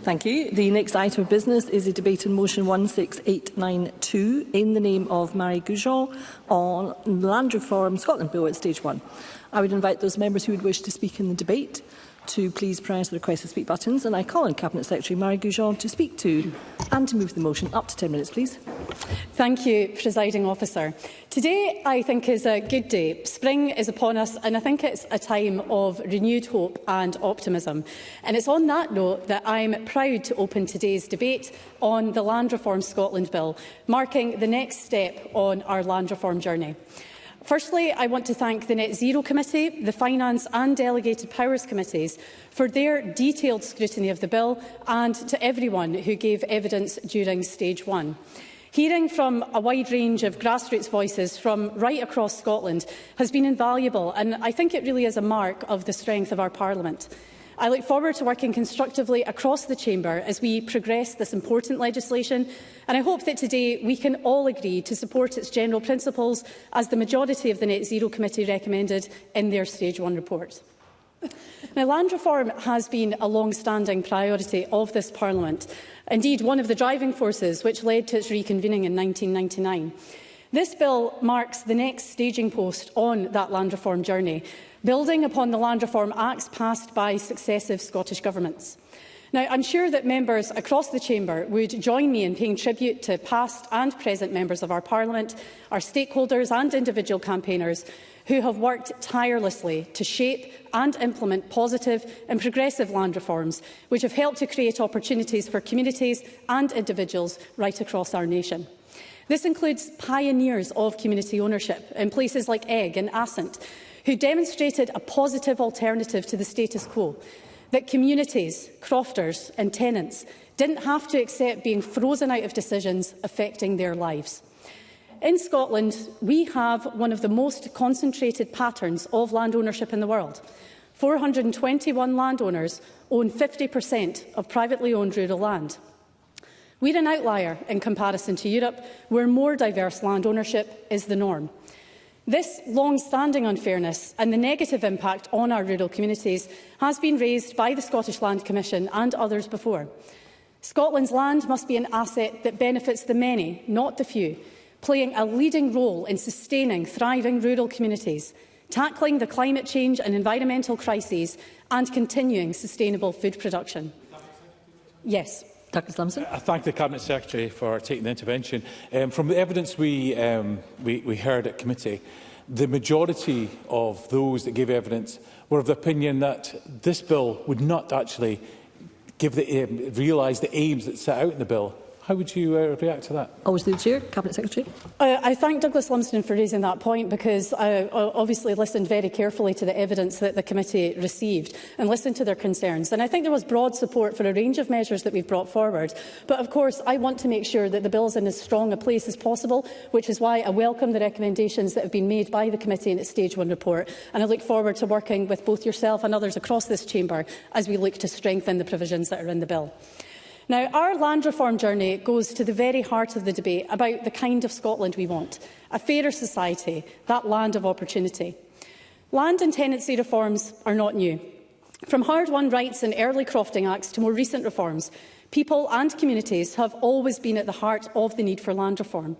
Thank you. The next item of business is a debate on motion 16892 in the name of Marie Goujon on Land Reform Scotland Bill at stage 1. I would invite those members who would wish to speak in the debate to please press the request to speak buttons, and I call on Cabinet Secretary Marie Goujon to speak to and to move the motion. Up to 10 minutes, please. Thank you, Presiding Officer. Today, I think, is a good day. Spring is upon us, and I think it's a time of renewed hope and optimism. And it's on that note that I'm proud to open today's debate on the Land Reform Scotland Bill, marking the next step on our land reform journey. Firstly, I want to thank the Net Zero Committee, the Finance and Delegated Powers Committees for their detailed scrutiny of the bill, and to everyone who gave evidence during stage 1. Hearing from a wide range of grassroots voices from right across Scotland has been invaluable, and I think it really is a mark of the strength of our Parliament. I look forward to working constructively across the Chamber as we progress this important legislation, and I hope that today we can all agree to support its general principles as the majority of the Net Zero Committee recommended in their Stage 1 report. Now, land reform has been a long-standing priority of this Parliament, indeed one of the driving forces which led to its reconvening in 1999. This bill marks the next staging post on that land reform journey, building upon the Land Reform Acts passed by successive Scottish governments. Now, I'm sure that members across the Chamber would join me in paying tribute to past and present members of our Parliament, our stakeholders and individual campaigners who have worked tirelessly to shape and implement positive and progressive land reforms, which have helped to create opportunities for communities and individuals right across our nation. This includes pioneers of community ownership in places like Egg and Assynt, who demonstrated a positive alternative to the status quo, that communities, crofters and tenants didn't have to accept being frozen out of decisions affecting their lives. In Scotland, we have one of the most concentrated patterns of land ownership in the world. 421 landowners own 50% of privately owned rural land. We're an outlier in comparison to Europe, where more diverse land ownership is the norm. This long-standing unfairness and the negative impact on our rural communities has been raised by the Scottish Land Commission and others before. Scotland's land must be an asset that benefits the many, not the few, playing a leading role in sustaining thriving rural communities, tackling the climate change and environmental crises, and continuing sustainable food production. Yes. Douglas Lumsden. I thank the Cabinet Secretary for taking the intervention. From the evidence we heard at committee, the majority of those that gave evidence were of the opinion that this bill would not actually realise the aims that set out in the bill. How would you react to that? Always the Chair, Cabinet Secretary. I thank Douglas Lumsden for raising that point, because I obviously listened very carefully to the evidence that the committee received and listened to their concerns. And I think there was broad support for a range of measures that we've brought forward. But of course, I want to make sure that the bill is in as strong a place as possible, which is why I welcome the recommendations that have been made by the committee in its Stage 1 report. And I look forward to working with both yourself and others across this chamber as we look to strengthen the provisions that are in the bill. Now, our land reform journey goes to the very heart of the debate about the kind of Scotland we want, a fairer society, that land of opportunity. Land and tenancy reforms are not new. From hard-won rights and early crofting acts to more recent reforms, people and communities have always been at the heart of the need for land reform.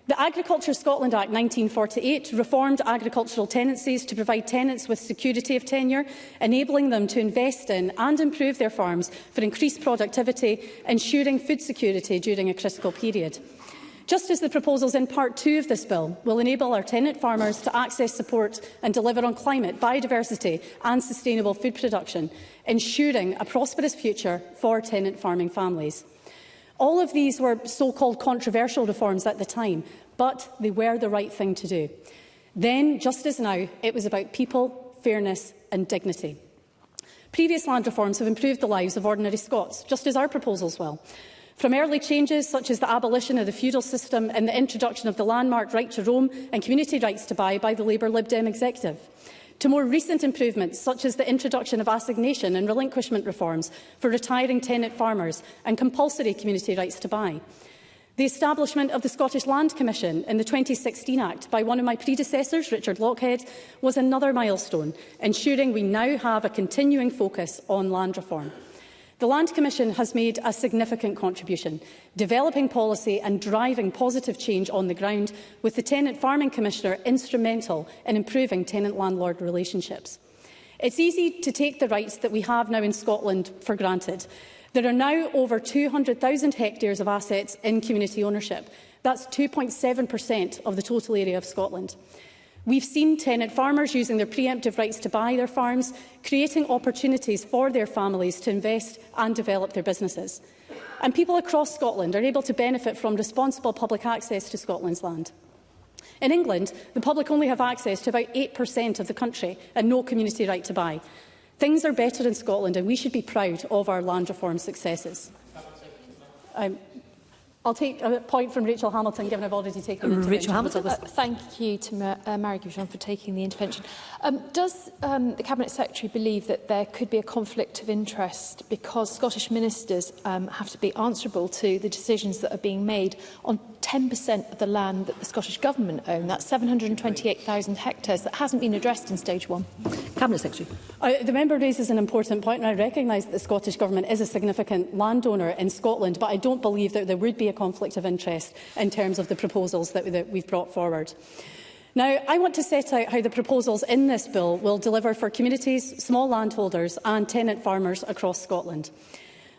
The Agriculture Scotland Act 1948 reformed agricultural tenancies to provide tenants with security of tenure, enabling them to invest in and improve their farms for increased productivity, ensuring food security during a critical period. Just as the proposals in Part 2 of this bill will enable our tenant farmers to access support and deliver on climate, biodiversity and sustainable food production, ensuring a prosperous future for tenant farming families. All of these were so-called controversial reforms at the time, but they were the right thing to do. Then, just as now, it was about people, fairness and dignity. Previous land reforms have improved the lives of ordinary Scots, just as our proposals will. From early changes such as the abolition of the feudal system and the introduction of the landmark right to roam and community rights to buy by the Labour Lib Dem executive, to more recent improvements such as the introduction of assignation and relinquishment reforms for retiring tenant farmers and compulsory community rights to buy. The establishment of the Scottish Land Commission in the 2016 Act by one of my predecessors, Richard Lochhead, was another milestone, ensuring we now have a continuing focus on land reform. The Land Commission has made a significant contribution, developing policy and driving positive change on the ground, with the Tenant Farming Commissioner instrumental in improving tenant-landlord relationships. It's easy to take the rights that we have now in Scotland for granted. There are now over 200,000 hectares of assets in community ownership. That's 2.7% of the total area of Scotland. We've seen tenant farmers using their preemptive rights to buy their farms, creating opportunities for their families to invest and develop their businesses. And people across Scotland are able to benefit from responsible public access to Scotland's land. In England, the public only have access to about 8% of the country and no community right to buy. Things are better in Scotland, and we should be proud of our land reform successes. I'll take a point from Rachel Hamilton, given I've already taken the intervention. Rachel Hamilton. Thank you to Mary Goujon for taking the intervention. Does the Cabinet Secretary believe that there could be a conflict of interest because Scottish ministers have to be answerable to the decisions that are being made on 10% of the land that the Scottish Government own? That's 728,000 hectares that hasn't been addressed in stage 1. Cabinet Secretary. The member raises an important point, and I recognise that the Scottish Government is a significant landowner in Scotland, but I don't believe that there would be a conflict of interest in terms of the proposals that we've brought forward. Now, I want to set out how the proposals in this bill will deliver for communities, small landholders and tenant farmers across Scotland.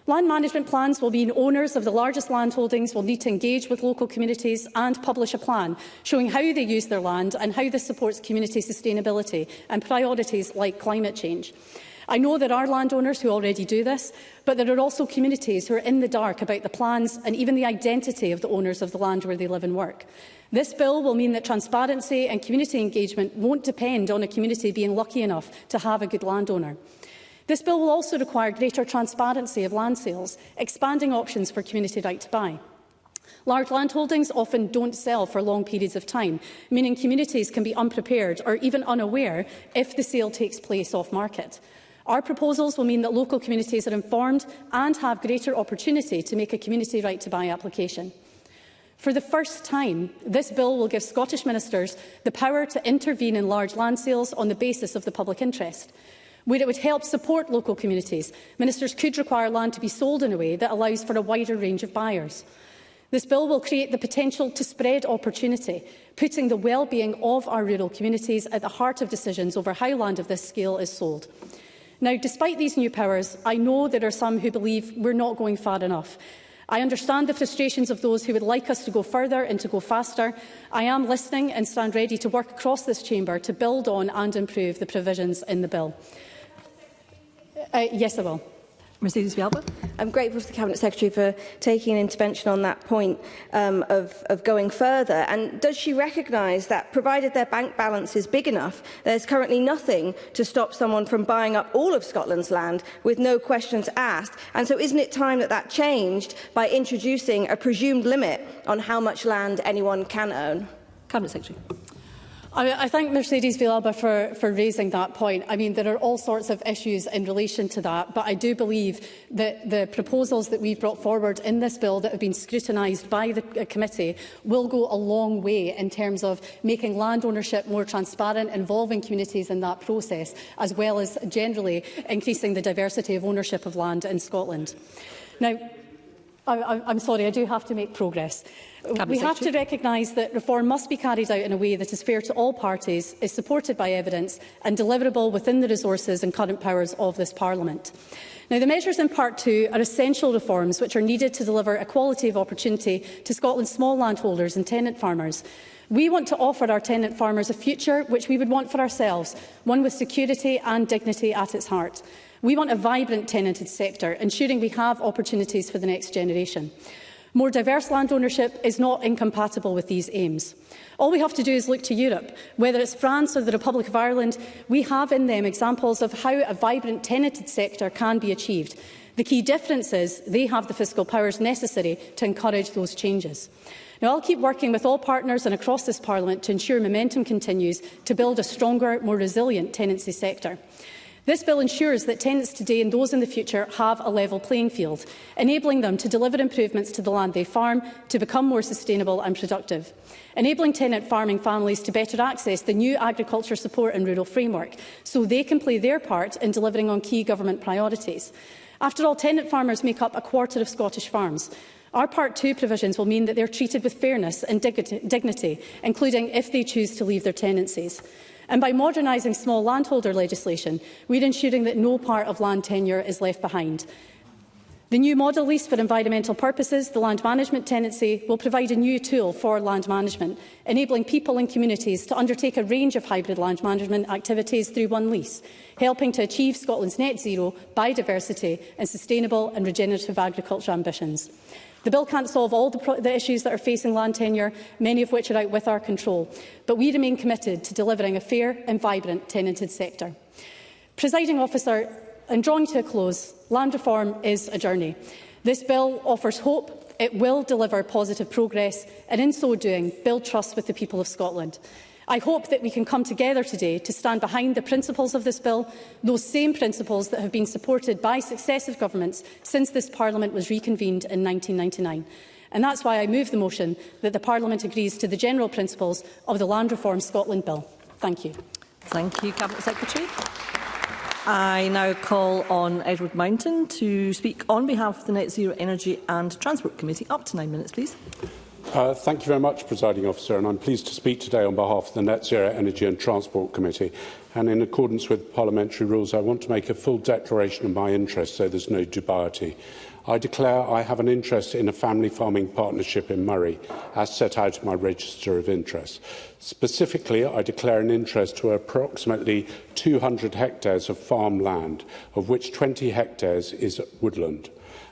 Land management plans will mean owners of the largest landholdings will need to engage with local communities and publish a plan showing how they use their land and how this supports community sustainability and priorities like climate change. I know there are landowners who already do this, but there are also communities who are in the dark about the plans and even the identity of the owners of the land where they live and work. This bill will mean that transparency and community engagement won't depend on a community being lucky enough to have a good landowner. This bill will also require greater transparency of land sales, expanding options for community right to buy. Large landholdings often don't sell for long periods of time, meaning communities can be unprepared or even unaware if the sale takes place off-market. Our proposals will mean that local communities are informed and have greater opportunity to make a community right to buy application. For the first time, this bill will give Scottish ministers the power to intervene in large land sales on the basis of the public interest. Where it would help support local communities, ministers could require land to be sold in a way that allows for a wider range of buyers. This bill will create the potential to spread opportunity, putting the well-being of our rural communities at the heart of decisions over how land of this scale is sold. Now, despite these new powers, I know there are some who believe we're not going far enough. I understand the frustrations of those who would like us to go further and to go faster. I am listening and stand ready to work across this chamber to build on and improve the provisions in the bill. Yes, I will. Mercedes Villalba. I'm grateful to the Cabinet Secretary for taking an intervention on that point of going further. And does she recognise that, provided their bank balance is big enough, there's currently nothing to stop someone from buying up all of Scotland's land with no questions asked? And so isn't it time that that changed by introducing a presumed limit on how much land anyone can own? Cabinet Secretary. I thank Mercedes Villalba for raising that point. I mean, there are all sorts of issues in relation to that, but I do believe that the proposals that we've brought forward in this bill that have been scrutinised by the committee will go a long way in terms of making land ownership more transparent, involving communities in that process, as well as generally increasing the diversity of ownership of land in Scotland. Now, I'm sorry, I do have to make progress. We have to recognise that reform must be carried out in a way that is fair to all parties, is supported by evidence and deliverable within the resources and current powers of this Parliament. Now, the measures in Part 2 are essential reforms which are needed to deliver equality of opportunity to Scotland's small landholders and tenant farmers. We want to offer our tenant farmers a future which we would want for ourselves, one with security and dignity at its heart. We want a vibrant tenanted sector, ensuring we have opportunities for the next generation. More diverse land ownership is not incompatible with these aims. All we have to do is look to Europe. Whether it's France or the Republic of Ireland, we have in them examples of how a vibrant tenanted sector can be achieved. The key difference is they have the fiscal powers necessary to encourage those changes. Now, I'll keep working with all partners and across this Parliament to ensure momentum continues to build a stronger, more resilient tenancy sector. This bill ensures that tenants today and those in the future have a level playing field, enabling them to deliver improvements to the land they farm to become more sustainable and productive, enabling tenant farming families to better access the new agriculture support and rural framework so they can play their part in delivering on key government priorities. After all, tenant farmers make up a quarter of Scottish farms. Our Part 2 provisions will mean that they are treated with fairness and dignity, including if they choose to leave their tenancies. And by modernising small landholder legislation, we are ensuring that no part of land tenure is left behind. The new model lease for environmental purposes, the land management tenancy, will provide a new tool for land management, enabling people and communities to undertake a range of hybrid land management activities through one lease, helping to achieve Scotland's net zero, biodiversity and sustainable and regenerative agriculture ambitions. The bill can't solve all the issues that are facing land tenure, many of which are out with our control, but we remain committed to delivering a fair and vibrant tenanted sector. Presiding Officer, in drawing to a close, land reform is a journey. This bill offers hope, it will deliver positive progress and in so doing build trust with the people of Scotland. I hope that we can come together today to stand behind the principles of this bill, those same principles that have been supported by successive governments since this Parliament was reconvened in 1999. And that's why I move the motion that the Parliament agrees to the general principles of the Land Reform Scotland Bill. Thank you. Thank you, Cabinet Secretary. I now call on Edward Mountain to speak on behalf of the Net Zero Energy and Transport Committee. Up to 9 minutes, please. Thank you very much, Presiding Officer, and I'm pleased to speak today on behalf of the Net Zero Energy and Transport Committee. And in accordance with parliamentary rules, I want to make a full declaration of my interest so there's no dubiety. I declare I have an interest in a family farming partnership in Murray, as set out in my register of interests. Specifically, I declare an interest to approximately 200 hectares of farmland, of which 20 hectares is woodland.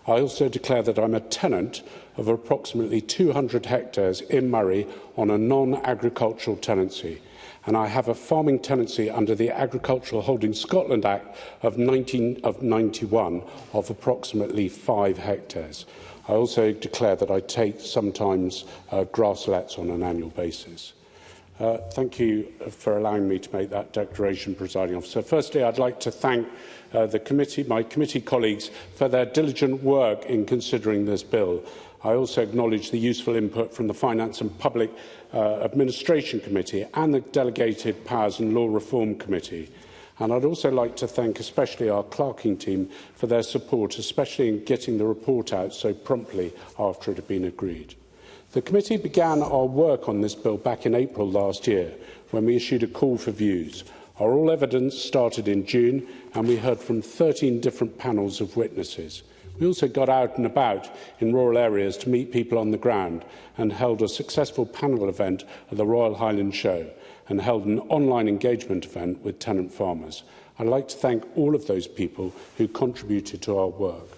I also declare that I'm a tenant of approximately 200 hectares in Murray on a non-agricultural tenancy, and I have a farming tenancy under the Agricultural Holdings Scotland Act of 1991 of approximately 5 hectares. I also declare that I take sometimes grasslets on an annual basis. Thank you for allowing me to make that declaration, Presiding Officer. Firstly, I'd like to thank my committee colleagues for their diligent work in considering this bill. I also acknowledge the useful input from the Finance and Public Administration Committee and the Delegated Powers and Law Reform Committee. And I'd also like to thank especially our clerking team for their support, especially in getting the report out so promptly after it had been agreed. The committee began our work on this bill back in April last year, when we issued a call for views. Our oral evidence started in June, and we heard from 13 different panels of witnesses. We also got out and about in rural areas to meet people on the ground and held a successful panel event at the Royal Highland Show and held an online engagement event with tenant farmers. I'd like to thank all of those people who contributed to our work.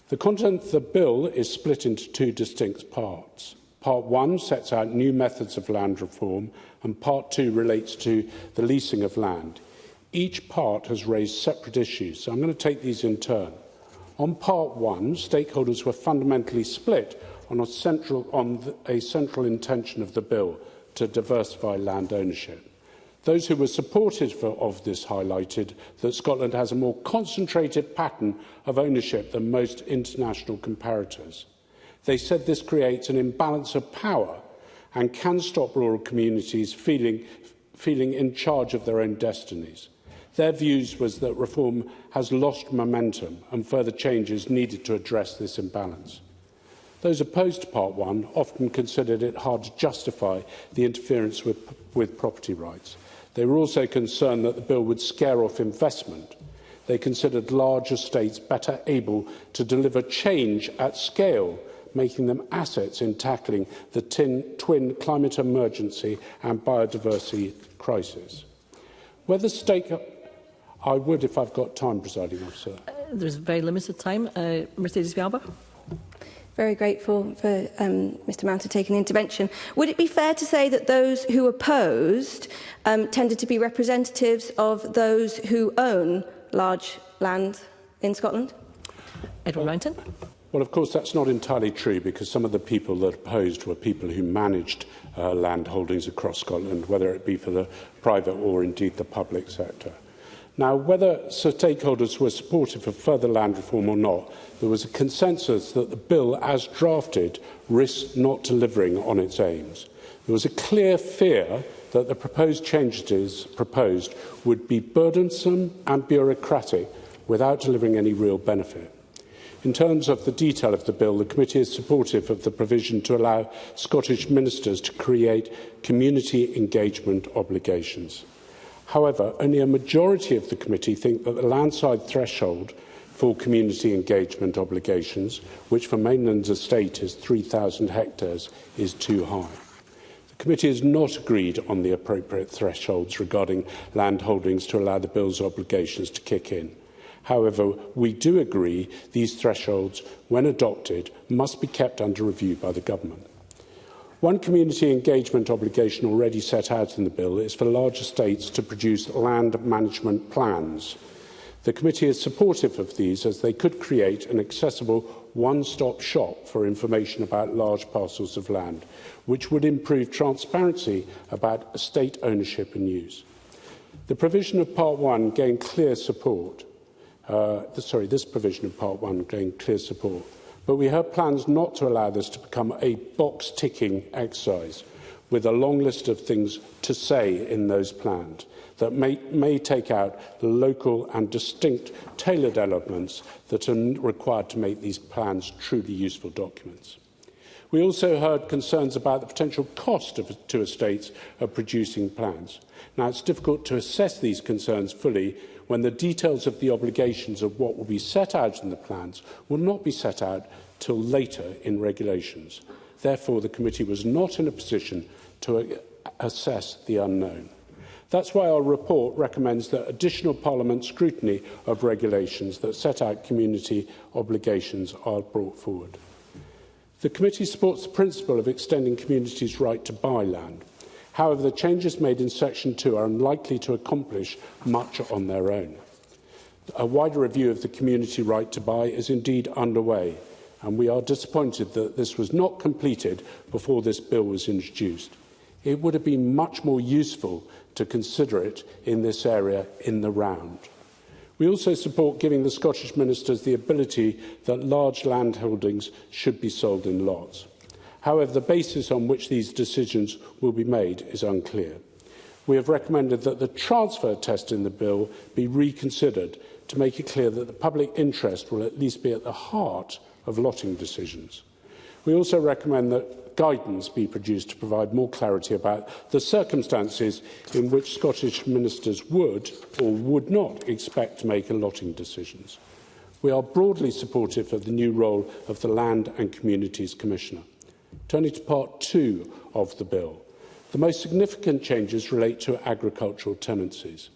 The content of the bill is split into 2 distinct parts. Part 1 sets out new methods of land reform, and Part 2 relates to the leasing of land. Each part has raised separate issues, so I'm going to take these in turn. On Part 1, stakeholders were fundamentally split on a central intention of the bill to diversify land ownership. Those who were supportive of this highlighted that Scotland has a more concentrated pattern of ownership than most international comparators. They said this creates an imbalance of power and can stop rural communities feeling in charge of their own destinies. Their views was that reform has lost momentum and further changes needed to address this imbalance. Those opposed to Part 1 often considered it hard to justify the interference with property rights. They were also concerned that the bill would scare off investment. They considered large estates better able to deliver change at scale, making them assets in tackling the twin climate emergency and biodiversity crisis. I would if I've got time, Presiding Officer. There's very limited time. Mercedes Vialba. Very grateful for Mr Mountain taking the intervention. Would it be fair to say that those who opposed tended to be representatives of those who own large land in Scotland? Edward Mountain. Well, of course, that's not entirely true, because some of the people that opposed were people who managed land holdings across Scotland, whether it be for the private or indeed the public sector. Now, whether stakeholders were supportive of further land reform or not, there was a consensus that the bill, as drafted, risked not delivering on its aims. There was a clear fear that the proposed changes proposed would be burdensome and bureaucratic without delivering any real benefit. In terms of the detail of the bill, the committee is supportive of the provision to allow Scottish ministers to create community engagement obligations. However, only a majority of the committee think that the landside threshold for community engagement obligations, which for Mainland Estate is 3,000 hectares, is too high. The committee has not agreed on the appropriate thresholds regarding land holdings to allow the bill's obligations to kick in. However, we do agree these thresholds, when adopted, must be kept under review by the government. One community engagement obligation already set out in the bill is for large estates to produce land management plans. The committee is supportive of these as they could create an accessible one-stop shop for information about large parcels of land, which would improve transparency about estate ownership and use. The provision of Part 1 gained clear support. This provision of Part 1 gained clear support. But we have plans not to allow this to become a box-ticking exercise with a long list of things to say in those plans that may take out the local and distinct tailored elements that are required to make these plans truly useful documents. We also heard concerns about the potential cost to estates of producing plans. Now, it's difficult to assess these concerns fully when the details of the obligations of what will be set out in the plans will not be set out till later in regulations. Therefore, the committee was not in a position to assess the unknown. That's why our report recommends that additional Parliament scrutiny of regulations that set out community obligations are brought forward. The committee supports the principle of extending communities' right to buy land. However, the changes made in Section 2 are unlikely to accomplish much on their own. A wider review of the community right to buy is indeed underway, and we are disappointed that this was not completed before this bill was introduced. It would have been much more useful to consider it in this area in the round. We also support giving the Scottish ministers the ability that large land holdings should be sold in lots. However, the basis on which these decisions will be made is unclear. We have recommended that the transfer test in the bill be reconsidered to make it clear that the public interest will at least be at the heart of lotting decisions. We also recommend that guidance be produced to provide more clarity about the circumstances in which Scottish ministers would or would not expect to make allotting decisions. We are broadly supportive of the new role of the Land and Communities Commissioner. Turning to Part 2 of the bill, the most significant changes relate to agricultural tenancies.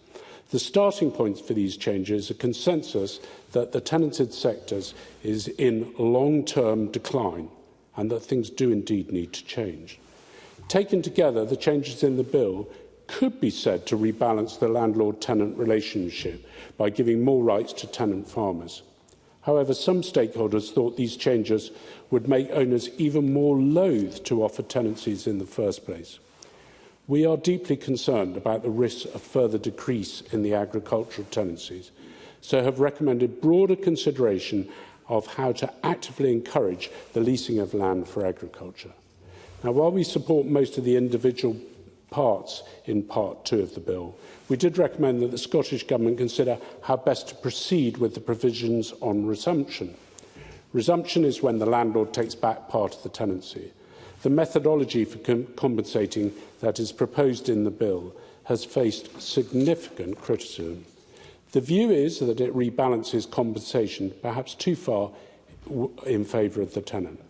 The starting point for these changes is a consensus that the tenanted sectors is in long-term decline and that things do indeed need to change. Taken together, the changes in the bill could be said to rebalance the landlord-tenant relationship by giving more rights to tenant farmers. However, some stakeholders thought these changes would make owners even more loath to offer tenancies in the first place. We are deeply concerned about the risk of further decrease in the agricultural tenancies, so have recommended broader consideration of how to actively encourage the leasing of land for agriculture. Now, while we support most of the individual parts in Part 2 of the bill, we did recommend that the Scottish Government consider how best to proceed with the provisions on resumption. Resumption is when the landlord takes back part of the tenancy. The methodology for compensating that is proposed in the bill has faced significant criticism. The view is that it rebalances compensation perhaps too far in favour of the tenant.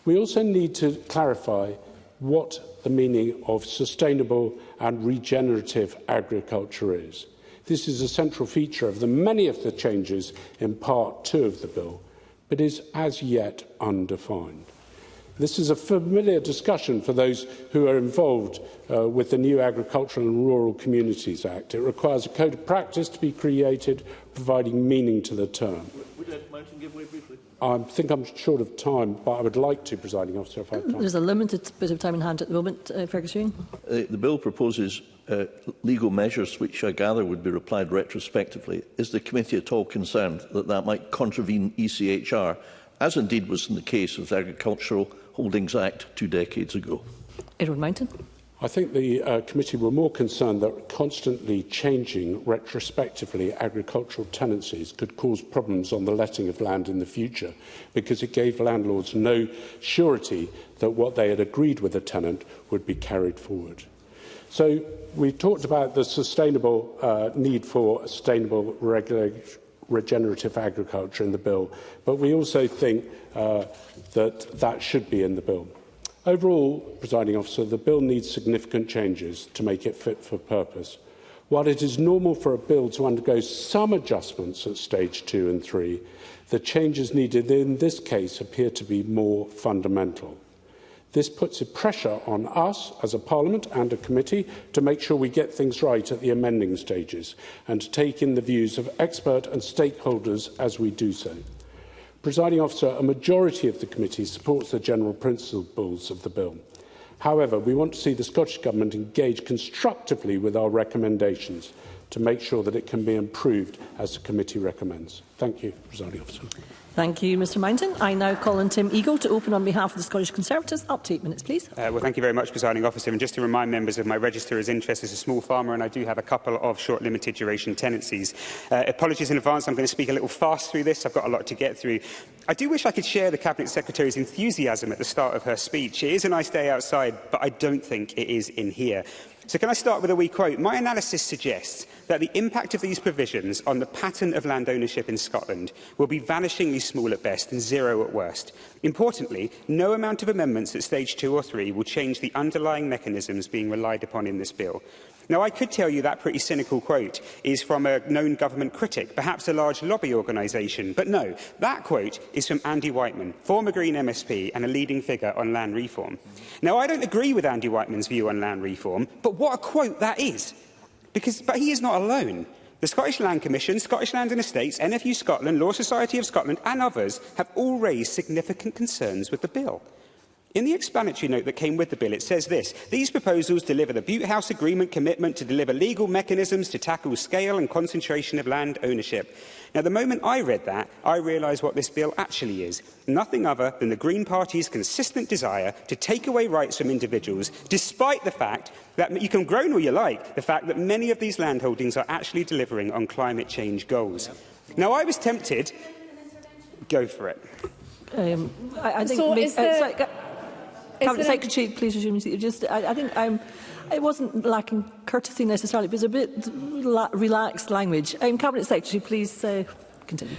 We also need to clarify what the meaning of sustainable and regenerative agriculture is. This is a central feature of the many of the changes in Part 2 of the bill, but is as yet undefined. This is a familiar discussion for those who are involved with the new Agricultural and Rural Communities Act. It requires a code of practice to be created, providing meaning to the term. Would you let the motion give way briefly? I think I'm short of time, but I would like to, Presiding Officer, if I have time. There's a limited bit of time in hand at the moment. Fergus Ewing. The bill proposes legal measures which I gather would be applied retrospectively. Is the committee at all concerned that that might contravene ECHR, as indeed was in the case of the Agricultural Holdings Act 2 decades ago? Edward Mountain. I think the committee were more concerned that constantly changing retrospectively agricultural tenancies could cause problems on the letting of land in the future, because it gave landlords no surety that what they had agreed with a tenant would be carried forward. So we talked about the sustainable need for sustainable regenerative agriculture in the bill, but we also think that should be in the bill. Overall, Presiding Officer, the bill needs significant changes to make it fit for purpose. While it is normal for a bill to undergo some adjustments at stage 2 and 3, the changes needed in this case appear to be more fundamental. This puts a pressure on us as a Parliament and a committee to make sure we get things right at the amending stages and to take in the views of expert and stakeholders as we do so. Presiding Officer, a majority of the committee supports the general principles of the bill. However, we want to see the Scottish Government engage constructively with our recommendations to make sure that it can be improved as the committee recommends. Thank you, Presiding Officer. Thank you, Mr Mountain. I now call on Tim Eagle to open on behalf of the Scottish Conservatives. Up to 8 minutes, please. Well, thank you very much, Presiding Officer. And just to remind members of my register as interest as a small farmer, and I do have a couple of short limited duration tenancies. Apologies in advance, I'm going to speak a little fast through this. I've got a lot to get through. I do wish I could share the Cabinet Secretary's enthusiasm at the start of her speech. It is a nice day outside, but I don't think it is in here. So can I start with a wee quote? My analysis suggests that the impact of these provisions on the pattern of land ownership in Scotland will be vanishingly small at best and zero at worst. Importantly, no amount of amendments at stage 2 or 3 will change the underlying mechanisms being relied upon in this bill. Now, I could tell you that pretty cynical quote is from a known government critic, perhaps a large lobby organisation, but no, that quote is from Andy Whiteman, former Green MSP and a leading figure on land reform. Now, I don't agree with Andy Whiteman's view on land reform, but what a quote that is! But he is not alone. The Scottish Land Commission, Scottish Land and Estates, NFU Scotland, Law Society of Scotland and others have all raised significant concerns with the bill. In the explanatory note that came with the bill, it says this: these proposals deliver the Butte House Agreement commitment to deliver legal mechanisms to tackle scale and concentration of land ownership. Now, the moment I read that, I realised what this bill actually is. Nothing other than the Green Party's consistent desire to take away rights from individuals, despite the fact that you can groan all you like, the fact that many of these landholdings are actually delivering on climate change goals. Now, I was tempted... Go for it. I think... So Cabinet Secretary, please resume your seat. I think it wasn't lacking courtesy necessarily, but it was a bit relaxed language. Cabinet Secretary, please continue.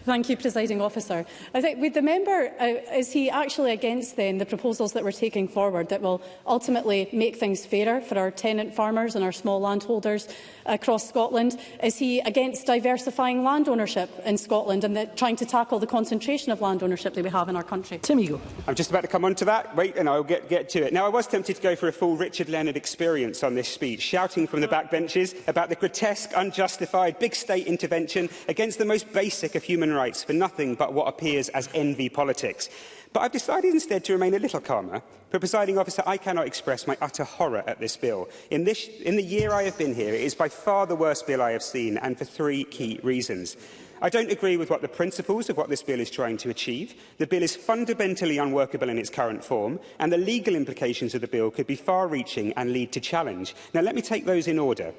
Thank you, Presiding Officer. I think with the member, is he actually against then the proposals that we're taking forward that will ultimately make things fairer for our tenant farmers and our small landholders across Scotland? Is he against diversifying land ownership in Scotland and trying to tackle the concentration of land ownership that we have in our country? Tim Eagle. I'm just about to come on to that. Wait, and I'll get to it. Now, I was tempted to go for a full Richard Leonard experience on this speech, shouting from the backbenches about the grotesque, unjustified, big state intervention against the most basic of human rights for nothing but what appears as envy politics. But I've decided instead to remain a little calmer. But, Presiding Officer, I cannot express my utter horror at this bill. In the year I have been here, it is by far the worst bill I have seen, and for 3 key reasons. I don't agree with what the principles of what this bill is trying to achieve. The bill is fundamentally unworkable in its current form, and the legal implications of the bill could be far-reaching and lead to challenge. Now, let me take those in order.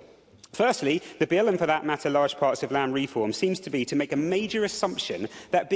Firstly, the bill, and for that matter large parts of land reform, seems to be to make a major assumption that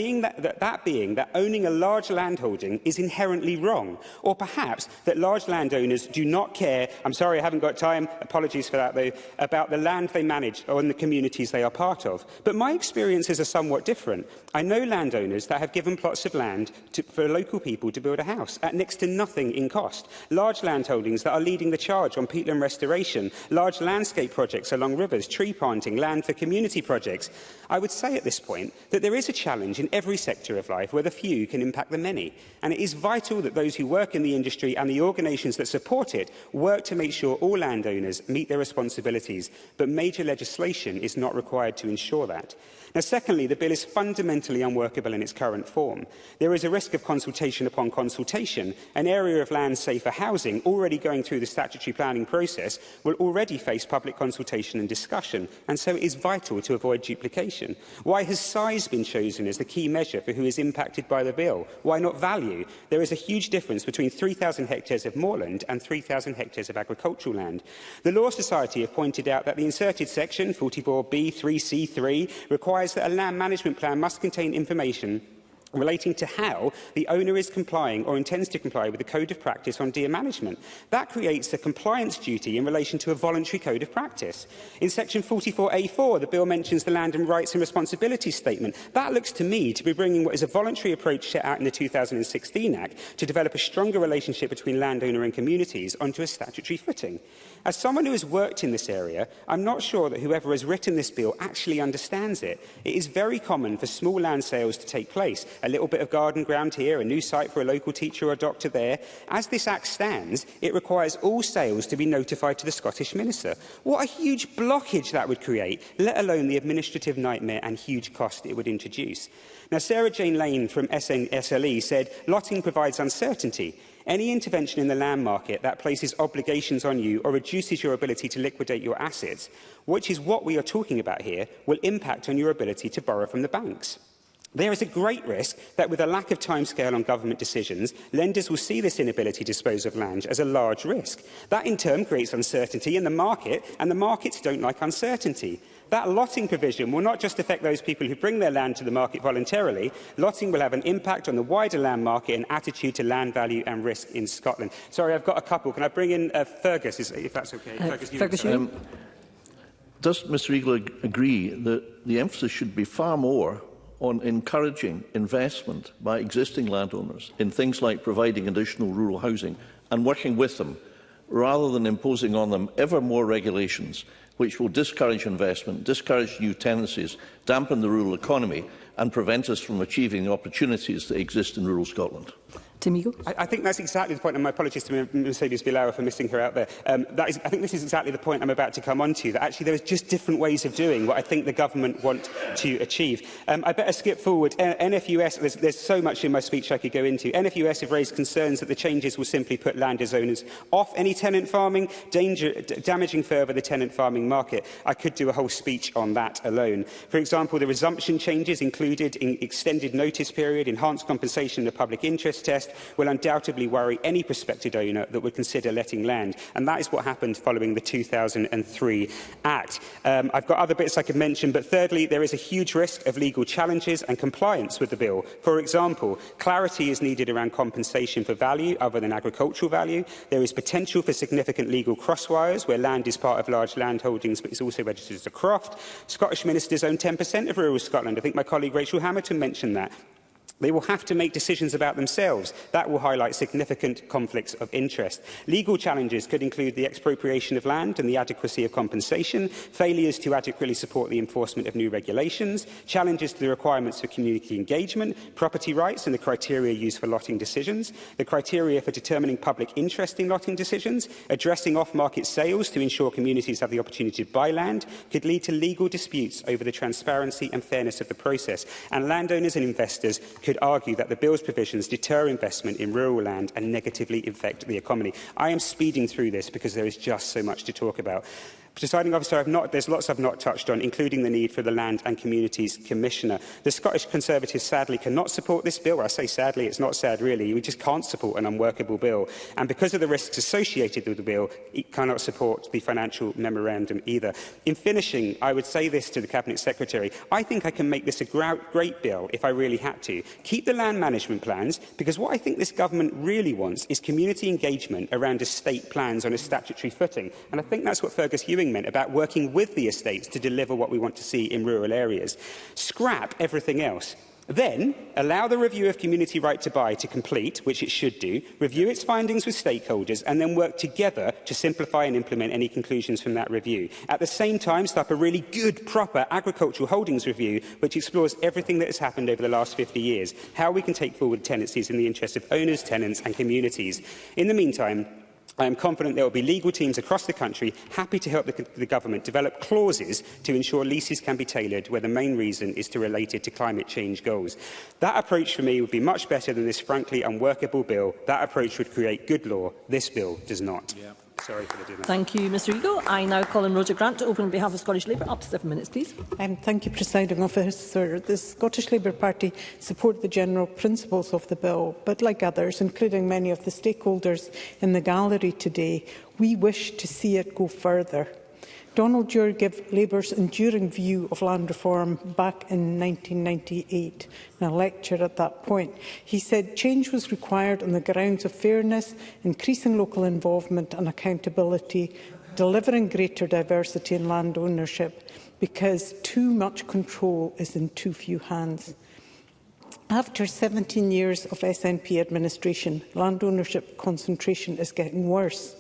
owning a large landholding is inherently wrong, or perhaps that large landowners do not care, I'm sorry I haven't got time, apologies for that though, about the land they manage or in the communities they are part of. But my experiences are somewhat different. I know landowners that have given plots of land for local people to build a house at next to nothing in cost, large landholdings that are leading the charge on peatland restoration, large landscape projects projects along rivers, tree planting, land for community projects. I would say at this point that there is a challenge in every sector of life where the few can impact the many, and it is vital that those who work in the industry and the organisations that support it work to make sure all landowners meet their responsibilities, but major legislation is not required to ensure that. Now, secondly, the bill is fundamentally unworkable in its current form. There is a risk of consultation upon consultation. An area of land safe for housing already going through the statutory planning process will already face public consultation and discussion, and so it is vital to avoid duplication. Why has size been chosen as the key measure for who is impacted by the bill? Why not value? There is a huge difference between 3,000 hectares of moorland and 3,000 hectares of agricultural land. The Law Society have pointed out that the inserted section 44B3C3 requires that a land management plan must contain information relating to how the owner is complying or intends to comply with the Code of Practice on deer management. That creates a compliance duty in relation to a voluntary Code of Practice. In section 44A4, the bill mentions the Land and Rights and Responsibilities Statement. That looks to me to be bringing what is a voluntary approach set out in the 2016 Act to develop a stronger relationship between landowner and communities onto a statutory footing. As someone who has worked in this area, I'm not sure that whoever has written this bill actually understands it. It is very common for small land sales to take place. A little bit of garden ground here, a new site for a local teacher or doctor there. As this Act stands, it requires all sales to be notified to the Scottish Minister. What a huge blockage that would create, let alone the administrative nightmare and huge cost it would introduce. Now, Sarah Jane Lane from SNSLE said, "Lotting provides uncertainty. Any intervention in the land market that places obligations on you or reduces your ability to liquidate your assets, which is what we are talking about here, will impact on your ability to borrow from the banks. There is a great risk that with a lack of timescale on government decisions, lenders will see this inability to dispose of land as a large risk. That in turn creates uncertainty in the market, and the markets don't like uncertainty. That lotting provision will not just affect those people who bring their land to the market voluntarily. Lotting will have an impact on the wider land market and attitude to land value and risk in Scotland." Sorry, I've got a couple. Can I bring in Fergus, if that's okay? Fergus, does Mr Eagle agree that the emphasis should be far more on encouraging investment by existing landowners in things like providing additional rural housing and working with them, rather than imposing on them ever more regulations which will discourage investment, discourage new tenancies, dampen the rural economy and prevent us from achieving the opportunities that exist in rural Scotland? Tim Eagle. I think that's exactly the point, and my apologies to Mercedes Bilbao for missing her out there. I think this is exactly the point I'm about to come on to, that actually there are just different ways of doing what I think the government want to achieve. I better skip forward. NFUS, there's so much in my speech I could go into. NFUS have raised concerns that the changes will simply put landowners off any tenant farming, damaging further the tenant farming market. I could do a whole speech on that alone. For example, the resumption changes included in extended notice period, enhanced compensation and the public interest test will undoubtedly worry any prospective owner that would consider letting land, and that is what happened following the 2003 Act. I've got other bits I could mention, but thirdly, there is a huge risk of legal challenges and compliance with the bill. For example, clarity is needed around compensation for value other than agricultural value. There is potential for significant legal crosswires where land is part of large land holdings but is also registered as a croft. Scottish ministers own 10% of rural Scotland. I think my colleague Rachel Hamilton mentioned that. They will have to make decisions about themselves. That will highlight significant conflicts of interest. Legal challenges could include the expropriation of land and the adequacy of compensation, failures to adequately support the enforcement of new regulations, challenges to the requirements for community engagement, property rights and the criteria used for lotting decisions, the criteria for determining public interest in lotting decisions, addressing off-market sales to ensure communities have the opportunity to buy land, could lead to legal disputes over the transparency and fairness of the process, and landowners and investors could argue that the bill's provisions deter investment in rural land and negatively affect the economy. I am speeding through this because there is just so much to talk about. Presiding officer, there's lots I've not touched on, including the need for the Land and Communities Commissioner. The Scottish Conservatives sadly cannot support this bill. I say sadly, it's not sad really. We just can't support an unworkable bill. And because of the risks associated with the bill, it cannot support the financial memorandum either. In finishing, I would say this to the Cabinet Secretary. I think I can make this a great bill if I really had to. Keep the land management plans, because what I think this government really wants is community engagement around estate plans on a statutory footing. And I think that's what Fergus Ewing meant about working with the estates to deliver what we want to see in rural areas. Scrap everything else. Then, allow the review of community right to buy to complete, which it should do, review its findings with stakeholders, and then work together to simplify and implement any conclusions from that review. At the same time, start a really good, proper agricultural holdings review, which explores everything that has happened over the last 50 years, how we can take forward tenancies in the interest of owners, tenants and communities. In the meantime, I am confident there will be legal teams across the country happy to help the government develop clauses to ensure leases can be tailored where the main reason is related to climate change goals. That approach for me would be much better than this frankly unworkable bill. That approach would create good law. This bill does not. Yeah. Sorry for the delay. Thank you, Mr Eagle. I now call on Roger Grant to open on behalf of Scottish Labour. Up to 7 minutes, please. Thank you, Presiding Officer. The Scottish Labour Party support the general principles of the bill, but like others, including many of the stakeholders in the gallery today, we wish to see it go further. Donald Dewar gave Labour's enduring view of land reform back in 1998 in a lecture at that point. He said change was required on the grounds of fairness, increasing local involvement and accountability, delivering greater diversity in land ownership, because too much control is in too few hands. After 17 years of SNP administration, land ownership concentration is getting worse.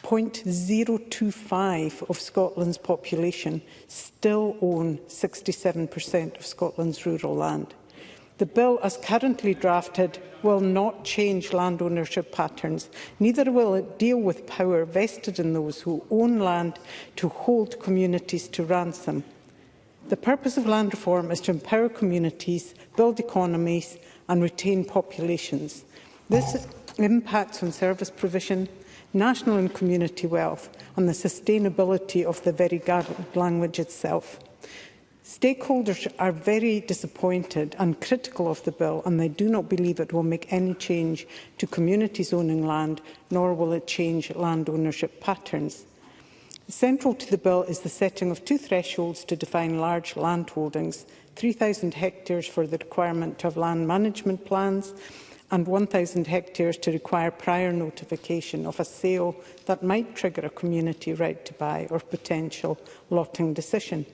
0.025 of Scotland's population still own 67% of Scotland's rural land. The bill, as currently drafted, will not change land ownership patterns. Neither will it deal with power vested in those who own land to hold communities to ransom. The purpose of land reform is to empower communities, build economies and retain populations. This impacts on service provision, national and community wealth and the sustainability of the very language itself. Stakeholders are very disappointed and critical of the bill, and they do not believe it will make any change to communities owning land, nor will it change land ownership patterns. Central to the bill is the setting of 2 thresholds to define large land holdings: 3,000 hectares for the requirement to have land management plans and 1,000 hectares to require prior notification of a sale that might trigger a community right to buy or potential lotting decision.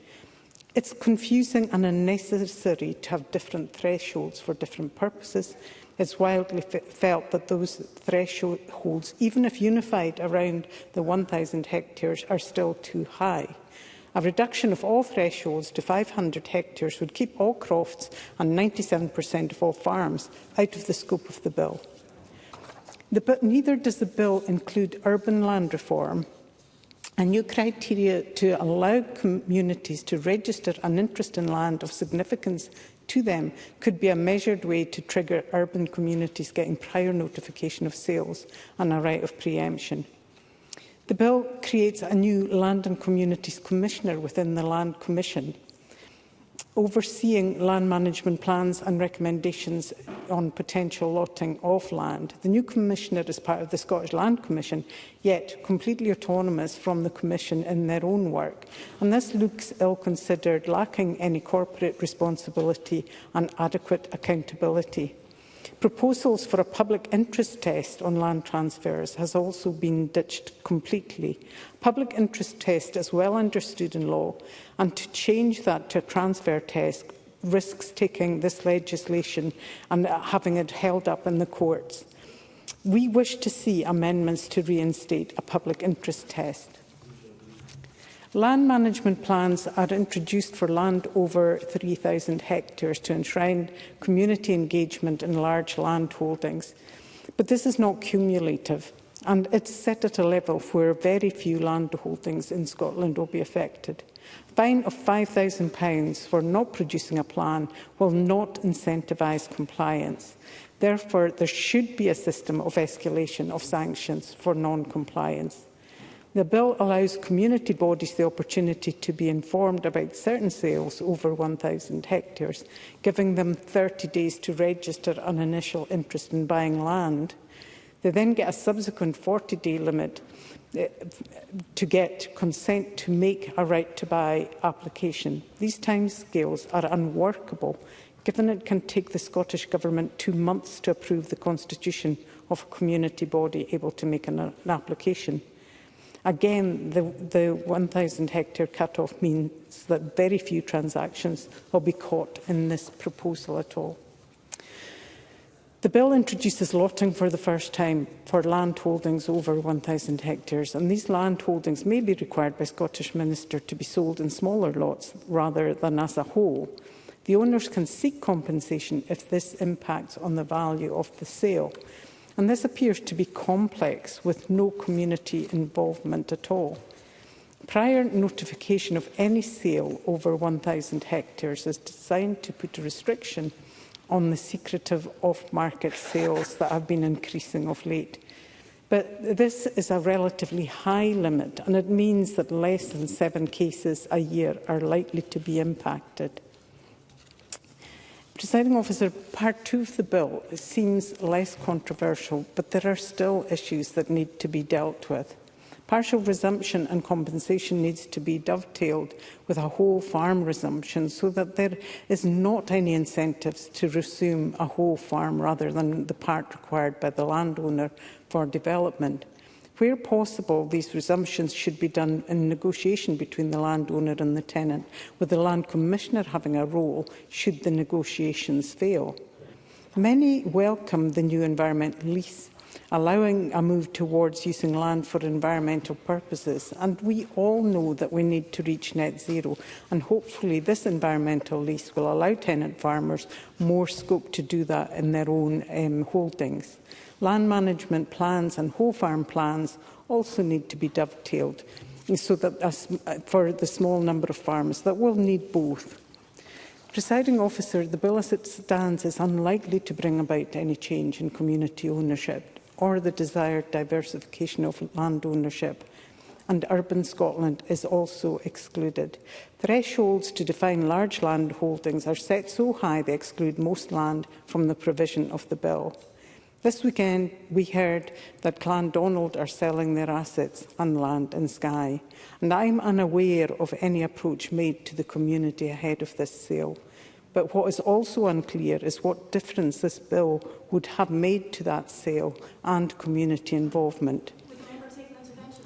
It's confusing and unnecessary to have different thresholds for different purposes. It's widely felt that those thresholds, even if unified around the 1,000 hectares, are still too high. A reduction of all thresholds to 500 hectares would keep all crofts and 97% of all farms out of the scope of the bill. But neither does the bill include urban land reform. A new criteria to allow communities to register an interest in land of significance to them could be a measured way to trigger urban communities getting prior notification of sales and a right of preemption. The bill creates a new Land and Communities Commissioner within the Land Commission, overseeing land management plans and recommendations on potential lotting of land. The new Commissioner is part of the Scottish Land Commission, yet completely autonomous from the Commission in their own work. And this looks ill-considered, lacking any corporate responsibility and adequate accountability. Proposals for a public interest test on land transfers has also been ditched completely. Public interest test is well understood in law, and to change that to a transfer test risks taking this legislation and having it held up in the courts. We wish to see amendments to reinstate a public interest test. Land management plans are introduced for land over 3,000 hectares to enshrine community engagement in large land holdings. But this is not cumulative, and it's set at a level where very few land holdings in Scotland will be affected. A fine of £5,000 for not producing a plan will not incentivise compliance. Therefore, there should be a system of escalation of sanctions for non-compliance. The bill allows community bodies the opportunity to be informed about certain sales over 1,000 hectares, giving them 30 days to register an initial interest in buying land. They then get a subsequent 40-day limit to get consent to make a right-to-buy application. These timescales are unworkable, given it can take the Scottish Government 2 months to approve the constitution of a community body able to make an application. Again, the 1,000 hectare cut-off means that very few transactions will be caught in this proposal at all. The bill introduces lotting for the first time for land holdings over 1,000 hectares, and these land holdings may be required by Scottish Minister to be sold in smaller lots rather than as a whole. The owners can seek compensation if this impacts on the value of the sale. And this appears to be complex with no community involvement at all. Prior notification of any sale over 1,000 hectares is designed to put a restriction on the secretive off-market sales that have been increasing of late. But this is a relatively high limit, and it means that less than 7 cases a year are likely to be impacted. Presiding Officer, Part 2 of the bill seems less controversial, but there are still issues that need to be dealt with. Partial resumption and compensation needs to be dovetailed with a whole farm resumption so that there is not any incentives to resume a whole farm rather than the part required by the landowner for development. Where possible, these resumptions should be done in negotiation between the landowner and the tenant, with the Land Commissioner having a role should the negotiations fail. Many welcome the new environmental lease, allowing a move towards using land for environmental purposes, and we all know that we need to reach net zero, and hopefully this environmental lease will allow tenant farmers more scope to do that in their own holdings. Land management plans and whole farm plans also need to be dovetailed so that for the small number of farms that will need both. Presiding Officer, the bill as it stands is unlikely to bring about any change in community ownership or the desired diversification of land ownership, and urban Scotland is also excluded. Thresholds to define large land holdings are set so high they exclude most land from the provision of the bill. This weekend, we heard that Clandonald are selling their assets and land in Skye, and I'm unaware of any approach made to the community ahead of this sale. But what is also unclear is what difference this bill would have made to that sale and community involvement. Would the member take an intervention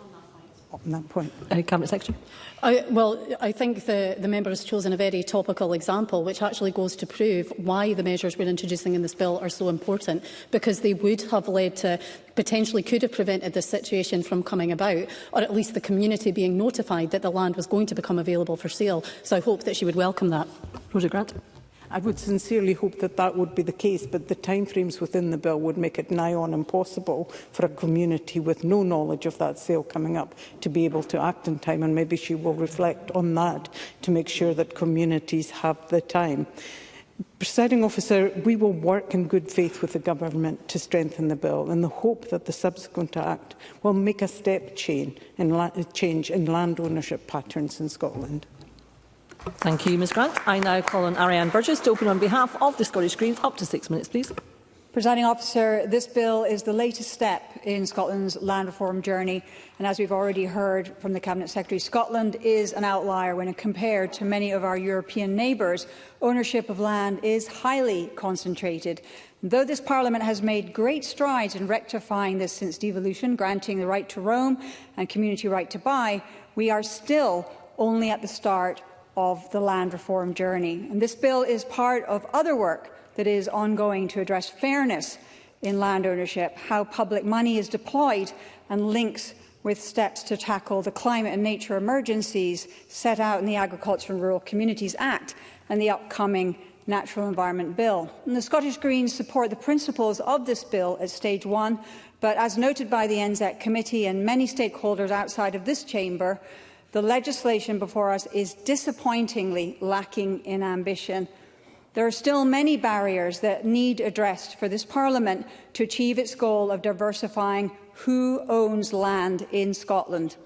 on that point? Cabinet Secretary. I think the member has chosen a very topical example, which actually goes to prove why the measures we're introducing in this bill are so important, because they would have led to, potentially could have prevented this situation from coming about, or at least the community being notified that the land was going to become available for sale. So I hope that she would welcome that. Rhoda Grant. I would sincerely hope that that would be the case, but the timeframes within the bill would make it nigh on impossible for a community with no knowledge of that sale coming up to be able to act in time, and maybe she will reflect on that to make sure that communities have the time. Presiding Officer, we will work in good faith with the Government to strengthen the bill in the hope that the subsequent Act will make a step change in land ownership patterns in Scotland. Thank you, Ms Grant. I now call on Ariane Burgess to open on behalf of the Scottish Greens. Up to 6 minutes, please. Presiding Officer, this bill is the latest step in Scotland's land reform journey, and as we've already heard from the Cabinet Secretary, Scotland is an outlier when compared to many of our European neighbours. Ownership of land is highly concentrated. Though this Parliament has made great strides in rectifying this since devolution, granting the right to roam and community right to buy, we are still only at the start of the land reform journey. And this bill is part of other work that is ongoing to address fairness in land ownership, how public money is deployed, and links with steps to tackle the climate and nature emergencies set out in the Agriculture and Rural Communities Act and the upcoming Natural Environment Bill. And the Scottish Greens support the principles of this bill at stage 1, but as noted by the NZEC Committee and many stakeholders outside of this chamber, the legislation before us is disappointingly lacking in ambition. There are still many barriers that need addressed for this Parliament to achieve its goal of diversifying who owns land in Scotland.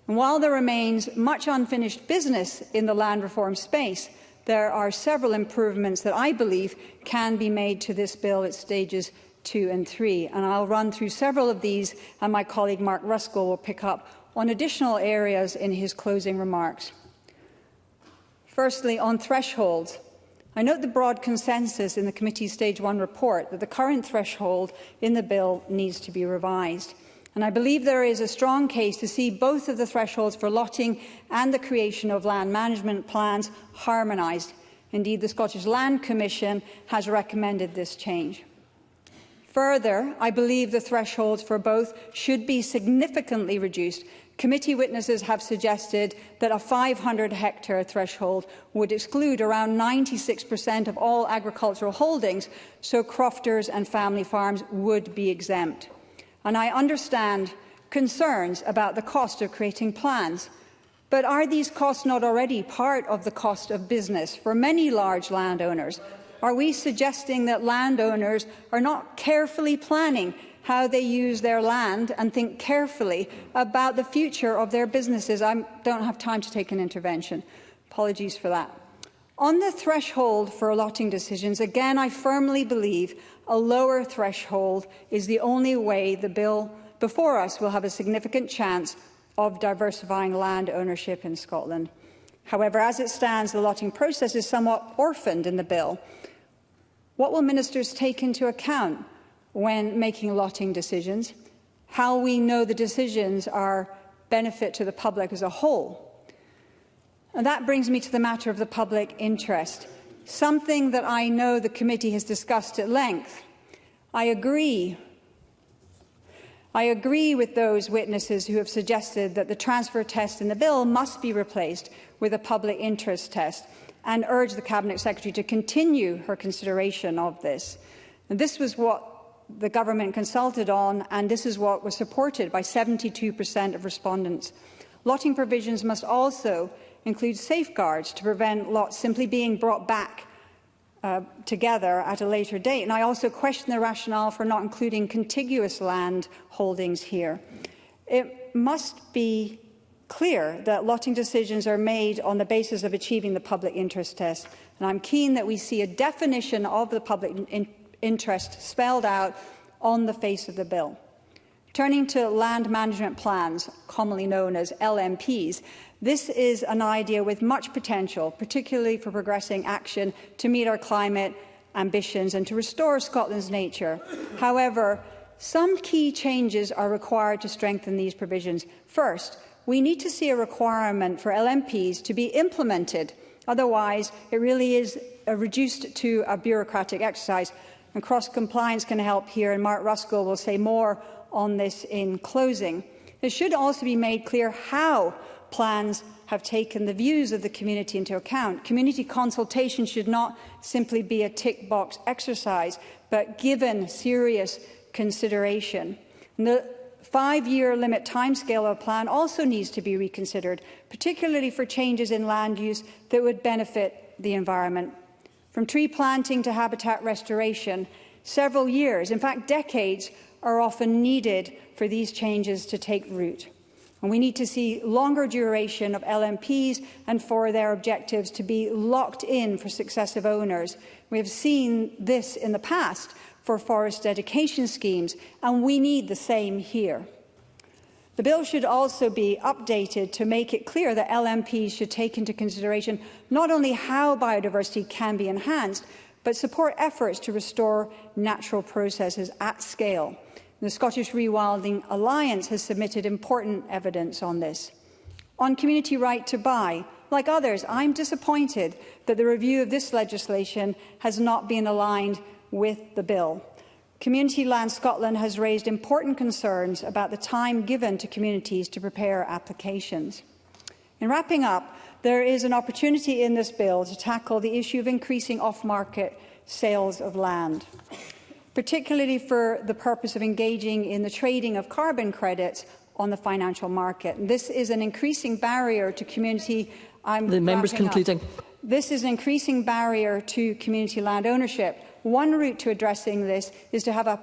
And while there remains much unfinished business in the land reform space, there are several improvements that I believe can be made to this bill at stages 2 and 3. And I'll run through several of these, and my colleague Mark Ruskell will pick up on additional areas in his closing remarks. Firstly, on thresholds. I note the broad consensus in the committee's Stage 1 report that the current threshold in the bill needs to be revised. And I believe there is a strong case to see both of the thresholds for lotting and the creation of land management plans harmonised. Indeed, the Scottish Land Commission has recommended this change. Further, I believe the thresholds for both should be significantly reduced. Committee witnesses have suggested that a 500-hectare threshold would exclude around 96% of all agricultural holdings, so crofters and family farms would be exempt. And I understand concerns about the cost of creating plans. But are these costs not already part of the cost of business for many large landowners? Are we suggesting that landowners are not carefully planning how they use their land and think carefully about the future of their businesses? I don't have time to take an intervention. Apologies for that. On the threshold for allotting decisions, again, I firmly believe a lower threshold is the only way the bill before us will have a significant chance of diversifying land ownership in Scotland. However, as it stands, the allotting process is somewhat orphaned in the bill. What will ministers take into account when making allotting decisions? How we know the decisions are benefit to the public as a whole? And that brings me to the matter of the public interest, something that I know the committee has discussed at length. I agree with those witnesses who have suggested that the transfer test in the bill must be replaced with a public interest test, and urge the Cabinet Secretary to continue her consideration of this. And this was what the government consulted on, and this is what was supported by 72% of respondents. Lotting provisions must also include safeguards to prevent lots simply being brought back together at a later date. And I also question the rationale for not including contiguous land holdings here. It must be clear that lotting decisions are made on the basis of achieving the public interest test. And I'm keen that we see a definition of the public interest spelled out on the face of the bill. Turning to land management plans, commonly known as LMPs, this is an idea with much potential, particularly for progressing action to meet our climate ambitions and to restore Scotland's nature. However, some key changes are required to strengthen these provisions. First, we need to see a requirement for LMPs to be implemented. Otherwise, it really is reduced to a bureaucratic exercise. And cross-compliance can help here, and Mark Ruskell will say more on this in closing. It should also be made clear how plans have taken the views of the community into account. Community consultation should not simply be a tick-box exercise, but given serious consideration. And the 5-year limit timescale of a plan also needs to be reconsidered, particularly for changes in land use that would benefit the environment. From tree planting to habitat restoration, several years, in fact decades, are often needed for these changes to take root. And we need to see longer duration of LMPs and for their objectives to be locked in for successive owners. We have seen this in the past for forest dedication schemes, and we need the same here. The bill should also be updated to make it clear that LMPs should take into consideration not only how biodiversity can be enhanced, but support efforts to restore natural processes at scale. The Scottish Rewilding Alliance has submitted important evidence on this. On community right to buy, like others, I'm disappointed that the review of this legislation has not been aligned with the bill. Community Land Scotland has raised important concerns about the time given to communities to prepare applications. In wrapping up, there is an opportunity in this bill to tackle the issue of increasing off-market sales of land, particularly for the purpose of engaging in the trading of carbon credits on the financial market. And this is an increasing barrier to community. The member's concluding. This is an increasing barrier to community land ownership. One route to addressing this is to have a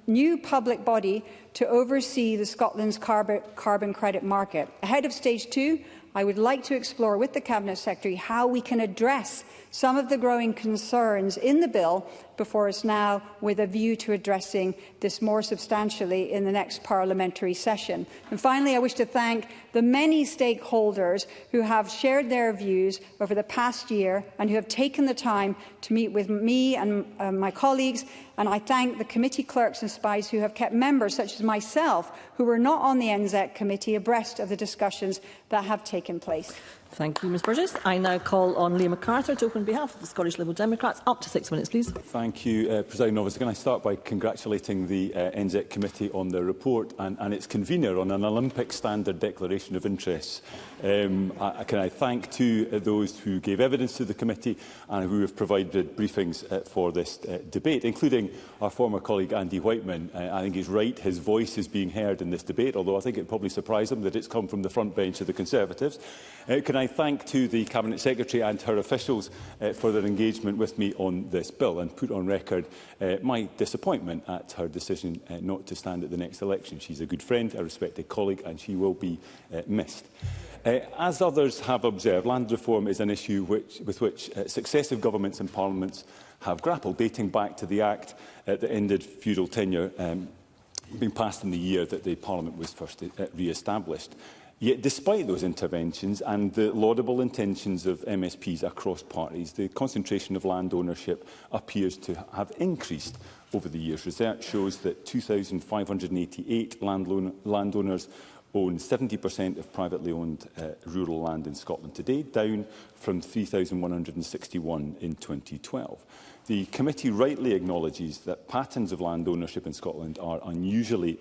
new public body to oversee the Scotland's carbon credit market. Ahead of Stage 2, I would like to explore with the Cabinet Secretary how we can address some of the growing concerns in the bill before us now, with a view to addressing this more substantially in the next parliamentary session. And finally, I wish to thank the many stakeholders who have shared their views over the past year and who have taken the time to meet with me and my colleagues. And I thank the committee clerks and spies who have kept members, such as myself, who were not on the NZEC committee, abreast of the discussions that have taken place. Thank you, Ms Burgess. I now call on Liam MacArthur to open on behalf of the Scottish Liberal Democrats. Up to 6 minutes, please. Thank you, Presiding Officer. Can I start by congratulating the NZEC committee on the report and its convener on an Olympic standard declaration of interests. Can I thank those who gave evidence to the committee and who have provided briefings for this debate, including our former colleague Andy Whiteman. I think he's right, his voice is being heard in this debate, although I think it probably surprised him that it's come from the front bench of the Conservatives. Can I thank the Cabinet Secretary and her officials for their engagement with me on this bill and put on record my disappointment at her decision not to stand at the next election. She's a good friend, a respected colleague, and she will be missed. As others have observed, land reform is an issue with which successive governments and parliaments have grappled, dating back to the Act that ended feudal tenure being passed in the year that the Parliament was first re-established. Yet, despite those interventions and the laudable intentions of MSPs across parties, the concentration of land ownership appears to have increased over the years. Research shows that 2,588 landowners own 70% of privately owned rural land in Scotland today, down from 3,161 in 2012. The committee rightly acknowledges that patterns of land ownership in Scotland are unusually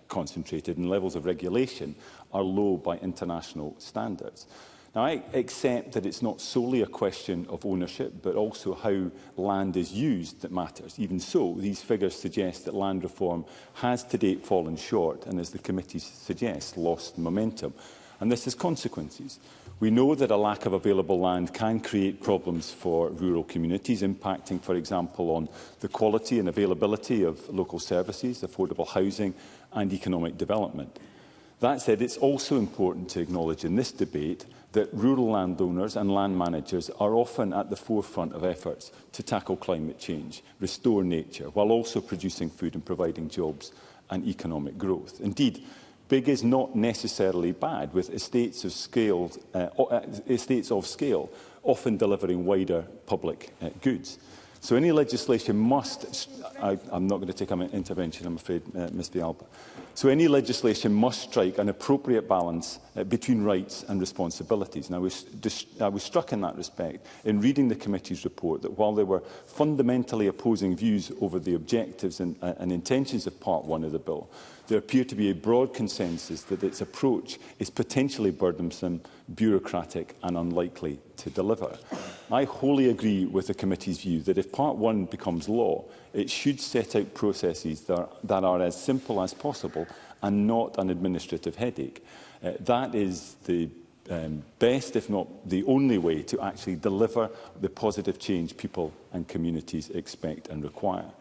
concentrated and levels of regulation are low by international standards. Now, I accept that it's not solely a question of ownership, but also how land is used that matters. Even so, these figures suggest that land reform has to date fallen short and, as the committee suggests, lost momentum. And this has consequences. We know that a lack of available land can create problems for rural communities, impacting, for example, on the quality and availability of local services, affordable housing and economic development. That said, it's also important to acknowledge in this debate that rural landowners and land managers are often at the forefront of efforts to tackle climate change, restore nature, while also producing food and providing jobs and economic growth. Indeed, big is not necessarily bad, with estates of scale often delivering wider public goods. So any legislation must... I'm not going to take an intervention, I'm afraid, Ms Villalba. So any legislation must strike an appropriate balance between rights and responsibilities. And I was struck in that respect in reading the committee's report that while there were fundamentally opposing views over the objectives and intentions of Part 1 of the bill, there appeared to be a broad consensus that its approach is potentially burdensome, bureaucratic and unlikely to deliver. I wholly agree with the committee's view that if Part 1 becomes law, it should set out processes that are as simple as possible and not an administrative headache. That is the best, if not the only way, to actually deliver the positive change people and communities expect and require.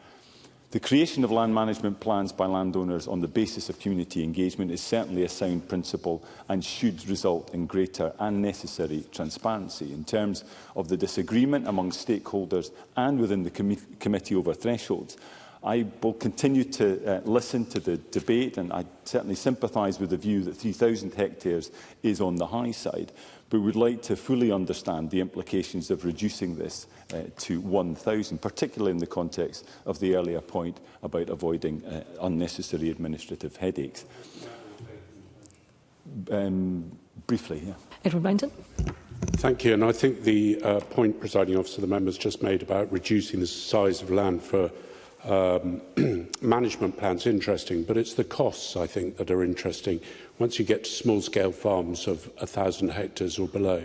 The creation of land management plans by landowners on the basis of community engagement is certainly a sound principle and should result in greater and necessary transparency. In terms of the disagreement among stakeholders and within the committee over thresholds, I will continue to listen to the debate, and I certainly sympathise with the view that 3,000 hectares is on the high side, but would like to fully understand the implications of reducing this to 1,000, particularly in the context of the earlier point about avoiding unnecessary administrative headaches. Briefly, yeah. Edward Blanton. Thank you. And I think the point, Presiding Officer, the members just made about reducing the size of land for management plans interesting, but it's the costs, I think, that are interesting. Once you get to small-scale farms of 1,000 hectares or below,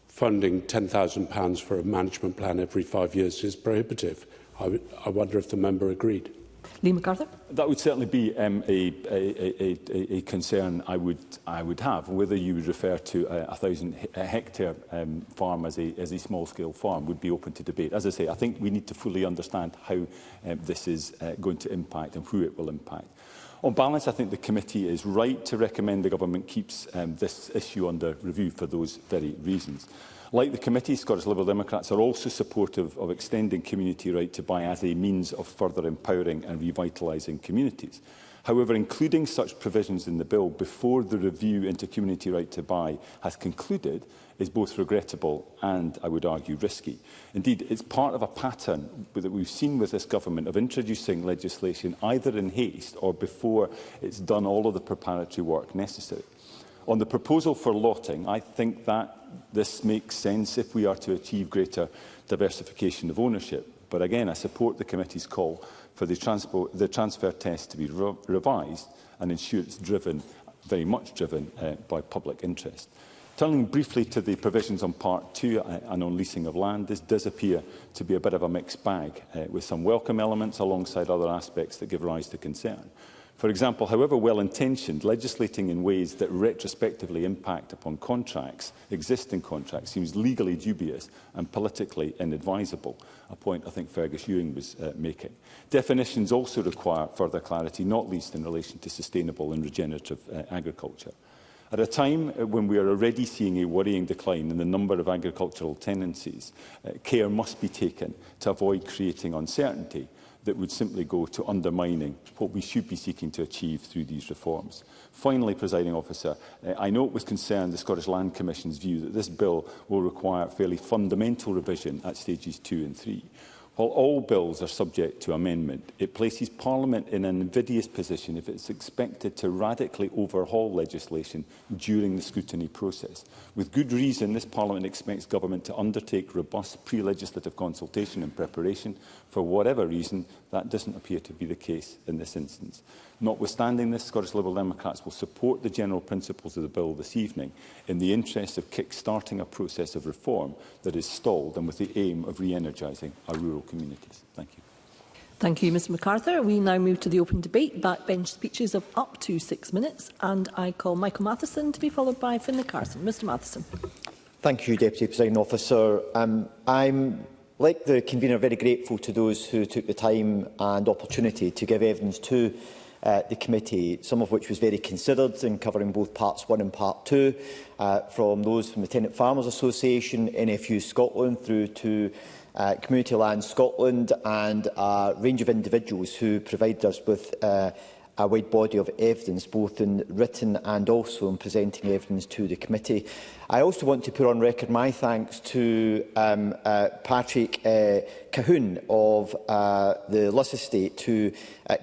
funding £10,000 for a management plan every 5 years is prohibitive. I wonder if the member agreed. Liam MacArthur. That would certainly be a concern I would have. Whether you would refer to a 1,000-hectare farm as a small-scale farm would be open to debate. As I say, I think we need to fully understand how this is going to impact and who it will impact. On balance, I think the committee is right to recommend the government keeps this issue under review for those very reasons. Like the committee, Scottish Liberal Democrats are also supportive of extending community right to buy as a means of further empowering and revitalising communities. However, including such provisions in the bill before the review into community right to buy has concluded is both regrettable and, I would argue, risky. Indeed, it's part of a pattern that we've seen with this government of introducing legislation either in haste or before it's done all of the preparatory work necessary. On the proposal for lotting, I think that this makes sense if we are to achieve greater diversification of ownership. But again, I support the committee's call for the transfer test to be revised and ensure it's driven, very much driven, by public interest. Turning briefly to the provisions on Part 2 and on leasing of land, this does appear to be a bit of a mixed bag, with some welcome elements alongside other aspects that give rise to concern. For example, however well-intentioned, legislating in ways that retrospectively impact upon contracts, existing contracts, seems legally dubious and politically inadvisable, a point I think Fergus Ewing was making. Definitions also require further clarity, not least in relation to sustainable and regenerative agriculture. At a time when we are already seeing a worrying decline in the number of agricultural tenancies, care must be taken to avoid creating uncertainty that would simply go to undermining what we should be seeking to achieve through these reforms. Finally, Presiding Officer, I note with concern the Scottish Land Commission's view that this bill will require fairly fundamental revision at stages 2 and 3. While all bills are subject to amendment, it places Parliament in an invidious position if it's expected to radically overhaul legislation during the scrutiny process. With good reason, this Parliament expects Government to undertake robust pre-legislative consultation and preparation. For whatever reason, that doesn't appear to be the case in this instance. Notwithstanding this, Scottish Liberal Democrats will support the general principles of the bill this evening in the interest of kick-starting a process of reform that is stalled and with the aim of re-energising our rural communities. Thank you. Thank you, Mr MacArthur. We now move to the open debate. Backbench speeches of up to 6 minutes. And I call Michael Matheson to be followed by Finlay Carson. Mr Matheson. Thank you, Deputy Presiding Officer. I'm, like the convener, very grateful to those who took the time and opportunity to give evidence to the committee, some of which was very considered in covering both Parts 1 and Part 2, from those from the Tenant Farmers Association, NFU Scotland, through to Community Land Scotland, and a range of individuals who provided us with a wide body of evidence, both in written and also in presenting evidence to the committee. I also want to put on record my thanks to Patrick Cahoon of the Luss Estate, who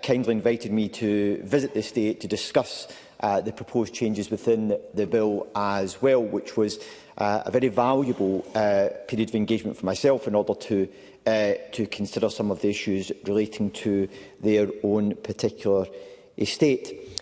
kindly invited me to visit the estate to discuss the proposed changes within the bill as well, which was a very valuable period of engagement for myself in order to consider some of the issues relating to their own particular estate.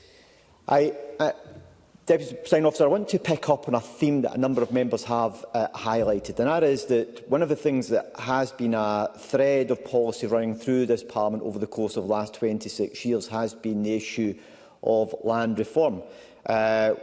Deputy Presiding Officer, I want to pick up on a theme that a number of members have highlighted, and that is that one of the things that has been a thread of policy running through this Parliament over the course of the last 26 years has been the issue of land reform.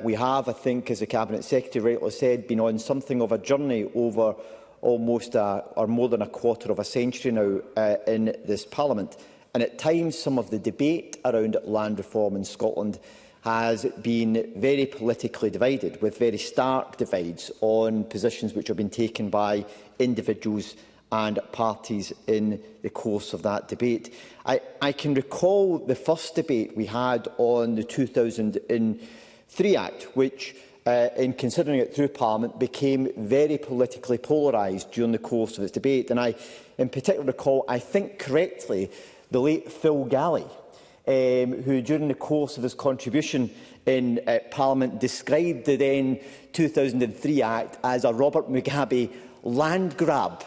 We have, I think, as the Cabinet Secretary rightly said, been on something of a journey over almost or more than a quarter of a century now in this Parliament. And at times, some of the debate around land reform in Scotland has been very politically divided, with very stark divides on positions which have been taken by individuals and parties in the course of that debate. I can recall the first debate we had on the 2003 Act, which, in considering it through Parliament, became very politically polarised during the course of its debate. And I, in particular, recall, I think correctly, the late Phil Galley, who, during the course of his contribution in Parliament, described the then 2003 Act as a Robert Mugabe land grab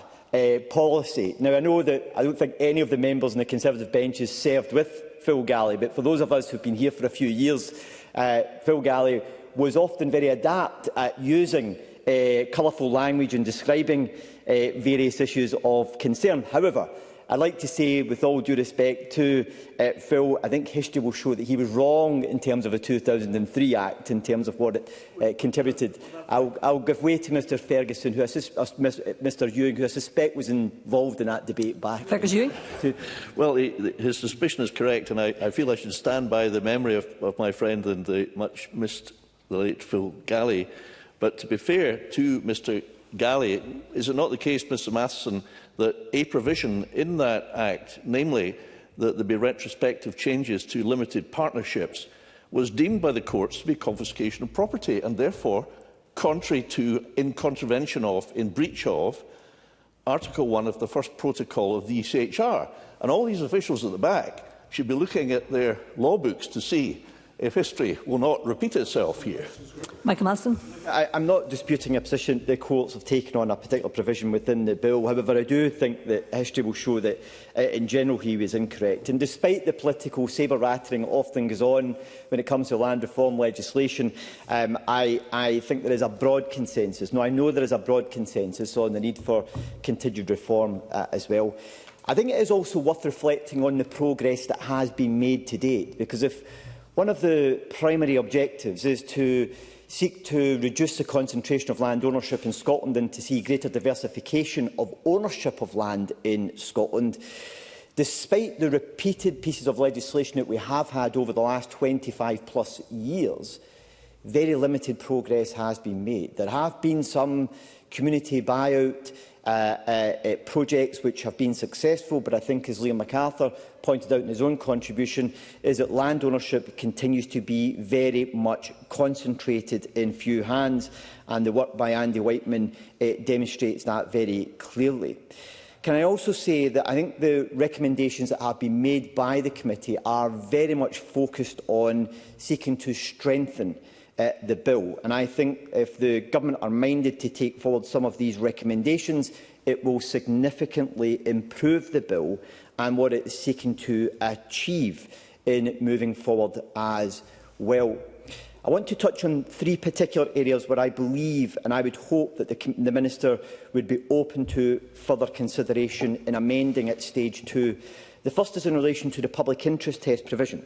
policy. Now, I know that I don't think any of the members on the Conservative benches served with Phil Galley, but for those of us who have been here for a few years, Phil Galley was often very adept at using colourful language and describing various issues of concern. However, I'd like to say, with all due respect to Phil, I think history will show that he was wrong in terms of the 2003 Act, in terms of what it contributed. I'll give way to Mr Ferguson, Mr Ewing, who I suspect was involved in that debate back. Fergus Ewing? Well, his suspicion is correct, and I feel I should stand by the memory of my friend and the much missed the late Phil Galley. But to be fair to Mr Galley, is it not the case, Mr Matheson, that a provision in that Act, namely that there be retrospective changes to limited partnerships was deemed by the courts to be confiscation of property and therefore contrary to, in contravention of, in breach of, Article 1 of the first protocol of the ECHR. And all these officials at the back should be looking at their law books to see if history will not repeat itself here. Michael Marston. I'm not disputing a position the courts have taken on a particular provision within the bill. However, I do think that history will show that, in general, he was incorrect. And despite the political sabre-rattling often goes on when it comes to land reform legislation, I think there is a broad consensus. Now, I know there is a broad consensus on the need for continued reform as well. I think it is also worth reflecting on the progress that has been made to date, because if one of the primary objectives is to seek to reduce the concentration of land ownership in Scotland and to see greater diversification of ownership of land in Scotland, despite the repeated pieces of legislation that we have had over the last 25+ years, very limited progress has been made. There have been some community buyout projects which have been successful, but I think, as Liam MacArthur pointed out in his own contribution, is that land ownership continues to be very much concentrated in few hands, and the work by Andy Whiteman demonstrates that very clearly. Can I also say that I think the recommendations that have been made by the committee are very much focused on seeking to strengthen the bill, and I think if the government are minded to take forward some of these recommendations, it will significantly improve the bill and what it is seeking to achieve in moving forward as well. I want to touch on three particular areas where I believe and I would hope that the Minister would be open to further consideration in amending at stage 2. The first is in relation to the public interest test provision,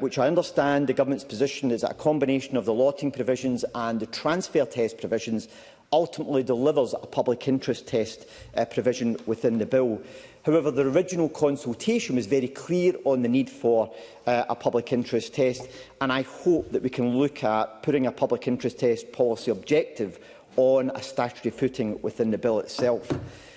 which I understand the Government's position is that a combination of the lotting provisions and the transfer test provisions ultimately delivers a public interest test provision within the bill. However, the original consultation was very clear on the need for a public interest test, and I hope that we can look at putting a public interest test policy objective on a statutory footing within the bill itself.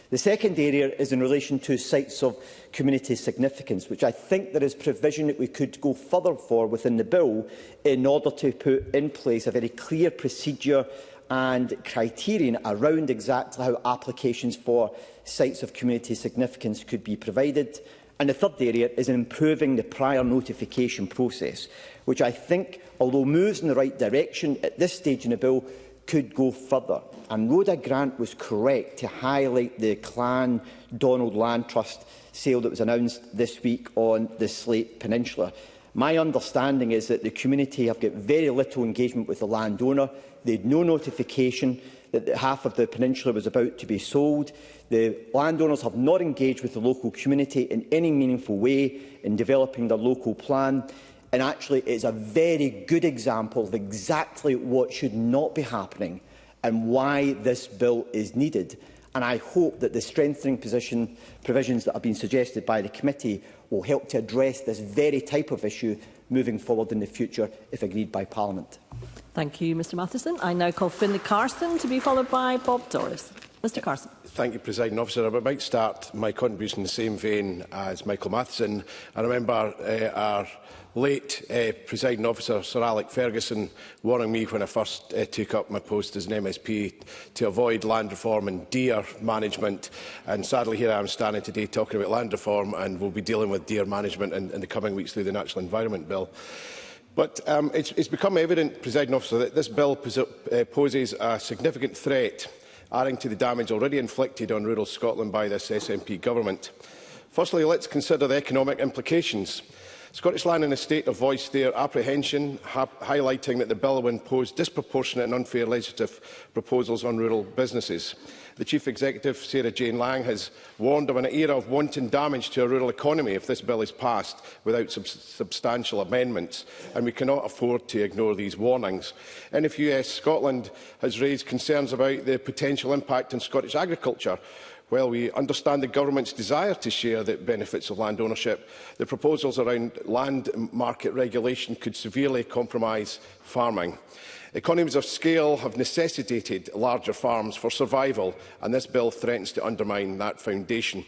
The second area is in relation to sites of community significance, which I think there is provision that we could go further for within the bill in order to put in place a very clear procedure and criterion around exactly how applications for sites of community significance could be provided. And the third area is in improving the prior notification process, which I think, although moves in the right direction at this stage in the bill, could go further. And Rhoda Grant was correct to highlight the Clan Donald Land Trust sale that was announced this week on the Slate Peninsula. My understanding is that the community have got very little engagement with the landowner. They had no notification that half of the peninsula was about to be sold. The landowners have not engaged with the local community in any meaningful way in developing their local plan. And actually, it is a very good example of exactly what should not be happening and why this bill is needed. And I hope that the strengthening provisions that have been suggested by the committee will help to address this very type of issue moving forward in the future, if agreed by Parliament. Thank you, Mr Matheson. I now call Finlay Carson to be followed by Bob Doris. Mr Carson. Thank you, Presiding Officer. I might start my contribution in the same vein as Michael Matheson. I remember our late Presiding Officer, Sir Alec Ferguson, warning me when I first took up my post as an MSP to avoid land reform and deer management. And sadly, here I am standing today talking about land reform, and we'll be dealing with deer management in the coming weeks through the Natural Environment Bill. But it's become evident, Presiding Officer, that this bill poses a significant threat, adding to the damage already inflicted on rural Scotland by this SNP government. Firstly, let's consider the economic implications. Scottish Land and Estate have voiced their apprehension, highlighting that the bill will impose disproportionate and unfair legislative proposals on rural businesses. The Chief Executive, Sarah Jane Lang, has warned of an era of wanton damage to our rural economy if this bill is passed without substantial amendments, and we cannot afford to ignore these warnings. NFUS Scotland has raised concerns about the potential impact on Scottish agriculture. While we understand the Government's desire to share the benefits of land ownership, the proposals around land market regulation could severely compromise farming. Economies of scale have necessitated larger farms for survival, and this bill threatens to undermine that foundation.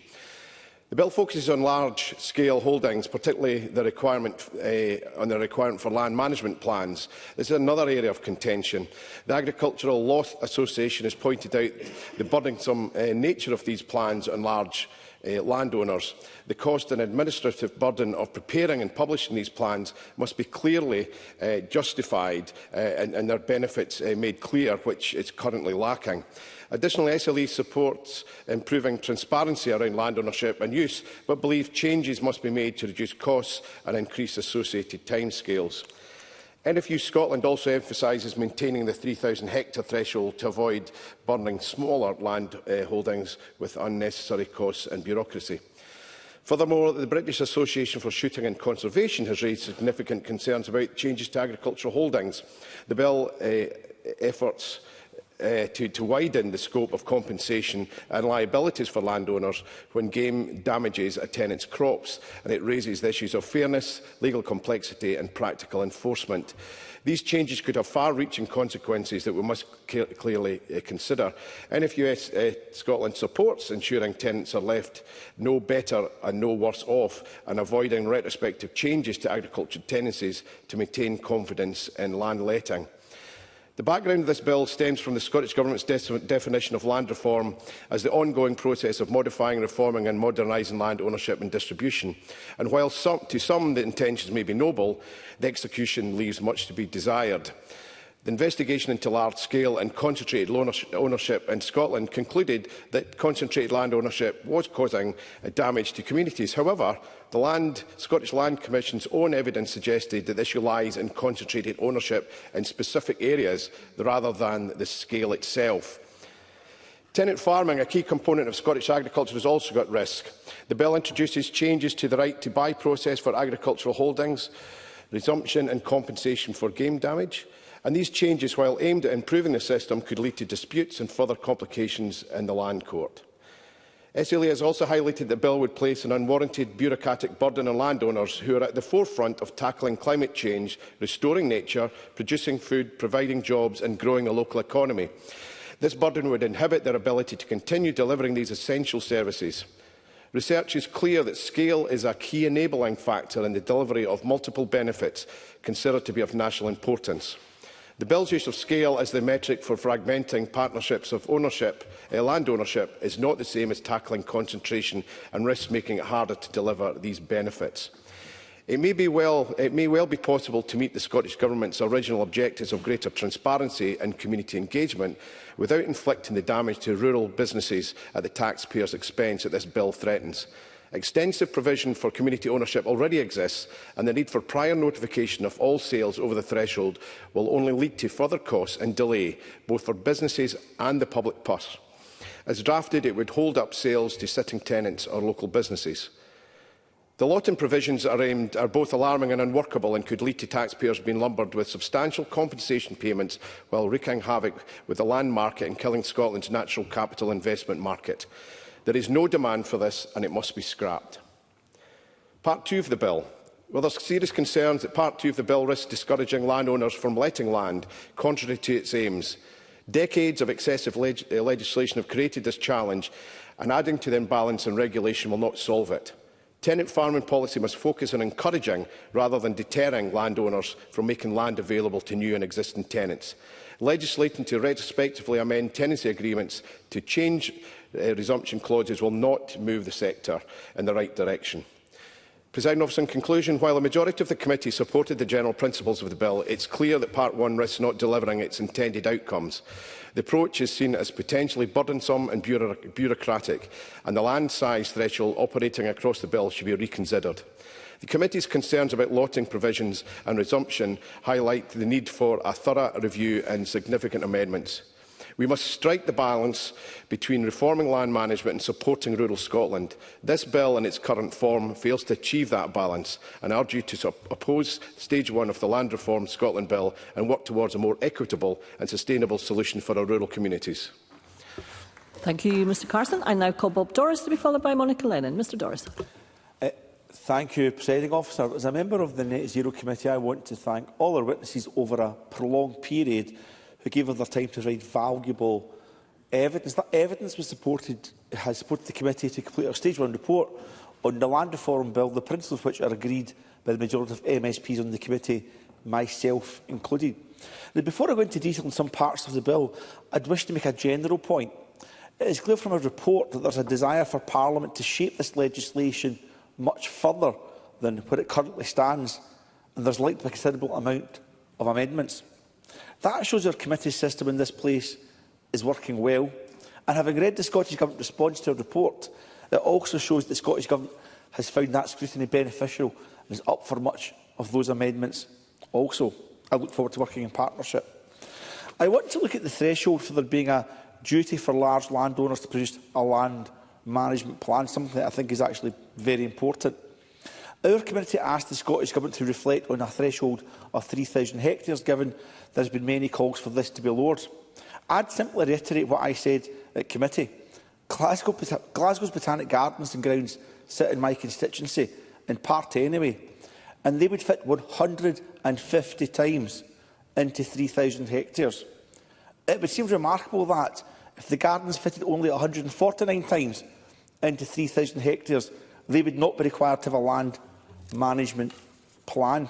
The bill focuses on large-scale holdings, particularly the requirement for land management plans. This is another area of contention. The Agricultural Law Association has pointed out the burdensome nature of these plans on large landowners. The cost and administrative burden of preparing and publishing these plans must be clearly justified and their benefits made clear, which is currently lacking. Additionally, SLE supports improving transparency around land ownership and use, but believes changes must be made to reduce costs and increase associated timescales. NFU Scotland also emphasises maintaining the 3,000 hectare threshold to avoid burning smaller land holdings with unnecessary costs and bureaucracy. Furthermore, the British Association for Shooting and Conservation has raised significant concerns about changes to agricultural holdings. The bill efforts to widen the scope of compensation and liabilities for landowners when game damages a tenant's crops, and it raises the issues of fairness, legal complexity and practical enforcement. These changes could have far-reaching consequences that we must clearly consider. NFU Scotland supports ensuring tenants are left no better and no worse off, and avoiding retrospective changes to agricultural tenancies to maintain confidence in land letting. The background of this bill stems from the Scottish Government's definition of land reform as the ongoing process of modifying, reforming and modernising land ownership and distribution. And while to some the intentions may be noble, the execution leaves much to be desired. The investigation into large-scale and concentrated ownership in Scotland concluded that concentrated land ownership was causing damage to communities. However, the Scottish Land Commission's own evidence suggested that the issue lies in concentrated ownership in specific areas rather than the scale itself. Tenant farming, a key component of Scottish agriculture, is also at risk. The bill introduces changes to the right to buy process for agricultural holdings, resumption and compensation for game damage. And these changes, while aimed at improving the system, could lead to disputes and further complications in the Land Court. SLA has also highlighted that the bill would place an unwarranted bureaucratic burden on landowners who are at the forefront of tackling climate change, restoring nature, producing food, providing jobs and growing the local economy. This burden would inhibit their ability to continue delivering these essential services. Research is clear that scale is a key enabling factor in the delivery of multiple benefits considered to be of national importance. The bill's use of scale as the metric for fragmenting partnerships of ownership, land ownership, is not the same as tackling concentration and risks making it harder to deliver these benefits. It may well be possible to meet the Scottish Government's original objectives of greater transparency and community engagement without inflicting the damage to rural businesses at the taxpayers' expense that this bill threatens. Extensive provision for community ownership already exists, and the need for prior notification of all sales over the threshold will only lead to further costs and delay, both for businesses and the public purse. As drafted, it would hold up sales to sitting tenants or local businesses. The lot-in provisions are both alarming and unworkable and could lead to taxpayers being lumbered with substantial compensation payments while wreaking havoc with the land market and killing Scotland's natural capital investment market. There is no demand for this and it must be scrapped. Part 2 of the bill. Well, there are serious concerns that Part 2 of the bill risks discouraging landowners from letting land, contrary to its aims. Decades of excessive legislation have created this challenge, and adding to the imbalance in regulation will not solve it. Tenant farming policy must focus on encouraging rather than deterring landowners from making land available to new and existing tenants. Legislating to retrospectively amend tenancy agreements to change resumption clauses will not move the sector in the right direction. Presiding Officer, in conclusion, while a majority of the committee supported the general principles of the bill, it's clear that Part 1 risks not delivering its intended outcomes. The approach is seen as potentially burdensome and bureaucratic, and the land size threshold operating across the bill should be reconsidered. The committee's concerns about lotting provisions and resumption highlight the need for a thorough review and significant amendments. We must strike the balance between reforming land management and supporting rural Scotland. This bill in its current form fails to achieve that balance, and I urge you to oppose Stage 1 of the Land Reform Scotland Bill and work towards a more equitable and sustainable solution for our rural communities. Thank you, Mr Carson. I now call Bob Doris to be followed by Monica Lennon. Mr Doris. Thank you, Presiding Officer. As a member of the Net Zero Committee, I want to thank all our witnesses over a prolonged period who gave us their time to provide valuable evidence. That evidence has supported the committee to complete our Stage 1 report on the Land Reform Bill, the principles of which are agreed by the majority of MSPs on the committee, myself included. Now, before I go into detail on some parts of the bill, I'd wish to make a general point. It is clear from a report that there is a desire for Parliament to shape this legislation much further than where it currently stands, and there is likely to be a considerable amount of amendments. That shows our committee system in this place is working well, and having read the Scottish Government response to a report, it also shows that the Scottish Government has found that scrutiny beneficial and is up for much of those amendments also. I look forward to working in partnership. I want to look at the threshold for there being a duty for large landowners to produce a land management plan, something that I think is actually very important. Our committee asked the Scottish Government to reflect on a threshold of 3,000 hectares, given there has been many calls for this to be lowered. I'd simply reiterate what I said at committee. Glasgow's Botanic Gardens and grounds sit in my constituency, in part anyway, and they would fit 150 times into 3,000 hectares. It would seem remarkable that, if the gardens fitted only 149 times into 3,000 hectares, they would not be required to have a land management plan.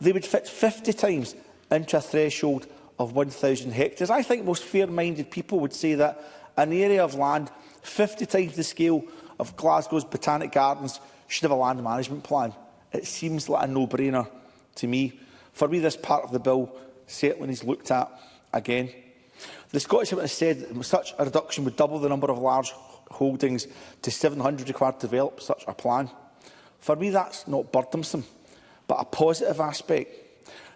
They would fit 50 times into a threshold of 1,000 hectares. I think most fair-minded people would say that an area of land 50 times the scale of Glasgow's Botanic Gardens should have a land management plan. It seems like a no-brainer to me. For me, this part of the bill certainly needs looked at again. The Scottish Government has said that such a reduction would double the number of large holdings to 700 required to develop such a plan. For me, that's not burdensome, but a positive aspect.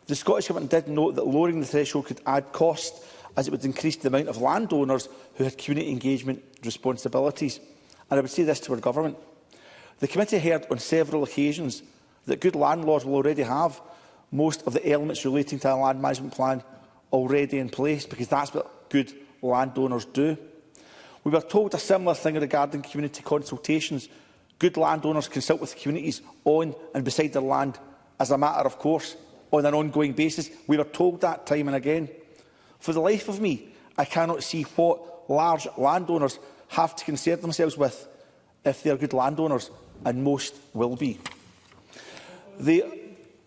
The Scottish Government did note that lowering the threshold could add cost, as it would increase the amount of landowners who had community engagement responsibilities. And I would say this to our Government. The committee heard on several occasions that good landlords will already have most of the elements relating to a land management plan already in place, because that's what good landowners do. We were told a similar thing regarding community consultations. Good landowners consult with communities on and beside their land as a matter of course, on an ongoing basis. We were told that time and again. For the life of me, I cannot see what large landowners have to concern themselves with if they are good landowners, and most will be.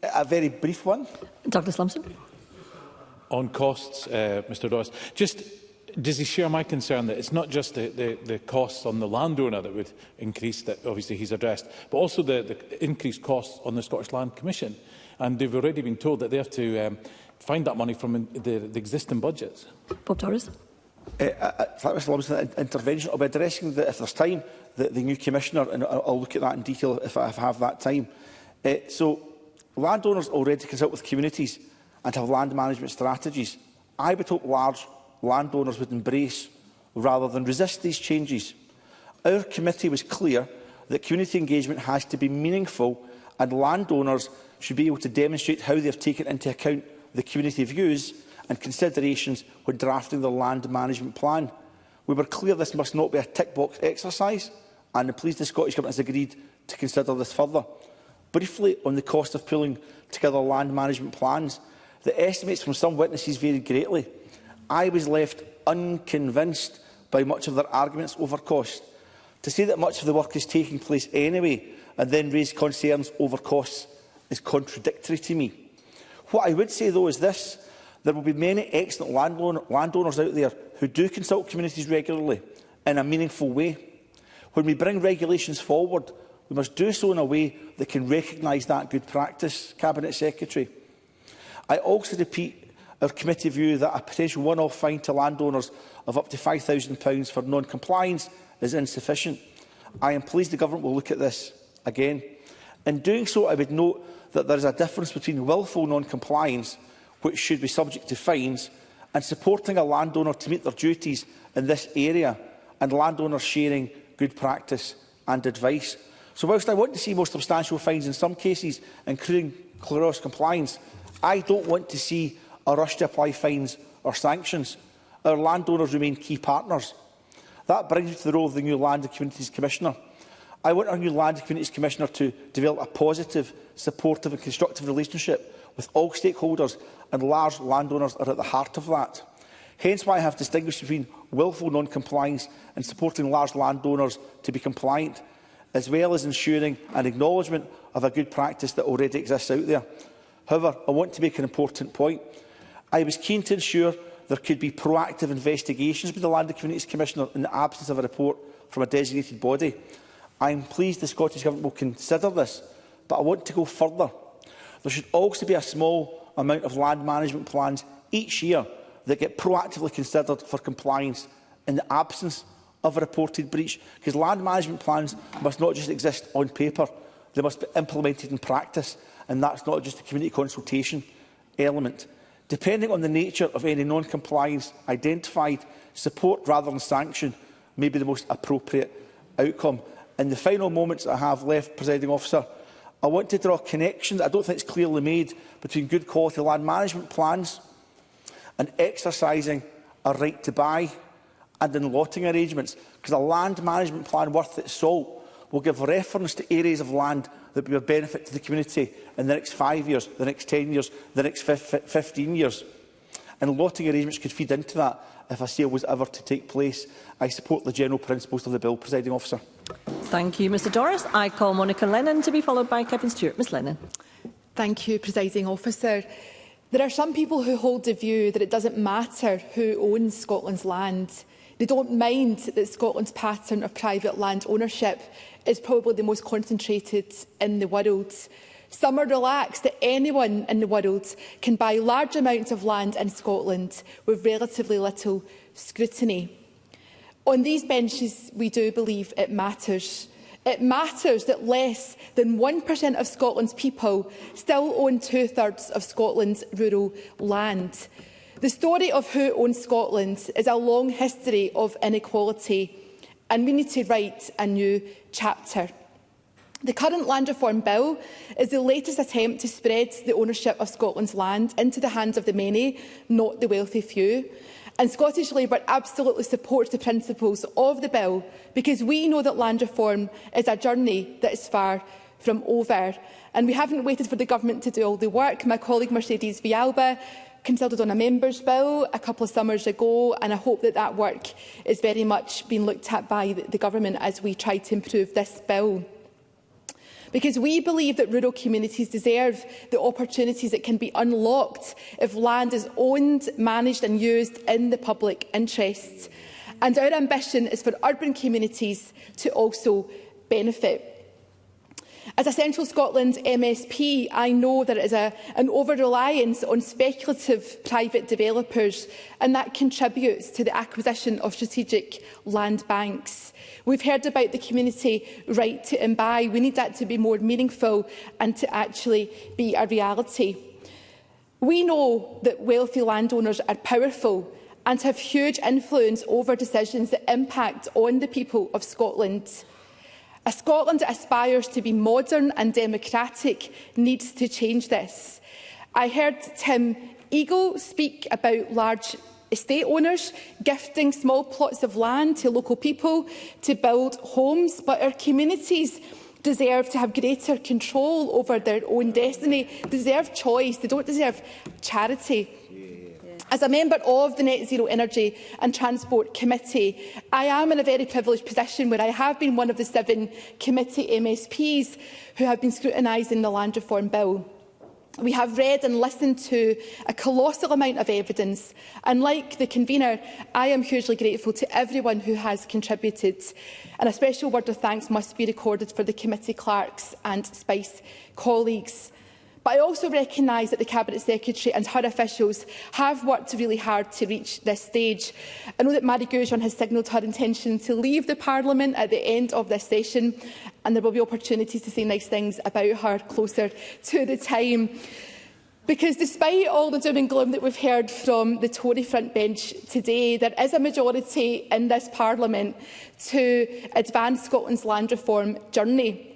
A very brief one. Douglas Lumsden. On costs, Mr Doss, does he share my concern that it's not just the costs on the landowner that would increase, that obviously he's addressed, but also the increased costs on the Scottish Land Commission? And they've already been told that they have to find that money from the existing budgets. Bob Torres. Mr Lumsden, intervention. I'll be addressing, if there's time, the new Commissioner, and I'll look at that in detail if I have that time. So, landowners already consult with communities and have land management strategies. I would hope large landowners would embrace rather than resist these changes. Our committee was clear that community engagement has to be meaningful, and landowners should be able to demonstrate how they have taken into account the community views and considerations when drafting their land management plan. We were clear this must not be a tick-box exercise, and I'm pleased the Scottish Government has agreed to consider this further. Briefly, on the cost of pulling together land management plans, the estimates from some witnesses varied greatly. I was left unconvinced by much of their arguments over cost. To say that much of the work is taking place anyway and then raise concerns over costs is contradictory to me. What I would say, though, is this. There will be many excellent landowners out there who do consult communities regularly in a meaningful way. When we bring regulations forward, we must do so in a way that can recognise that good practice, Cabinet Secretary. I also repeat our committee view that a potential one-off fine to landowners of up to £5,000 for non-compliance is insufficient. I am pleased the Government will look at this again. In doing so, I would note that there is a difference between wilful non-compliance, which should be subject to fines, and supporting a landowner to meet their duties in this area, and landowners sharing good practice and advice. So whilst I want to see more substantial fines in some cases, including chlorose compliance, I don't want to see a rush to apply fines or sanctions. Our landowners remain key partners. That brings me to the role of the new Land and Communities Commissioner. I want our new Land and Communities Commissioner to develop a positive, supportive and constructive relationship with all stakeholders, and large landowners are at the heart of that. Hence why I have distinguished between wilful non-compliance and supporting large landowners to be compliant. as well as ensuring an acknowledgement of a good practice that already exists out there. However, I want to make an important point. I was keen to ensure there could be proactive investigations with the Land and Communities Commissioner in the absence of a report from a designated body. I am pleased the Scottish Government will consider this, but I want to go further. There should also be a small amount of land management plans each year that get proactively considered for compliance in the absence of a reported breach, because land management plans must not just exist on paper, they must be implemented in practice, and that's not just a community consultation element. Depending on the nature of any non-compliance identified, support rather than sanction may be the most appropriate outcome. In the final moments I have left, Presiding Officer, I want to draw a connection that I don't think is clearly made between good quality land management plans and exercising a right to buy and in lotting arrangements, because a land management plan worth its salt will give reference to areas of land that will be of benefit to the community in the next 5 years, the next 10 years, the next 15 years. And lotting arrangements could feed into that if a sale was ever to take place. I support the general principles of the bill, Presiding Officer. Thank you, Mr Doris. I call Monica Lennon to be followed by Kevin Stewart. Ms Lennon. Thank you, Presiding Officer. There are some people who hold the view that it doesn't matter who owns Scotland's land. They don't mind that Scotland's pattern of private land ownership is probably the most concentrated in the world. Some are relaxed that anyone in the world can buy large amounts of land in Scotland with relatively little scrutiny. On these benches, we do believe it matters. It matters that less than 1% of Scotland's people still own 2/3 of Scotland's rural land. The story of who owns Scotland is a long history of inequality, and we need to write a new chapter. The current Land Reform Bill is the latest attempt to spread the ownership of Scotland's land into the hands of the many, not the wealthy few. And Scottish Labour absolutely supports the principles of the bill, because we know that land reform is a journey that is far from over. And we haven't waited for the government to do all the work. My colleague Mercedes Villalba consulted on a members' bill a couple of summers ago, and I hope that that work is very much being looked at by the government as we try to improve this bill. Because we believe that rural communities deserve the opportunities that can be unlocked if land is owned, managed and used in the public interest. And our ambition is for urban communities to also benefit. As a Central Scotland MSP, I know there is an over-reliance on speculative private developers, and that contributes to the acquisition of strategic land banks. We've heard about the community right to buy. We need that to be more meaningful and to actually be a reality. We know that wealthy landowners are powerful and have huge influence over decisions that impact on the people of Scotland. A Scotland that aspires to be modern and democratic needs to change this. I heard Tim Eagle speak about large estate owners gifting small plots of land to local people to build homes, but our communities deserve to have greater control over their own destiny. They deserve choice. They don't deserve charity. As a member of the Net Zero Energy and Transport Committee, I am in a very privileged position where I have been one of the 7 committee MSPs who have been scrutinising the Land Reform Bill. We have read and listened to a colossal amount of evidence, and like the convener, I am hugely grateful to everyone who has contributed. And a special word of thanks must be recorded for the committee clerks and Spice colleagues. But I also recognise that the Cabinet Secretary and her officials have worked really hard to reach this stage. I know that Marie Goujon has signalled her intention to leave the Parliament at the end of this session, and there will be opportunities to say nice things about her closer to the time. Because despite all the doom and gloom that we've heard from the Tory front bench today, there is a majority in this Parliament to advance Scotland's land reform journey.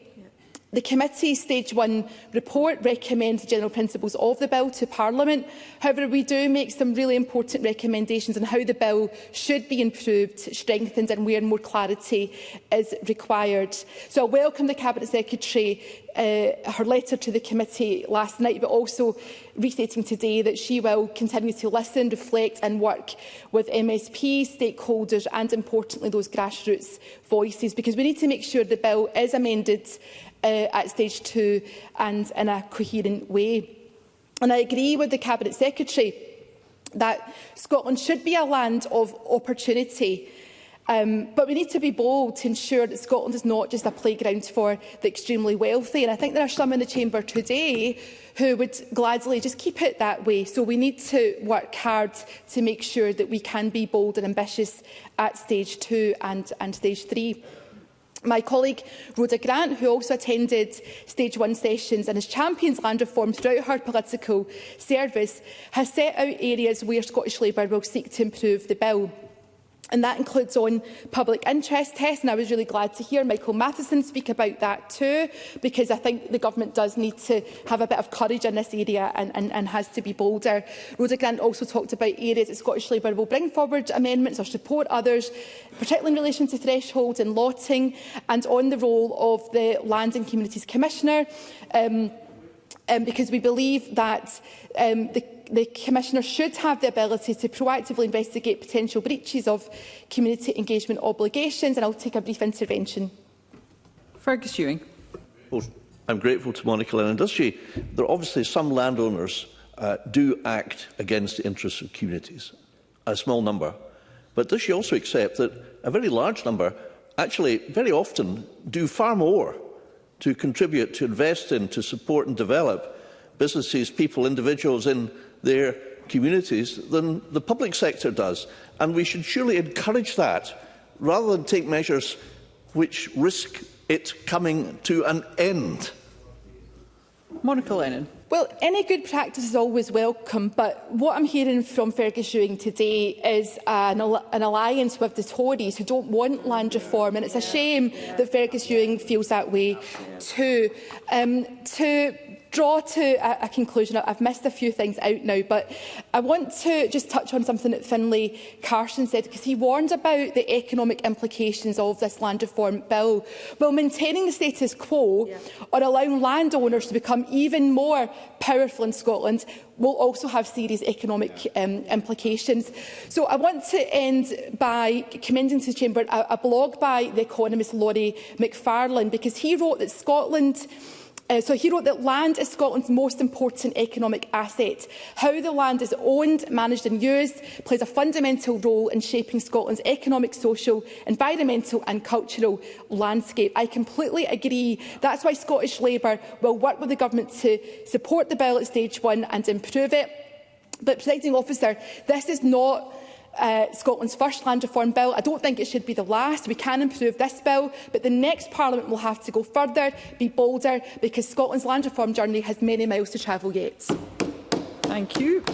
The committee's Stage 1 report recommends the general principles of the bill to Parliament. However, we do make some really important recommendations on how the bill should be improved, strengthened and where more clarity is required. So I welcome the Cabinet Secretary her letter to the committee last night, but also restating today that she will continue to listen, reflect and work with MSPs, stakeholders and, importantly, those grassroots voices, because we need to make sure the bill is amended at Stage 2 and in a coherent way. And I agree with the Cabinet Secretary that Scotland should be a land of opportunity. But we need to be bold to ensure that Scotland is not just a playground for the extremely wealthy. And I think there are some in the chamber today who would gladly just keep it that way. So we need to work hard to make sure that we can be bold and ambitious at Stage 2 and Stage 3. My colleague Rhoda Grant, who also attended Stage 1 sessions and has championed land reform throughout her political service, has set out areas where Scottish Labour will seek to improve the bill. And that includes on public interest tests, and I was really glad to hear Michael Matheson speak about that too, because I think the government does need to have a bit of courage in this area and has to be bolder. Rhoda Grant also talked about areas that Scottish Labour will bring forward amendments or support others, particularly in relation to thresholds and lotting, and on the role of the Land and Communities Commissioner, because we believe that the Commissioner should have the ability to proactively investigate potential breaches of community engagement obligations. And I'll take a brief intervention. Fergus Ewing. Well, I'm grateful to Monica Lennon. Does she? There are obviously some landowners do act against the interests of communities, a small number. But does she also accept that a very large number actually very often do far more to contribute, to invest in, to support and develop businesses, people, individuals in their communities than the public sector does? And we should surely encourage that rather than take measures which risk it coming to an end. Monica Lennon. Well, any good practice is always welcome, but what I'm hearing from Fergus Ewing today is an alliance with the Tories who don't want land reform, and it's a shame that Fergus Ewing feels that way too. To draw to a conclusion, I've missed a few things out now, but I want to just touch on something that Finlay Carson said, because he warned about the economic implications of this land reform bill. Well, maintaining the status quo or allowing landowners to become even more powerful in Scotland will also have serious economic implications. So I want to end by commending to the Chamber a blog by the economist Laurie McFarlane, because he wrote that that land is Scotland's most important economic asset. How the land is owned, managed and used plays a fundamental role in shaping Scotland's economic, social, environmental and cultural landscape. I completely agree. That's why Scottish Labour will work with the government to support the bill at Stage 1 and improve it. But, Presiding Officer, this is not Scotland's first land reform bill. I don't think it should be the last. We can improve this bill, but the next Parliament will have to go further, be bolder, because Scotland's land reform journey has many miles to travel yet. Thank you.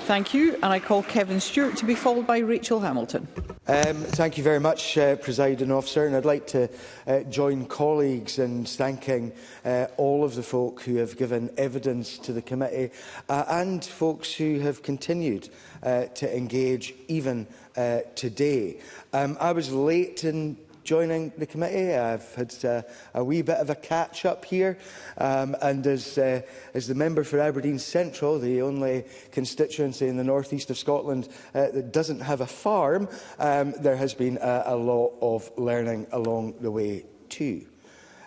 Thank you. And I call Kevin Stewart to be followed by Rachel Hamilton. Thank you very much, Presiding Officer, and I'd like to join colleagues in thanking all of the folk who have given evidence to the committee and folks who have continued to engage even today. I was late in joining the committee. I've had a wee bit of a catch-up here, and as the member for Aberdeen Central, the only constituency in the north east of Scotland that doesn't have a farm, there has been a lot of learning along the way too.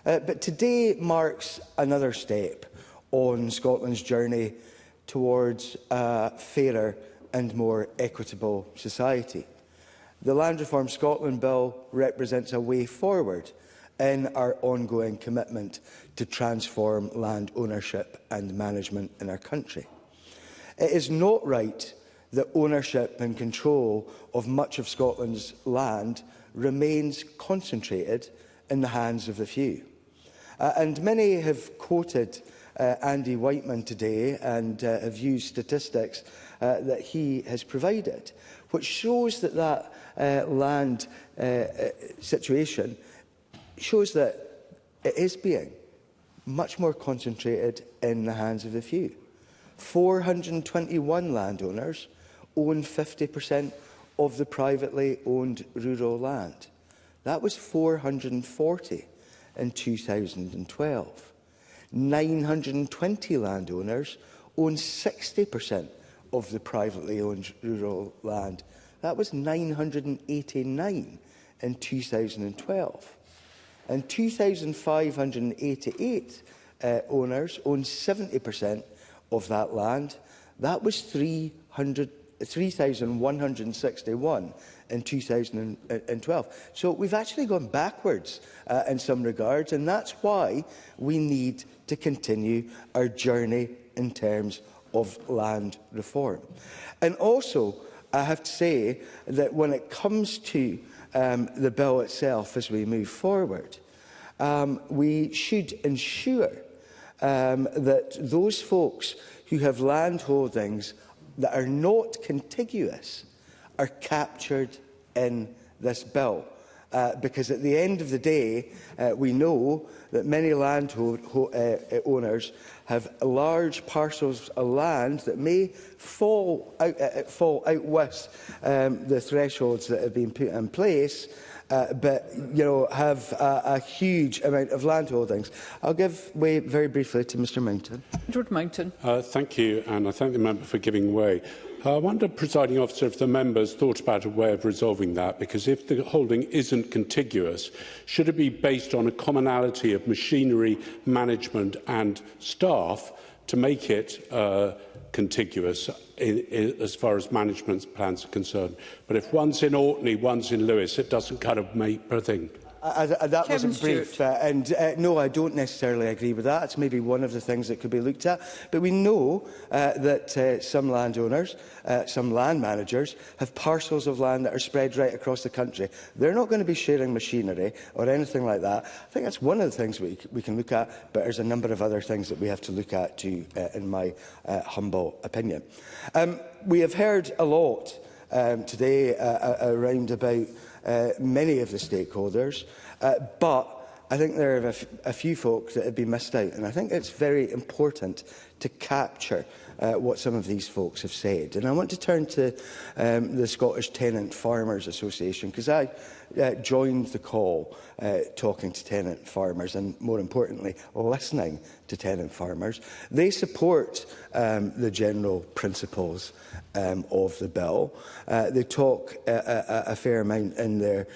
But today marks another step on Scotland's journey towards a fairer and more equitable society. The Land Reform Scotland Bill represents a way forward in our ongoing commitment to transform land ownership and management in our country. It is not right that ownership and control of much of Scotland's land remains concentrated in the hands of the few. And many have quoted Andy Whiteman today and have used statistics that he has provided, which shows that land situation shows that it is being much more concentrated in the hands of the few. 421 landowners own 50% of the privately owned rural land. That was 440 in 2012. 920 landowners own 60% of the privately owned rural land. That was 989 in 2012. And 2,588 owners own 70% of that land. That was 3,161 in 2012. So we've actually gone backwards in some regards, and that's why we need to continue our journey in terms of land reform. And also, I have to say that when it comes to the bill itself as we move forward, we should ensure that those folks who have land holdings that are not contiguous are captured in this bill. Because at the end of the day, we know that many land owners have large parcels of land that may fall out with the thresholds that have been put in place, but have a huge amount of land holdings. I'll give way very briefly to Mr Mountain. George Mountain. Thank you, and I thank the member for giving way. I wonder, Presiding Officer, if the members thought about a way of resolving that, because if the holding isn't contiguous, should it be based on a commonality of machinery, management and staff to make it contiguous as far as management plans are concerned? But if one's in Orkney, one's in Lewis, it doesn't kind of make per thing. That wasn't brief, no, I don't necessarily agree with that. It's maybe one of the things that could be looked at. But we know that some landowners, some land managers, have parcels of land that are spread right across the country. They're not going to be sharing machinery or anything like that. I think that's one of the things we can look at, but there's a number of other things that we have to look at too, in my humble opinion. We have heard a lot today around about many of the stakeholders, but I think there are a few folk that have been missed out, and I think it's very important to capture what some of these folks have said. And I want to turn to the Scottish Tenant Farmers Association, because I joined the call talking to tenant farmers and, more importantly, listening to tenant farmers. They support the general principles of the bill. They talk a fair amount in their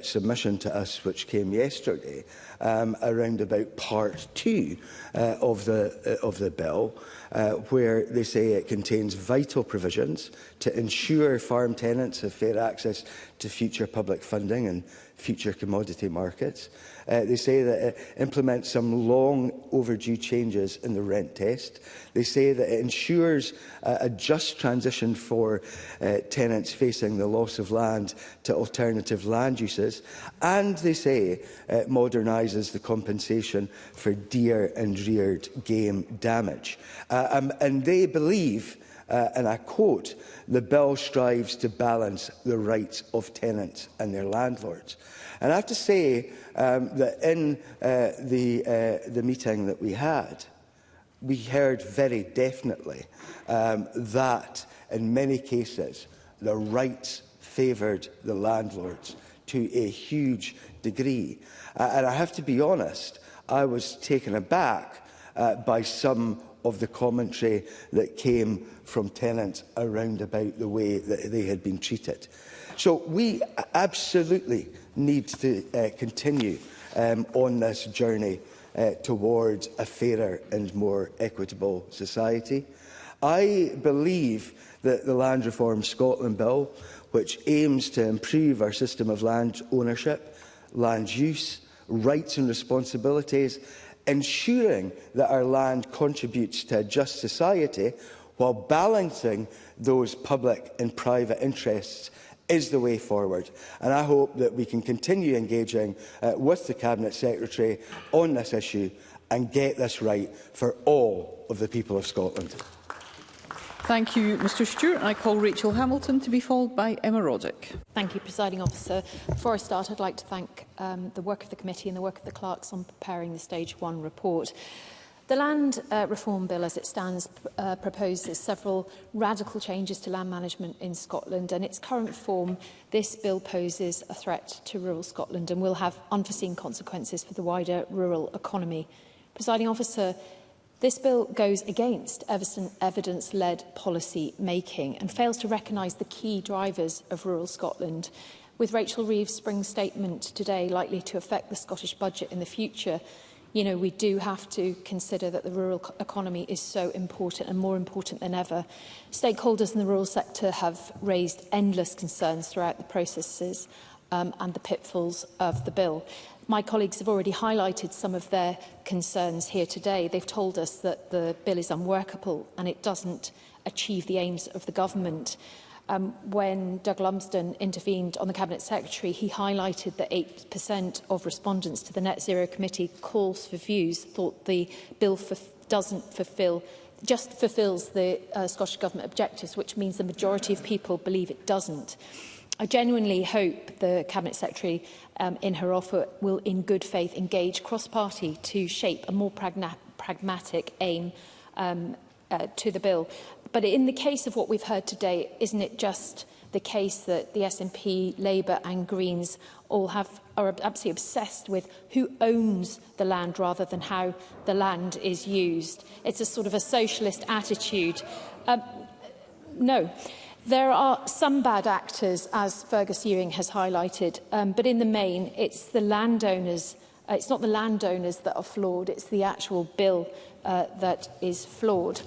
submission to us, which came yesterday, around about Part 2 of the bill, where they say it contains vital provisions to ensure farm tenants have fair access to future public funding and future commodity markets. They say that it implements some long overdue changes in the rent test. They say that it ensures a just transition for tenants facing the loss of land to alternative land uses. And they say it modernises the compensation for deer and reared game damage. And they believe, and I quote, the bill strives to balance the rights of tenants and their landlords. And I have to say that in the meeting that we had, we heard very definitely that in many cases the rights favoured the landlords to a huge degree. And I have to be honest, I was taken aback by some of the commentary that came from tenants around about the way that they had been treated. So we absolutely need to continue on this journey towards a fairer and more equitable society. I believe that the Land Reform Scotland Bill, which aims to improve our system of land ownership, land use, rights and responsibilities, ensuring that our land contributes to a just society while balancing those public and private interests, is the way forward. And I hope that we can continue engaging with the Cabinet Secretary on this issue and get this right for all of the people of Scotland. Thank you, Mr Stewart. And I call Rachel Hamilton to be followed by Emma Roddick. Thank you, Presiding Officer. Before I start, I'd like to thank the work of the committee and the work of the clerks on preparing the Stage 1 report. The Land Reform Bill, as it stands, proposes several radical changes to land management in Scotland. And in its current form, this bill poses a threat to rural Scotland and will have unforeseen consequences for the wider rural economy. Presiding Officer, this bill goes against evidence-led policy making and fails to recognise the key drivers of rural Scotland. With Rachel Reeves' spring statement today likely to affect the Scottish budget in the future, we do have to consider that the rural economy is so important and more important than ever. Stakeholders in the rural sector have raised endless concerns throughout the processes and the pitfalls of the bill. My colleagues have already highlighted some of their concerns here today. They've told us that the bill is unworkable and it doesn't achieve the aims of the government. When Doug Lumsden intervened on the Cabinet Secretary, he highlighted that 8% of respondents to the Net Zero Committee calls for views thought the bill just fulfils the Scottish Government objectives, which means the majority of people believe it doesn't. I genuinely hope the Cabinet Secretary in her offer will in good faith engage cross-party to shape a more pragmatic aim to the bill. But in the case of what we've heard today, isn't it just the case that the SNP, Labour and Greens all are absolutely obsessed with who owns the land rather than how the land is used? It's a sort of a socialist attitude. No. There are some bad actors, as Fergus Ewing has highlighted, but in the main, it's the landowners. It's not the landowners that are flawed, it's the actual bill that is flawed.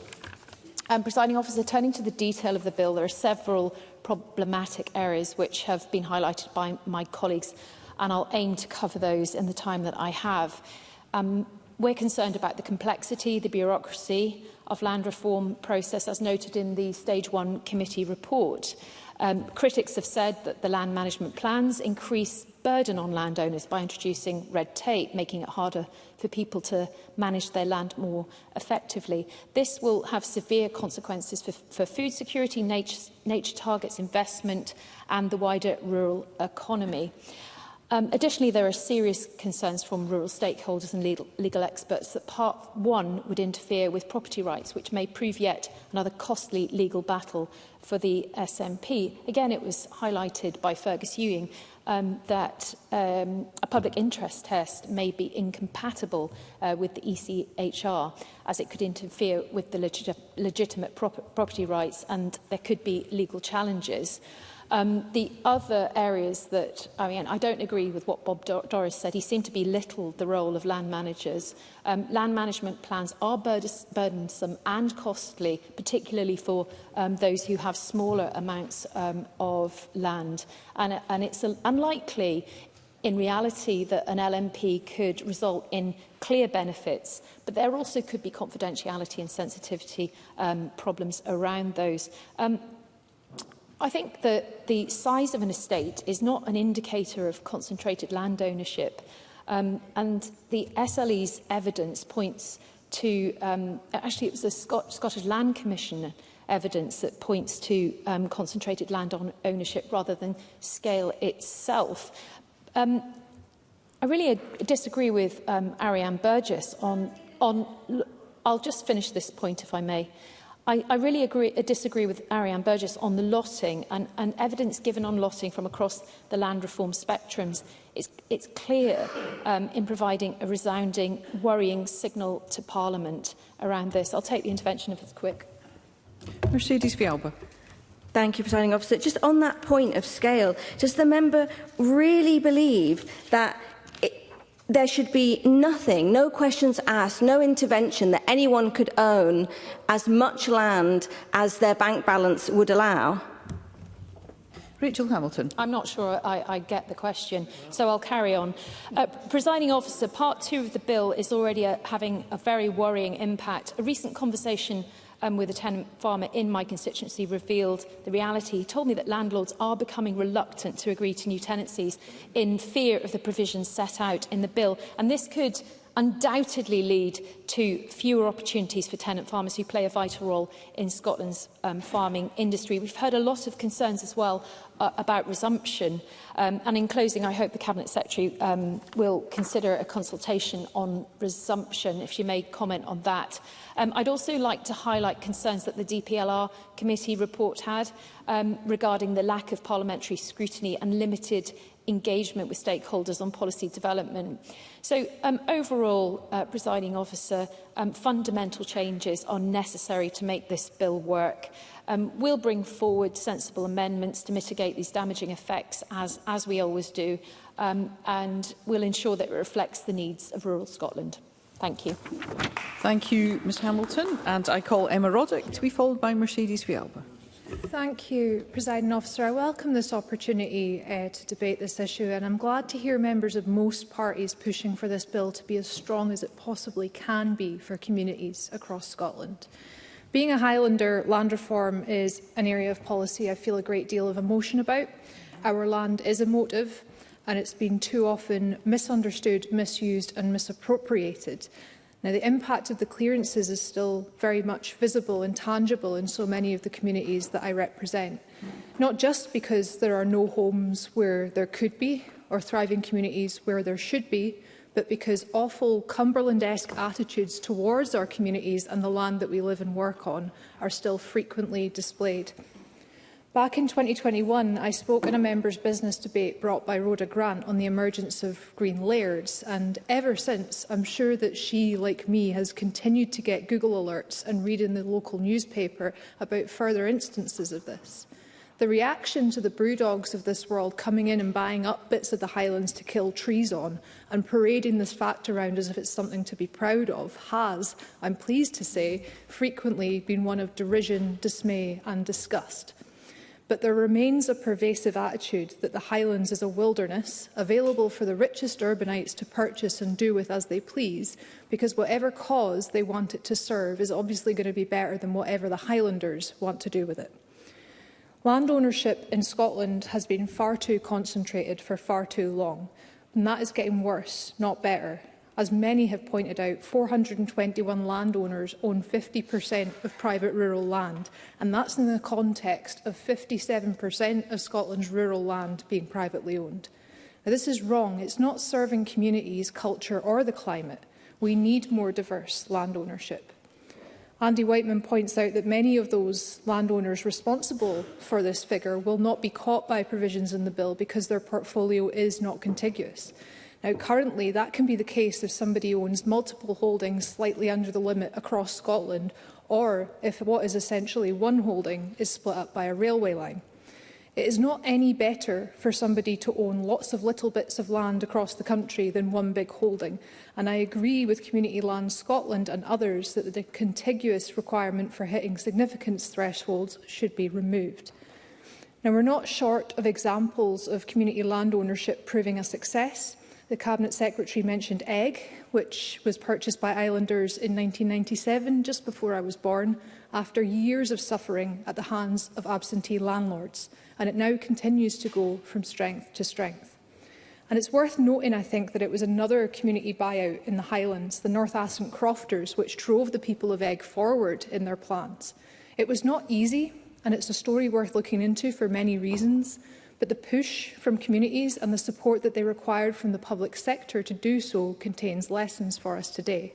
Presiding Officer, turning to the detail of the bill, there are several problematic areas which have been highlighted by my colleagues, and I'll aim to cover those in the time that I have. We're concerned about the complexity, the bureaucracy of land reform process, as noted in the Stage 1 committee report. Critics have said that the land management plans increase burden on landowners by introducing red tape, making it harder for people to manage their land more effectively. This will have severe consequences for food security, nature targets, investment and the wider rural economy. Additionally, there are serious concerns from rural stakeholders and legal experts that Part 1 would interfere with property rights, which may prove yet another costly legal battle for the SNP. Again, it was highlighted by Fergus Ewing that a public interest test may be incompatible with the ECHR, as it could interfere with the legitimate property rights and there could be legal challenges. The other areas that, I don't agree with what Bob Doris said. He seemed to belittle the role of land managers. Land management plans are burdensome and costly, particularly for those who have smaller amounts of land. And it's unlikely in reality that an LMP could result in clear benefits, but there also could be confidentiality and sensitivity problems around those. I think that the size of an estate is not an indicator of concentrated land ownership, and the SLE's evidence points to, actually it was the Scottish Land Commission evidence that points to concentrated land ownership rather than scale itself. I really disagree with Ariane Burgess on I'll just finish this point if I may. I really disagree with Ariane Burgess on the lotting and evidence given on lotting from across the land reform spectrums. It's clear in providing a resounding, worrying signal to Parliament around this. I'll take the intervention if it's quick. Mercedes Vialba. Thank you, Presiding Officer. Just on that point of scale, does the member really believe that there should be nothing, no questions asked, no intervention that anyone could own as much land as their bank balance would allow? Rachel Hamilton. I'm not sure I get the question, so I'll carry on. Presiding Officer, Part 2 of the bill is already having a very worrying impact. A recent conversation with a tenant farmer in my constituency revealed the reality. He told me that landlords are becoming reluctant to agree to new tenancies in fear of the provisions set out in the bill. And this could undoubtedly lead to fewer opportunities for tenant farmers who play a vital role in Scotland's farming industry. We've heard a lot of concerns as well about resumption. And in closing, I hope the Cabinet Secretary will consider a consultation on resumption, if she may comment on that. I'd also like to highlight concerns that the DPLR committee report had regarding the lack of parliamentary scrutiny and limited engagement with stakeholders on policy development. So overall, Presiding Officer, fundamental changes are necessary to make this bill work. We'll bring forward sensible amendments to mitigate these damaging effects, as we always do, and we'll ensure that it reflects the needs of rural Scotland. Thank you. Thank you, Ms Hamilton. And I call Emma Roddick to be followed by Mercedes Vialba. Thank you, Presiding Officer. I welcome this opportunity to debate this issue, and I'm glad to hear members of most parties pushing for this bill to be as strong as it possibly can be for communities across Scotland. Being a Highlander, land reform is an area of policy I feel a great deal of emotion about. Our land is emotive, and it's been too often misunderstood, misused and misappropriated. Now, the impact of the clearances is still very much visible and tangible in so many of the communities that I represent, not just because there are no homes where there could be or thriving communities where there should be, but because awful Cumberland-esque attitudes towards our communities and the land that we live and work on are still frequently displayed. Back in 2021, I spoke in a members' business debate brought by Rhoda Grant on the emergence of green lairds, and ever since, I'm sure that she, like me, has continued to get Google alerts and read in the local newspaper about further instances of this. The reaction to the brewdogs of this world coming in and buying up bits of the Highlands to kill trees on and parading this fact around as if it's something to be proud of has, I'm pleased to say, frequently been one of derision, dismay and disgust. But there remains a pervasive attitude that the Highlands is a wilderness available for the richest urbanites to purchase and do with as they please, because whatever cause they want it to serve is obviously going to be better than whatever the Highlanders want to do with it. Land ownership in Scotland has been far too concentrated for far too long, and that is getting worse, not better. As many have pointed out, 421 landowners own 50% of private rural land, and that's in the context of 57% of Scotland's rural land being privately owned. Now, this is wrong. It's not serving communities, culture or the climate. We need more diverse land ownership. Andy Whiteman points out that many of those landowners responsible for this figure will not be caught by provisions in the bill because their portfolio is not contiguous. Now, currently, that can be the case if somebody owns multiple holdings slightly under the limit across Scotland, or if what is essentially one holding is split up by a railway line. It is not any better for somebody to own lots of little bits of land across the country than one big holding, and I agree with Community Land Scotland and others that the contiguous requirement for hitting significance thresholds should be removed. Now, we're not short of examples of community land ownership proving a success. The Cabinet Secretary mentioned Egg, which was purchased by Islanders in 1997, just before I was born, after years of suffering at the hands of absentee landlords, and it now continues to go from strength to strength. And it's worth noting, I think, that it was another community buyout in the Highlands, the North Assynt Crofters, which drove the people of Egg forward in their plans. It was not easy, and it's a story worth looking into for many reasons, but the push from communities and the support that they required from the public sector to do so contains lessons for us today.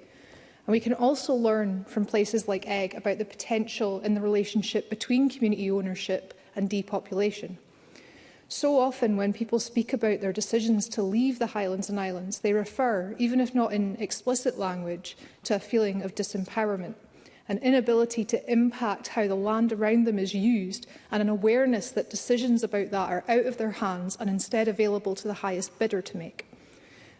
And we can also learn from places like Egg about the potential in the relationship between community ownership and depopulation. So often when people speak about their decisions to leave the Highlands and Islands, they refer, even if not in explicit language, to a feeling of disempowerment, an inability to impact how the land around them is used, and an awareness that decisions about that are out of their hands and instead available to the highest bidder to make.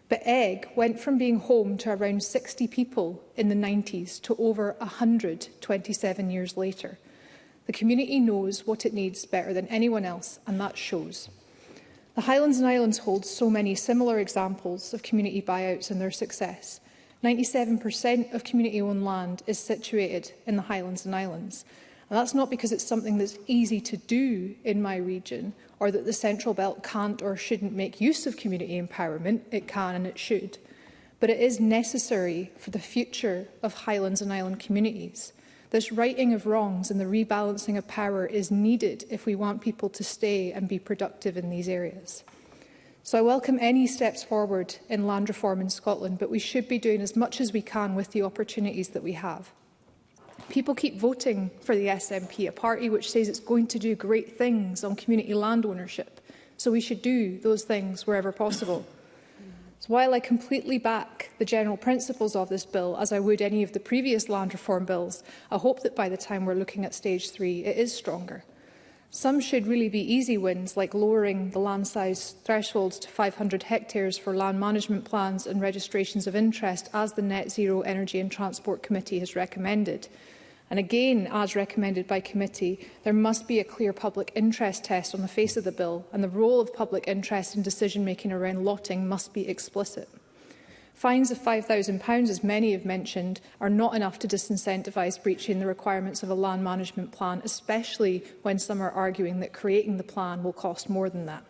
But Egg went from being home to around 60 people in the 90s to over 100 27 years later. The community knows what it needs better than anyone else, and that shows. The Highlands and Islands hold so many similar examples of community buyouts and their success. 97% of community-owned land is situated in the Highlands and Islands. And that's not because it's something that's easy to do in my region, or that the Central Belt can't or shouldn't make use of community empowerment. It can and it should. but it is necessary for the future of Highlands and Island communities. This righting of wrongs and the rebalancing of power is needed if we want people to stay and be productive in these areas. So I welcome any steps forward in land reform in Scotland, but we should be doing as much as we can with the opportunities that we have. People keep voting for the SNP, a party which says it's going to do great things on community land ownership, so we should do those things wherever possible. So while I completely back the general principles of this bill, as I would any of the previous land reform bills, I hope that by the time we're looking at stage 3, it is stronger. Some should really be easy wins, like lowering the land size thresholds to 500 hectares for land management plans and registrations of interest, as the Net Zero Energy and Transport Committee has recommended. And again, as recommended by committee, there must be a clear public interest test on the face of the bill, and the role of public interest in decision-making around lotting must be explicit. Fines of £5,000, as many have mentioned, are not enough to disincentivise breaching the requirements of a land management plan, especially when some are arguing that creating the plan will cost more than that.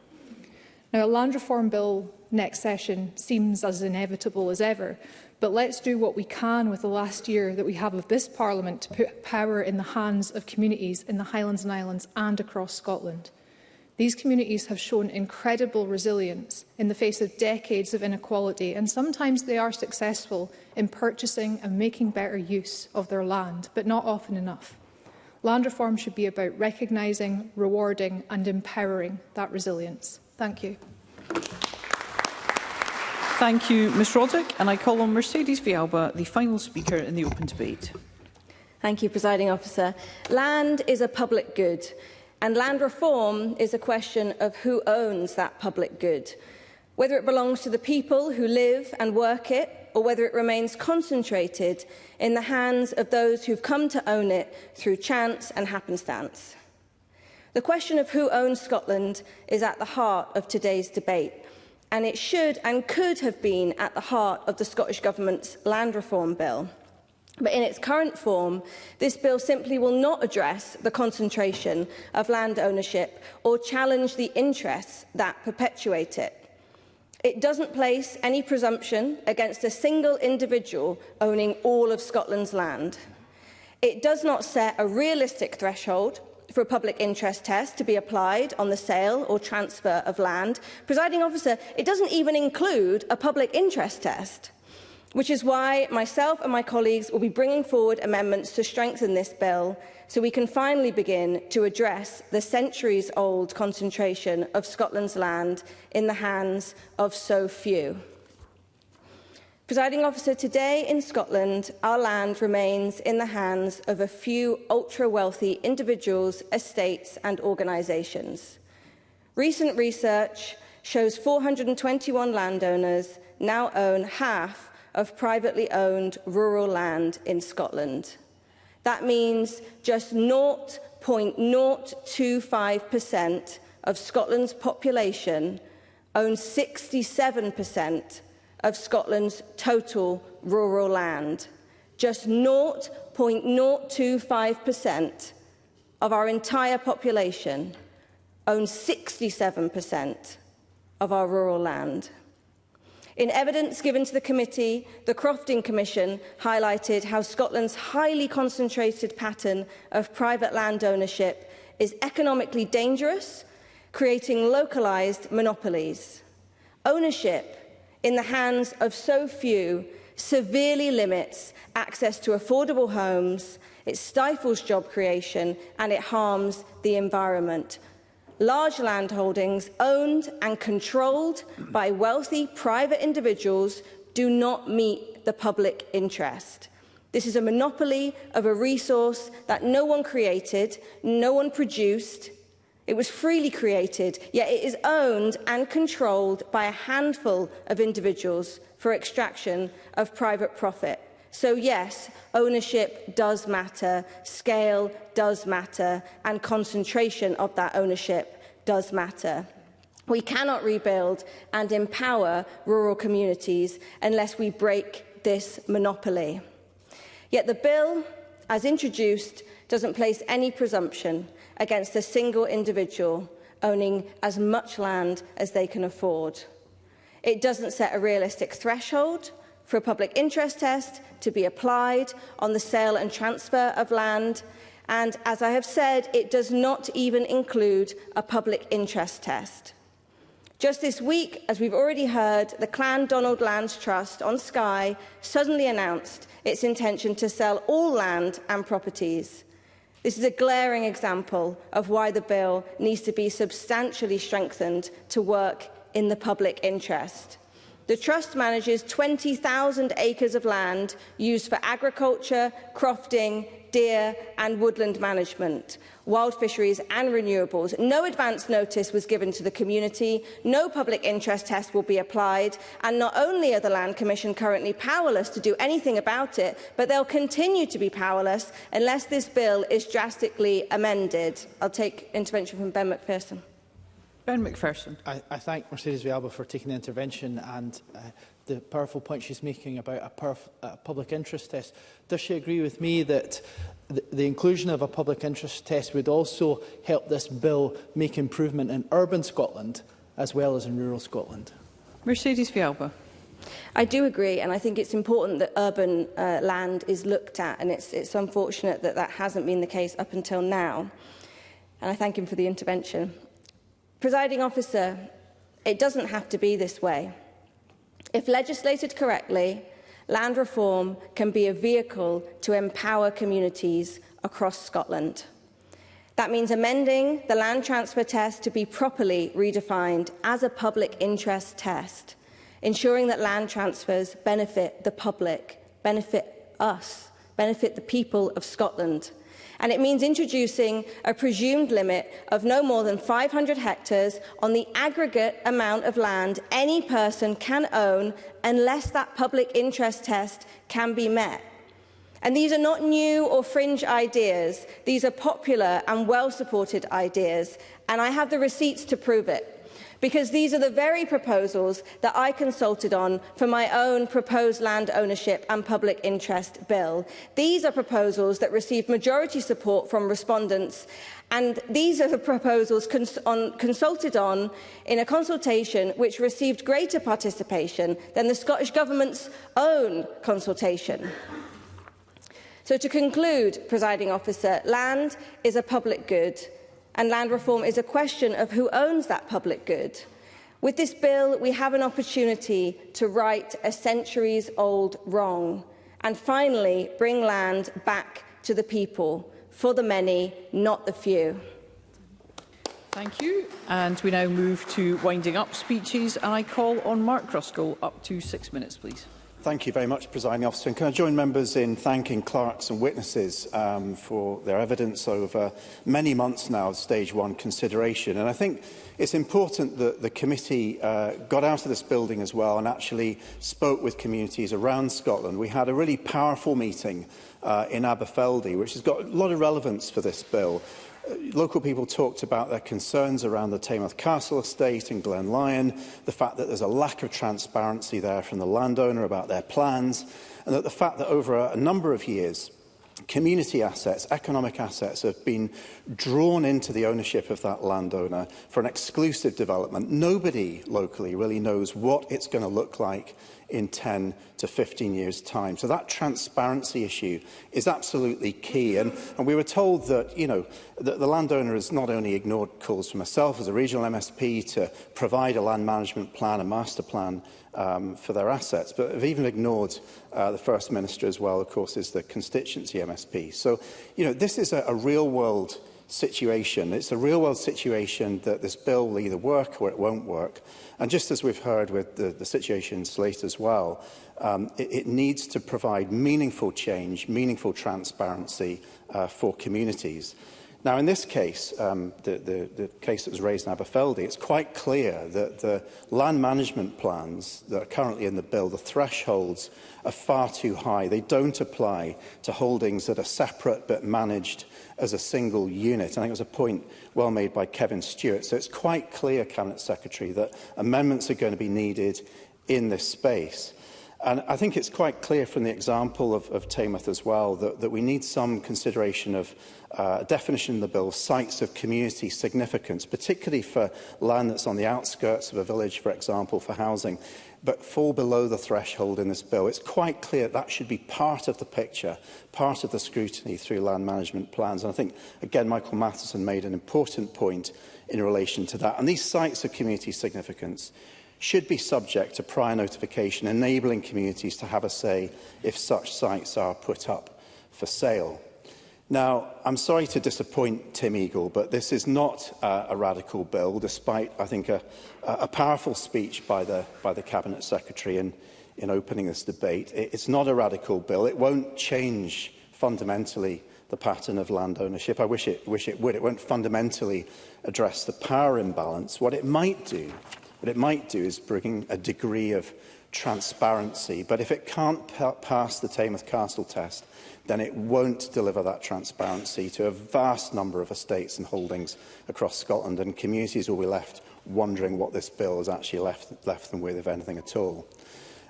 Now, a land reform bill next session seems as inevitable as ever, but let's do what we can with the last year that we have of this Parliament to put power in the hands of communities in the Highlands and Islands and across Scotland. These communities have shown incredible resilience in the face of decades of inequality, and sometimes they are successful in purchasing and making better use of their land, but not often enough. Land reform should be about recognising, rewarding and empowering that resilience. Thank you. Thank you, Ms Roddick. And I call on Mercedes Villalba, the final speaker in the open debate. Thank you, Presiding Officer. Land is a public good, and land reform is a question of who owns that public good, whether it belongs to the people who live and work it, or whether it remains concentrated in the hands of those who've come to own it through chance and happenstance. The question of who owns Scotland is at the heart of today's debate, and it should and could have been at the heart of the Scottish Government's land reform bill. But in its current form, this bill simply will not address the concentration of land ownership or challenge the interests that perpetuate it. It doesn't place any presumption against a single individual owning all of Scotland's land. It does not set a realistic threshold for a public interest test to be applied on the sale or transfer of land. Presiding Officer, it doesn't even include a public interest test, which is why myself and my colleagues will be bringing forward amendments to strengthen this bill so we can finally begin to address the centuries-old concentration of Scotland's land in the hands of so few. Presiding Officer, today in Scotland, our land remains in the hands of a few ultra-wealthy individuals, estates and organisations. Recent research shows 421 landowners now own half of privately owned rural land in Scotland. That means just 0.025% of Scotland's population owns 67% of Scotland's total rural land. Just 0.025% of our entire population owns 67% of our rural land. In evidence given to the committee, the Crofting Commission highlighted how Scotland's highly concentrated pattern of private land ownership is economically dangerous, creating localised monopolies. Ownership in the hands of so few severely limits access to affordable homes, it stifles job creation and it harms the environment. Large landholdings owned and controlled by wealthy private individuals do not meet the public interest. This is a monopoly of a resource that no one created, no one produced. It was freely created, yet it is owned and controlled by a handful of individuals for extraction of private profit. So yes, ownership does matter, scale does matter, and concentration of that ownership does matter. We cannot rebuild and empower rural communities unless we break this monopoly. Yet the bill, as introduced, doesn't place any presumption against a single individual owning as much land as they can afford. It doesn't set a realistic threshold for a public interest test to be applied on the sale and transfer of land. And as I have said, it does not even include a public interest test. Just this week, as we've already heard, the Clan-Donald Lands Trust on Skye suddenly announced its intention to sell all land and properties. This is a glaring example of why the bill needs to be substantially strengthened to work in the public interest. The Trust manages 20,000 acres of land used for agriculture, crofting, deer and woodland management, wild fisheries and renewables. No advance notice was given to the community, no public interest test will be applied, and not only are the Land Commission currently powerless to do anything about it, but they'll continue to be powerless unless this bill is drastically amended. I'll take intervention from Ben McPherson. Ben McPherson. I thank Mercedes Villalba for taking the intervention and the powerful point she's making about a public interest test. Does she agree with me that the inclusion of a public interest test would also help this bill make improvement in urban Scotland as well as in rural Scotland? Mercedes Villalba. I do agree, and I think it's important that urban land is looked at, and it's unfortunate that that hasn't been the case up until now. And I thank him for the intervention. Presiding Officer, it doesn't have to be this way. If legislated correctly, land reform can be a vehicle to empower communities across Scotland. That means amending the land transfer test to be properly redefined as a public interest test, ensuring that land transfers benefit the public, benefit us, benefit the people of Scotland. And it means introducing a presumed limit of no more than 500 hectares on the aggregate amount of land any person can own unless that public interest test can be met. And these are not new or fringe ideas. These are popular and well-supported ideas, and I have the receipts to prove it. Because these are the very proposals that I consulted on for my own proposed land ownership and public interest bill. These are proposals that received majority support from respondents, and these are the proposals consulted on in a consultation which received greater participation than the Scottish Government's own consultation. So to conclude, Presiding Officer, land is a public good, and land reform is a question of who owns that public good. With this bill, we have an opportunity to right a centuries-old wrong and finally bring land back to the people, for the many, not the few. Thank you. And we now move to winding up speeches, and I call on Mark Ruskell. Up to 6 minutes, please. Thank you very much, Presiding Officer. And can I join members in thanking clerks and witnesses for their evidence over many months now of stage one consideration. And I think it's important that the committee got out of this building as well and actually spoke with communities around Scotland. We had a really powerful meeting in Aberfeldy, which has got a lot of relevance for this bill. Local people talked about their concerns around the Taymouth Castle estate in Glen Lyon, the fact that there's a lack of transparency there from the landowner about their plans, and that the fact that over a number of years, community assets, economic assets, have been drawn into the ownership of that landowner for an exclusive development. Nobody locally really knows what it's going to look like in 10 to 15 years' time. So that transparency issue is absolutely key. And we were told that, the landowner has not only ignored calls from myself as a regional MSP to provide a land management plan, a master plan for their assets, but have even ignored the First Minister as well, of course, is the constituency MSP. So, this is a real-world situation. It's a real-world situation that this bill will either work or it won't work. And just as we've heard with the situation in Slate as well, it needs to provide meaningful change, meaningful transparency for communities. Now, in this case, the case that was raised in Aberfeldy, it's quite clear that the land management plans that are currently in the bill, the thresholds are far too high. They don't apply to holdings that are separate but managed as a single unit. I think it was a point well made by Kevin Stewart. So it's quite clear, Cabinet Secretary, that amendments are going to be needed in this space. And I think it's quite clear from the example of Taymouth as well that we need some consideration of a definition in the bill of sites of community significance, particularly for land that's on the outskirts of a village, for example, for housing. but fall below the threshold in this bill. It's quite clear that should be part of the picture, part of the scrutiny through land management plans. And I think, again, Michael Matheson made an important point in relation to that. And these sites of community significance should be subject to prior notification, enabling communities to have a say if such sites are put up for sale. Now, I'm sorry to disappoint Tim Eagle, but this is not a radical bill, despite, I think, a powerful speech by the Cabinet Secretary in opening this debate. It's not a radical bill. It won't change fundamentally the pattern of land ownership. I wish it would. It won't fundamentally address the power imbalance. What it might do is bring a degree of transparency. But if it can't pass the Taymouth Castle test, then it won't deliver that transparency to a vast number of estates and holdings across Scotland, and communities will be left wondering what this bill has actually left them with, if anything at all.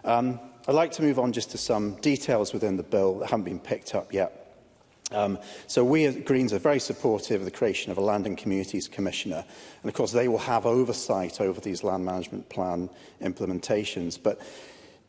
I'd like to move on just to some details within the bill that haven't been picked up yet. So we as Greens are very supportive of the creation of a Land and Communities Commissioner, and of course they will have oversight over these land management plan implementations. But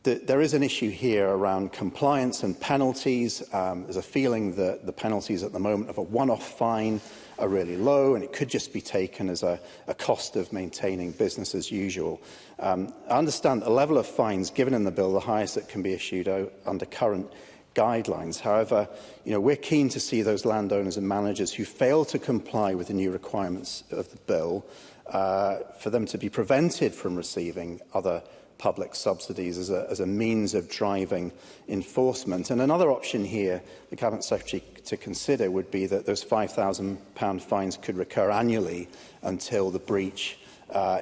there is an issue here around compliance and penalties. There's a feeling that the penalties at the moment of a one-off fine are really low, and it could just be taken as a cost of maintaining business as usual. I understand the level of fines given in the bill, the highest that can be issued under current guidelines. However, we're keen to see those landowners and managers who fail to comply with the new requirements of the bill, for them to be prevented from receiving other public subsidies as a means of driving enforcement. And another option here, the Cabinet Secretary to consider, would be that those £5,000 fines could recur annually until the breach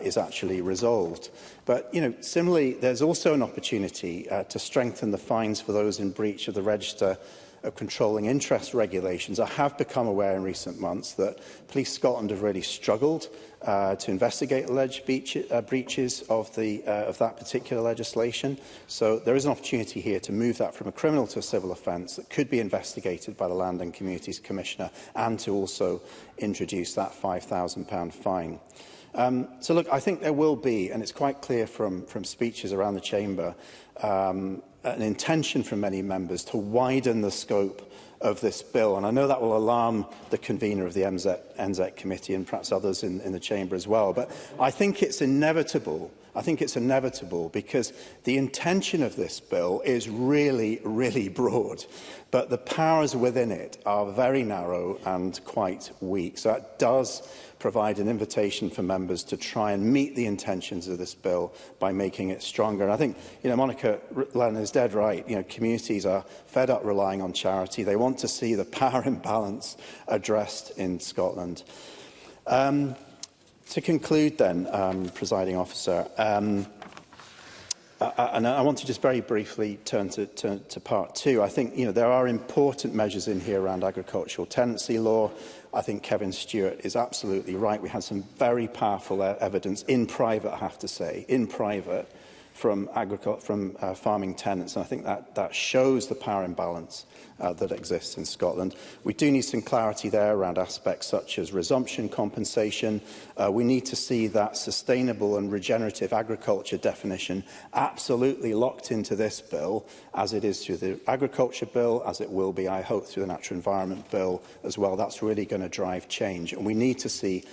is actually resolved. But, similarly, there's also an opportunity to strengthen the fines for those in breach of the Register of Controlling Interest regulations. I have become aware in recent months that Police Scotland have really struggled to investigate alleged breaches of that particular legislation. So there is an opportunity here to move that from a criminal to a civil offence that could be investigated by the Land and Communities Commissioner, and to also introduce that £5,000 fine. So look, I think there will be, and it's quite clear from speeches around the Chamber, an intention from many members to widen the scope of this bill. And I know that will alarm the convener of the NZEC committee and perhaps others in the Chamber as well. But I think it's inevitable. Because the intention of this bill is really, really broad, but the powers within it are very narrow and quite weak. So that does provide an invitation for members to try and meet the intentions of this bill by making it stronger. And I think, Monica Lennon is dead right. Communities are fed up relying on charity. They want to see the power imbalance addressed in Scotland. To conclude then, Presiding Officer, and I want to just very briefly turn to part two. I think there are important measures in here around agricultural tenancy law. I think Kevin Stewart is absolutely right. We had some very powerful evidence in private, I have to say, from farming tenants, and I think that shows the power imbalance that exists in Scotland. We do need some clarity there around aspects such as resumption compensation. We need to see that sustainable and regenerative agriculture definition absolutely locked into this bill, as it is through the Agriculture Bill, as it will be, I hope, through the Natural Environment Bill as well. That's really going to drive change, and we need to see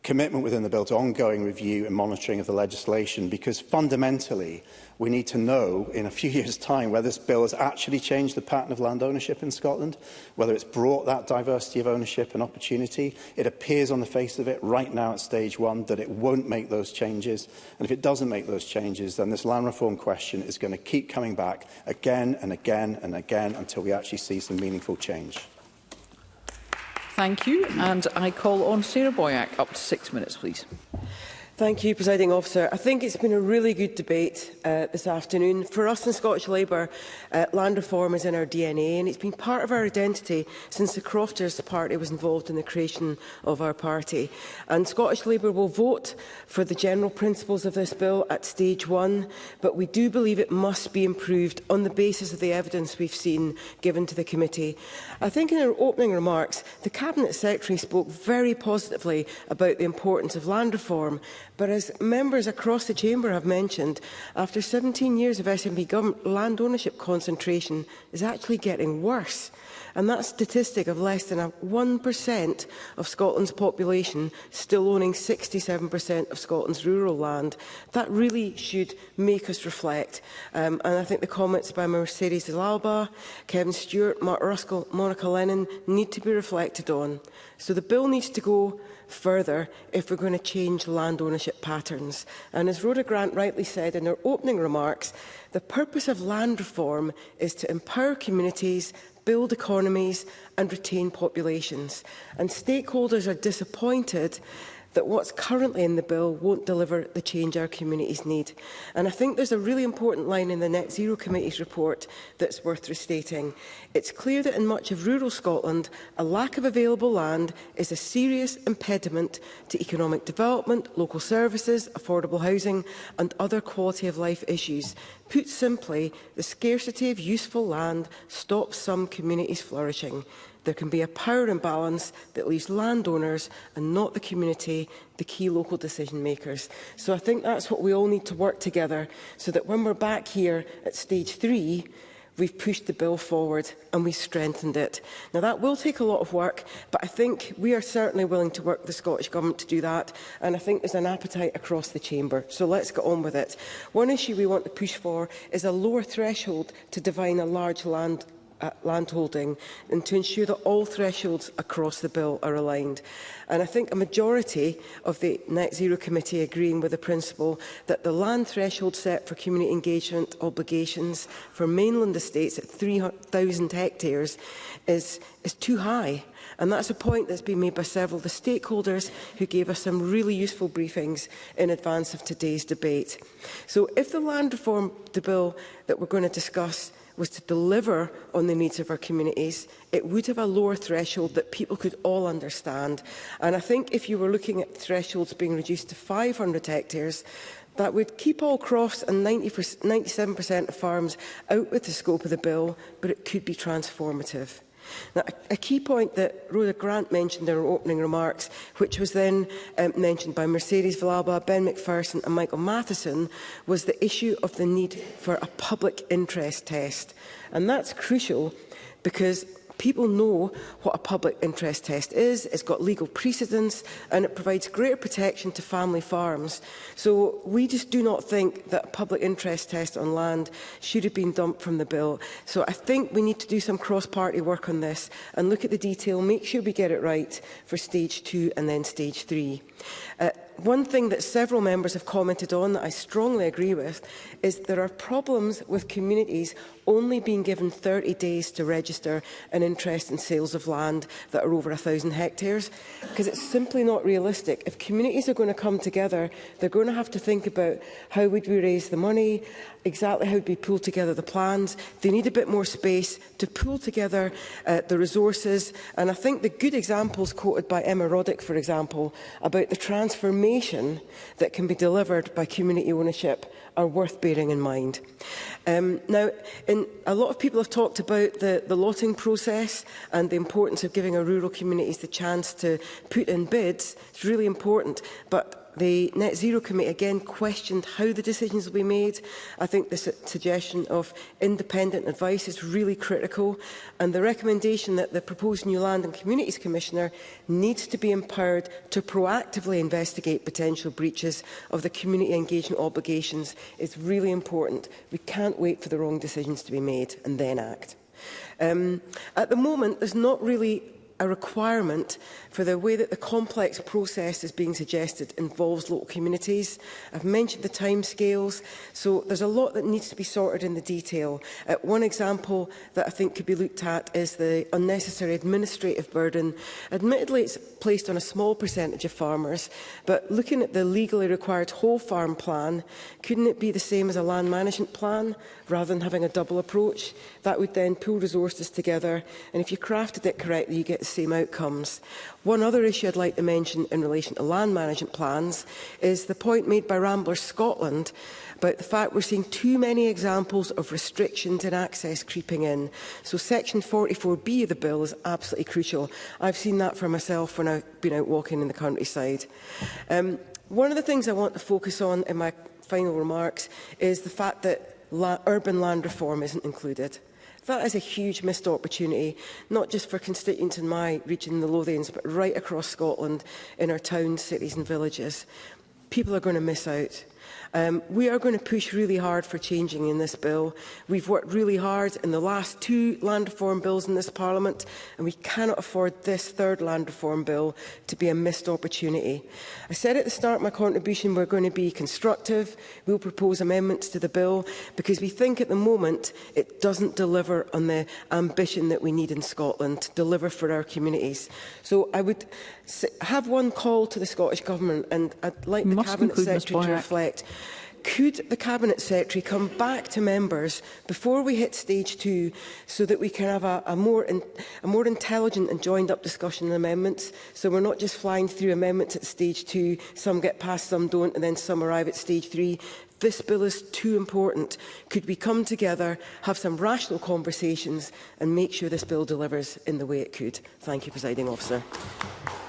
commitment within the bill to ongoing review and monitoring of the legislation, because fundamentally we need to know in a few years' time whether this bill has actually changed the pattern of land ownership in Scotland, whether it's brought that diversity of ownership and opportunity. It appears on the face of it right now at stage one that it won't make those changes, and if it doesn't make those changes, then this land reform question is going to keep coming back again and again and again until we actually see some meaningful change. Thank you. And I call on Sarah Boyack. Up to 6 minutes, please. Thank you, Presiding Officer. I think it's been a really good debate this afternoon. For us in Scottish Labour, land reform is in our DNA, and it's been part of our identity since the Crofters Party was involved in the creation of our party. And Scottish Labour will vote for the general principles of this bill at stage one, but we do believe it must be improved on the basis of the evidence we've seen given to the committee. I think in her opening remarks, the Cabinet Secretary spoke very positively about the importance of land reform, But as members across the chamber have mentioned, after 17 years of SNP government, land ownership concentration is actually getting worse. And that statistic of less than 1% of Scotland's population still owning 67% of Scotland's rural land, that really should make us reflect. And I think the comments by Mercedes Villalba, Kevin Stewart, Mark Ruskell, Monica Lennon need to be reflected on. So the bill needs to go further if we're going to change land ownership patterns. And as Rhoda Grant rightly said in her opening remarks, the purpose of land reform is to empower communities, build economies and retain populations. And stakeholders are disappointed that what's currently in the bill won't deliver the change our communities need. And I think there's a really important line in the Net Zero Committee's report that's worth restating. It's clear that in much of rural Scotland, a lack of available land is a serious impediment to economic development, local services, affordable housing and other quality of life issues. Put simply, the scarcity of useful land stops some communities flourishing. There can be a power imbalance that leaves landowners and not the community the key local decision makers. So I think that's what we all need to work together so that when we're back here at stage 3, we've pushed the bill forward and we've strengthened it. Now that will take a lot of work, but I think we are certainly willing to work with the Scottish Government to do that, and I think there's an appetite across the chamber. So let's get on with it. One issue we want to push for is a lower threshold to define a large landholding and to ensure that all thresholds across the bill are aligned. And I think a majority of the Net Zero Committee agreeing with the principle that the land threshold set for community engagement obligations for mainland estates at 3,000 hectares is too high. And that's a point that's been made by several of the stakeholders who gave us some really useful briefings in advance of today's debate. So if the land reform bill that we're going to discuss was to deliver on the needs of our communities, it would have a lower threshold that people could all understand. And I think if you were looking at thresholds being reduced to 500 hectares, that would keep all crofts and 97% of farms out with the scope of the bill, but it could be transformative. Now, a key point that Rhoda Grant mentioned in her opening remarks, which was then mentioned by Mercedes Villalba, Ben McPherson and Michael Matheson, was the issue of the need for a public interest test. And that's crucial because people know what a public interest test is, it's got legal precedence and it provides greater protection to family farms. So we just do not think that a public interest test on land should have been dumped from the bill. So I think we need to do some cross-party work on this and look at the detail, make sure we get it right for stage 2 and then stage 3. One thing that several members have commented on that I strongly agree with is there are problems with communities only being given 30 days to register an interest in sales of land that are over 1,000 hectares, because it's simply not realistic. If communities are going to come together, they're going to have to think about how would we raise the money, exactly how would we pull together the plans. They need a bit more space to pull together the resources. And I think the good examples quoted by Emma Roddick, for example, about the transformation that can be delivered by community ownership are worth bearing in mind. Now, a lot of people have talked about the lotting process and the importance of giving our rural communities the chance to put in bids. It's really important, but the Net Zero Committee again questioned how the decisions will be made. I think the suggestion of independent advice is really critical, and the recommendation that the proposed new Land and Communities Commissioner needs to be empowered to proactively investigate potential breaches of the community engagement obligations is really important. We can't wait for the wrong decisions to be made and then act. At the moment, there's not really a requirement for the way that the complex process is being suggested involves local communities. I've mentioned the timescales, so there's a lot that needs to be sorted in the detail. One example that I think could be looked at is the unnecessary administrative burden. Admittedly, it's placed on a small percentage of farmers, but looking at the legally required whole farm plan, couldn't it be the same as a land management plan rather than having a double approach? That would then pull resources together, and if you crafted it correctly, you get same outcomes. One other issue I'd like to mention in relation to land management plans is the point made by Ramblers Scotland about the fact we're seeing too many examples of restrictions and access creeping in. So section 44B of the bill is absolutely crucial. I've seen that for myself when I've been out walking in the countryside. One of the things I want to focus on in my final remarks is the fact that urban land reform isn't included. That is a huge missed opportunity, not just for constituents in my region, the Lothians, but right across Scotland in our towns, cities and villages. People are going to miss out. We are going to push really hard for changing in this bill. We've worked really hard in the last 2 land reform bills in this Parliament, and we cannot afford this 3rd land reform bill to be a missed opportunity. I said at the start of my contribution we're going to be constructive. We'll propose amendments to the bill because we think at the moment it doesn't deliver on the ambition that we need in Scotland to deliver for our communities. So I would have one call to the Scottish Government, and I'd like the Cabinet Secretary to reflect. Could the Cabinet Secretary come back to members before we hit stage 2 so that we can have a more intelligent and joined-up discussion on amendments, so we're not just flying through amendments at stage 2, some get passed, some don't, and then some arrive at stage 3. This bill is too important. Could we come together, have some rational conversations and make sure this bill delivers in the way it could? Thank you, Presiding Officer.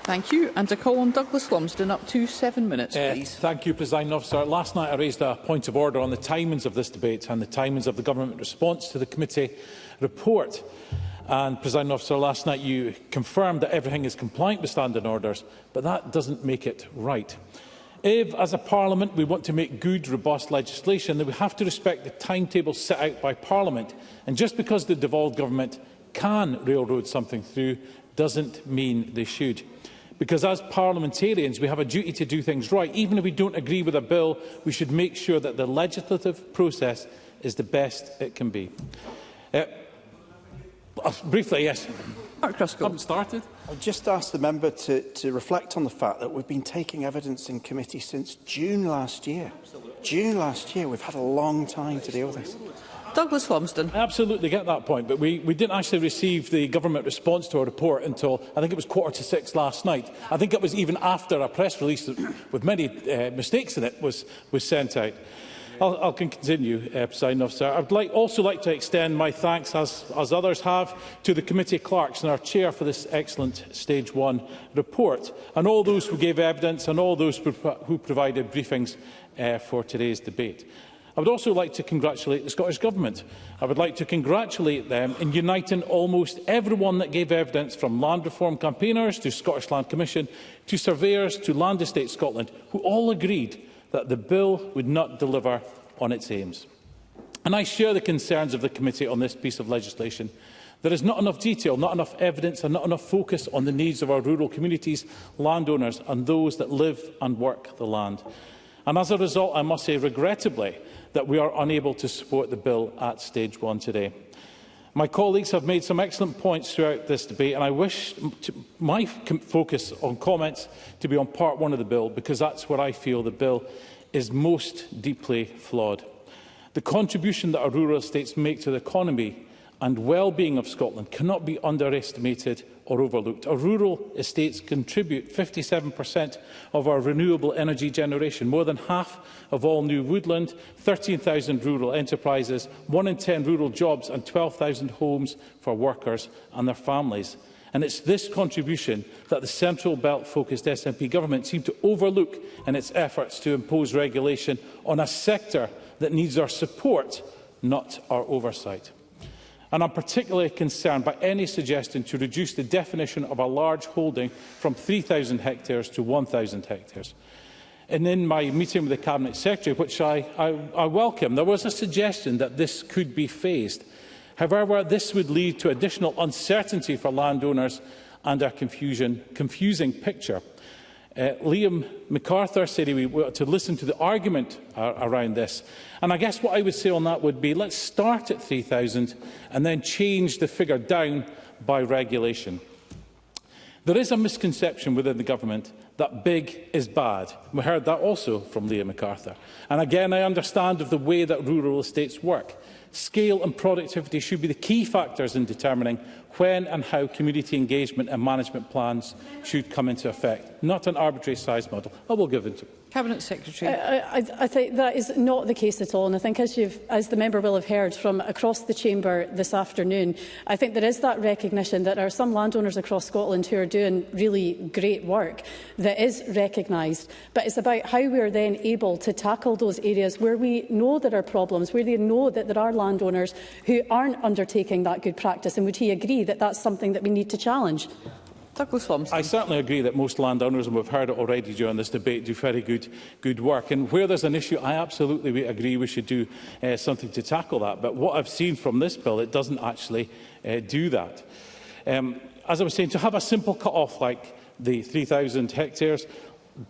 Thank you. And to call on Douglas Lumsden, up to 7 minutes, please. Thank you, Presiding Officer. Last night I raised a point of order on the timings of this debate and the timings of the government response to the committee report. And, Presiding Officer, last night you confirmed that everything is compliant with standing orders, but that doesn't make it right. If, as a Parliament, we want to make good, robust legislation, then we have to respect the timetable set out by Parliament. And just because the devolved government can railroad something through doesn't mean they should. Because as parliamentarians, we have a duty to do things right. Even if we don't agree with a bill, we should make sure that the legislative process is the best it can be. Briefly, yes. Mark Ruskell. Haven't started. I'll just ask the member to reflect on the fact that we've been taking evidence in committee since June last year. June last year. We've had a long time to deal with this. Douglas Lumsden. I absolutely get that point, but we didn't actually receive the government response to our report until, I think it was 5:45 last night. I think it was even after a press release with many mistakes in it was sent out. I'll continue, Presiding Officer. I'd also like to extend my thanks, as others have, to the committee clerks and our chair for this excellent Stage 1 report, and all those who gave evidence and all those who provided briefings for today's debate. I would also like to congratulate the Scottish Government. I would like to congratulate them in uniting almost everyone that gave evidence, from land reform campaigners to Scottish Land Commission to surveyors to Land Estate Scotland, who all agreed that the bill would not deliver on its aims. And I share the concerns of the committee on this piece of legislation. There is not enough detail, not enough evidence and not enough focus on the needs of our rural communities, landowners and those that live and work the land. And as a result, I must say, regrettably, that we are unable to support the bill at stage 1 today. My colleagues have made some excellent points throughout this debate, and I wish my focus on comments to be on part 1 of the bill, because that's where I feel the bill is most deeply flawed. The contribution that our rural estates make to the economy and well-being of Scotland cannot be underestimated or overlooked. Our rural estates contribute 57% of our renewable energy generation, more than half of all new woodland, 13,000 rural enterprises, 1 in 10 rural jobs and 12,000 homes for workers and their families. And it's this contribution that the Central Belt-focused SNP government seem to overlook in its efforts to impose regulation on a sector that needs our support, not our oversight. And I'm particularly concerned by any suggestion to reduce the definition of a large holding from 3,000 hectares to 1,000 hectares. And in my meeting with the Cabinet Secretary, which I welcome, there was a suggestion that this could be phased. However, this would lead to additional uncertainty for landowners and a confusing picture. Liam MacArthur said he wanted to listen to the argument around this. And I guess what I would say on that would be, let's start at 3,000 and then change the figure down by regulation. There is a misconception within the government that big is bad. We heard that also from Liam MacArthur. And again, I understand of the way that rural estates work. Scale and productivity should be the key factors in determining when and how community engagement and management plans should come into effect, not an arbitrary size model. I will give it to Cabinet Secretary. I think that is not the case at all, and I think as the member will have heard from across the chamber this afternoon, I think there is that recognition that there are some landowners across Scotland who are doing really great work that is recognised, but it's about how we are then able to tackle those areas where we know there are problems, where they know that there are landowners who aren't undertaking that good practice, and would he agree that that's something that we need to challenge? I certainly agree that most landowners, and we've heard it already during this debate, do very good work. And where there's an issue, I absolutely agree we should do something to tackle that. But what I've seen from this bill, it doesn't actually do that. As I was saying, to have a simple cut-off like the 3,000 hectares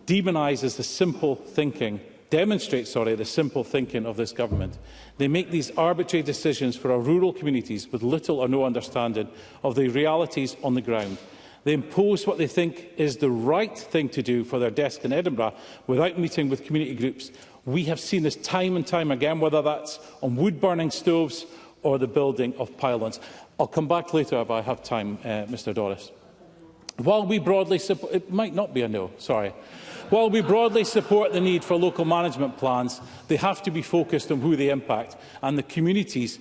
demonises the simple thinking, demonstrates, the simple thinking of this government. They make these arbitrary decisions for our rural communities with little or no understanding of the realities on the ground. They impose what they think is the right thing to do for their desk in Edinburgh without meeting with community groups. We have seen this time and time again, whether that's on wood-burning stoves or the building of pylons. I'll come back later if I have time, Mr Doris. While we broadly support... It might not be a no, sorry. While we broadly support the need for local management plans, they have to be focused on who they impact and the communities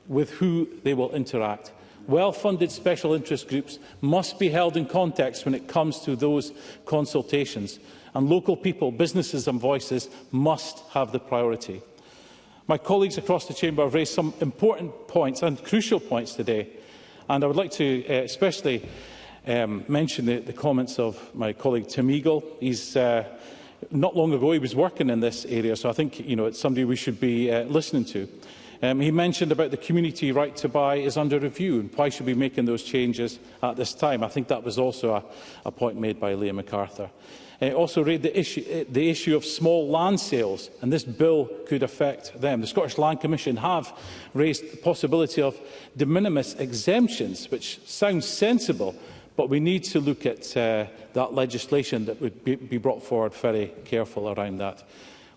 with who they will interact. Well-funded special interest groups must be held in context when it comes to those consultations, and local people, businesses and voices must have the priority. My colleagues across the chamber have raised some important points and crucial points today, and I would like to especially mention the comments of my colleague Tim Eagle. He's not long ago he was working in this area, so I think it's somebody we should be listening to. He mentioned about the community right to buy is under review, and why should we be making those changes at this time? I think that was also a point made by Liam MacArthur. Also raised the issue of small land sales, and this bill could affect them. The Scottish Land Commission have raised the possibility of de minimis exemptions, which sounds sensible, but we need to look at that legislation that would be brought forward very careful around that.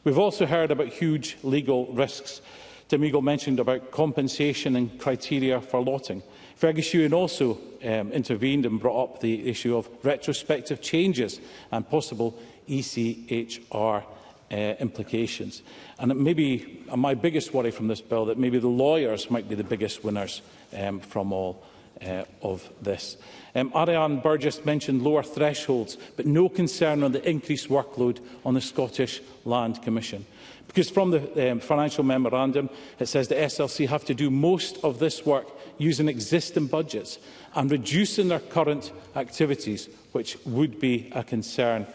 We've also heard about huge legal risks. Tim Eagle mentioned about compensation and criteria for lotting. Fergus Ewan also intervened and brought up the issue of retrospective changes and possible ECHR implications. And it may be my biggest worry from this bill that maybe the lawyers might be the biggest winners from all of this. Ariane Burgess mentioned lower thresholds, but no concern on the increased workload on the Scottish Land Commission. Because from the financial memorandum, it says the SLC have to do most of this work using existing budgets and reducing their current activities, which would be a concern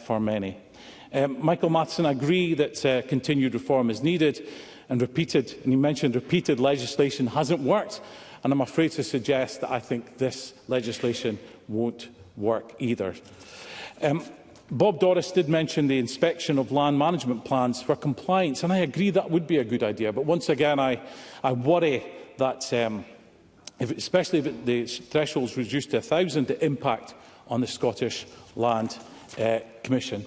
for many. Michael Matheson agreed that continued reform is needed, and he mentioned repeated legislation hasn't worked. And I'm afraid to suggest that I think this legislation won't work either. Bob Doris did mention the inspection of land management plans for compliance, and I agree that would be a good idea. But once again, I worry that, especially if the threshold is reduced to 1,000, the impact on the Scottish Land Commission.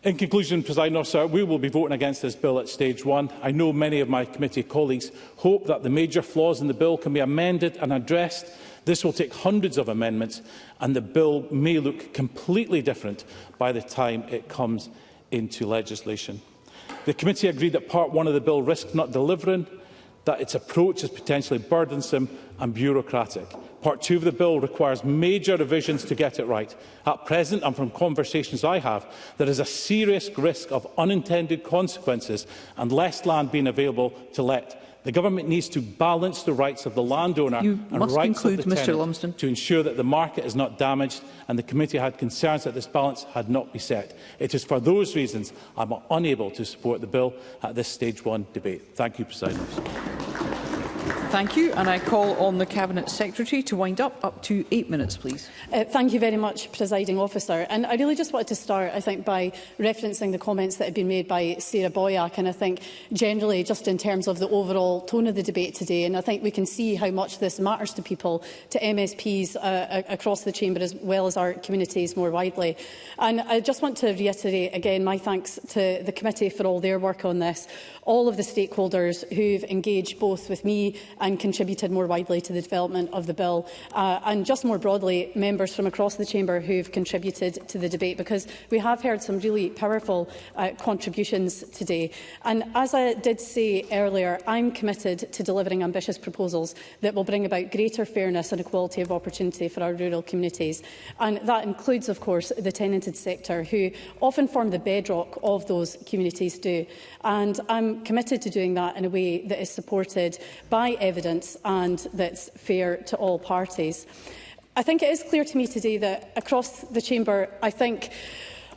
In conclusion, Presiding Officer, we will be voting against this bill at stage one. I know many of my committee colleagues hope that the major flaws in the bill can be amended and addressed. This will take hundreds of amendments, and the bill may look completely different by the time it comes into legislation. The committee agreed that Part 1 of the bill risks not delivering, that its approach is potentially burdensome and bureaucratic. Part 2 of the bill requires major revisions to get it right. At present, and from conversations I have, there is a serious risk of unintended consequences and less land being available to let. The government needs to balance the rights of the landowner and rights of the tenant to ensure that the market is not damaged, and the committee had concerns that this balance had not been set. It is for those reasons I am unable to support the bill at this stage one debate. Thank you, President Officer. Thank you. And I call on the Cabinet Secretary to wind up to 8 minutes, please. Thank you very much, Presiding Officer. And I really just wanted to start, I think, by referencing the comments that have been made by Sarah Boyack. And I think generally, just in terms of the overall tone of the debate today, and I think we can see how much this matters to people, to MSPs across the Chamber, as well as our communities more widely. And I just want to reiterate again my thanks to the committee for all their work on this, all of the stakeholders who've engaged both with me and contributed more widely to the development of the bill, and just more broadly, members from across the Chamber who've contributed to the debate, because we have heard some really powerful contributions today. And as I did say earlier, I'm committed to delivering ambitious proposals that will bring about greater fairness and equality of opportunity for our rural communities. And that includes, of course, the tenanted sector, who often form the bedrock of those communities too. And I'm committed to doing that in a way that is supported by evidence and that's fair to all parties. I think it is clear to me today that across the Chamber, I think,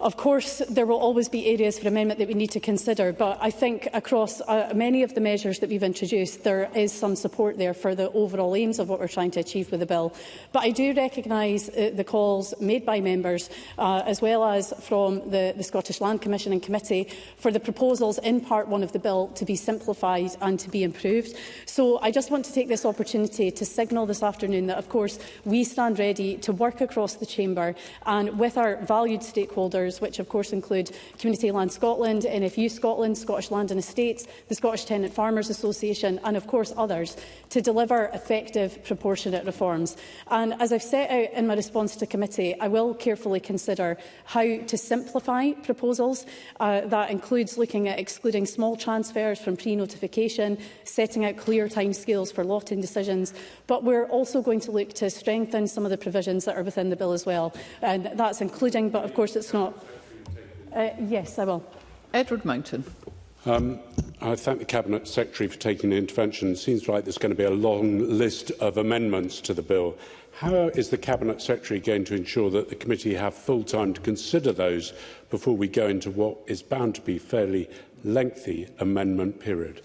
of course, there will always be areas for amendment that we need to consider, but I think across many of the measures that we've introduced, there is some support there for the overall aims of what we're trying to achieve with the bill. But I do recognise the calls made by members, as well as from the Scottish Land Commission and Committee, for the proposals in Part 1 of the bill to be simplified and to be improved. So I just want to take this opportunity to signal this afternoon that, of course, we stand ready to work across the Chamber and with our valued stakeholders, which of course include Community Land Scotland, NFU Scotland, Scottish Land and Estates, the Scottish Tenant Farmers Association and of course others, to deliver effective, proportionate reforms. And as I've set out in my response to committee, I will carefully consider how to simplify proposals. That includes looking at excluding small transfers from pre-notification, setting out clear timescales for lot-in decisions, but we're also going to look to strengthen some of the provisions that are within the bill as well. And that's including, but of course it's not. Yes, I will. Edward Mountain. I thank the Cabinet Secretary for taking the intervention. It seems like there's going to be a long list of amendments to the bill. How is the Cabinet Secretary going to ensure that the committee have full time to consider those before we go into what is bound to be a fairly lengthy amendment period?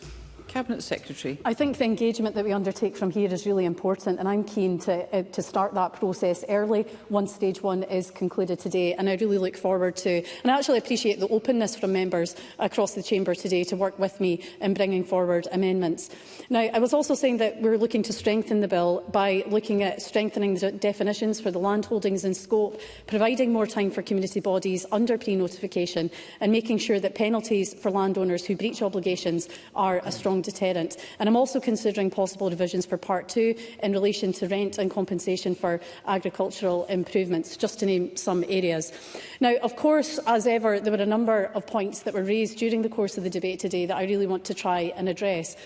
Cabinet Secretary. I think the engagement that we undertake from here is really important, and I'm keen to start that process early once stage 1 is concluded today. And I really look forward to, and I actually appreciate the openness from members across the Chamber today to work with me in bringing forward amendments. Now, I was also saying that we're looking to strengthen the bill by looking at strengthening the definitions for the land holdings in scope, providing more time for community bodies under pre-notification, and making sure that penalties for landowners who breach obligations are a strong deterrent. And I'm also considering possible revisions for Part 2 in relation to rent and compensation for agricultural improvements, just to name some areas. Now, of course, as ever, there were a number of points that were raised during the course of the debate today that I really want to try and address.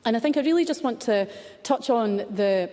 And I think I really just want to touch on the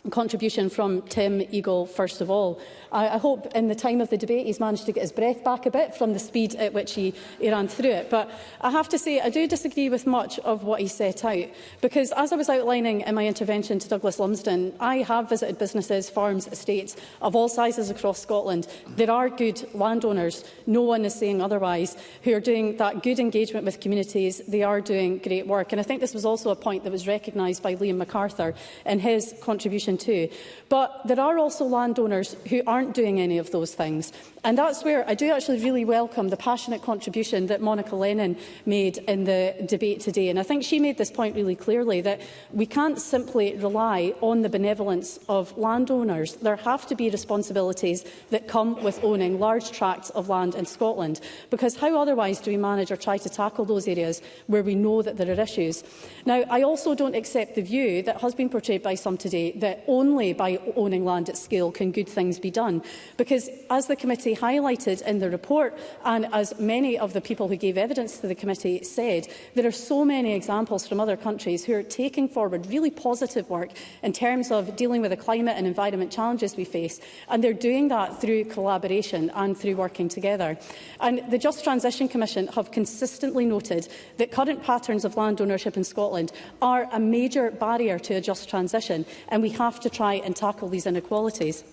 contribution from Tim Eagle first of all. I hope in the time of the debate he's managed to get his breath back a bit from the speed at which he ran through it. But I have to say I do disagree with much of what he set out, because as I was outlining in my intervention to Douglas Lumsden, I have visited businesses, farms, estates of all sizes across Scotland. There are good landowners, no one is saying otherwise, who are doing that good engagement with communities. They are doing great work. And I think this was also a point that was recognised by Liam MacArthur in his contribution too. But there are also landowners who aren't doing any of those things. And that's where I do actually really welcome the passionate contribution that Monica Lennon made in the debate today. And I think she made this point really clearly, that we can't simply rely on the benevolence of landowners. There have to be responsibilities that come with owning large tracts of land in Scotland, because how otherwise do we manage or try to tackle those areas where we know that there are issues? Now, I also don't accept the view that has been portrayed by some today that only by owning land at scale can good things be done, because as the committee highlighted in the report, and as many of the people who gave evidence to the committee said, there are so many examples from other countries who are taking forward really positive work in terms of dealing with the climate and environment challenges we face, and they're doing that through collaboration and through working together. And the Just Transition Commission have consistently noted that current patterns of land ownership in Scotland are a major barrier to a just transition, and we have to try and tackle these inequalities.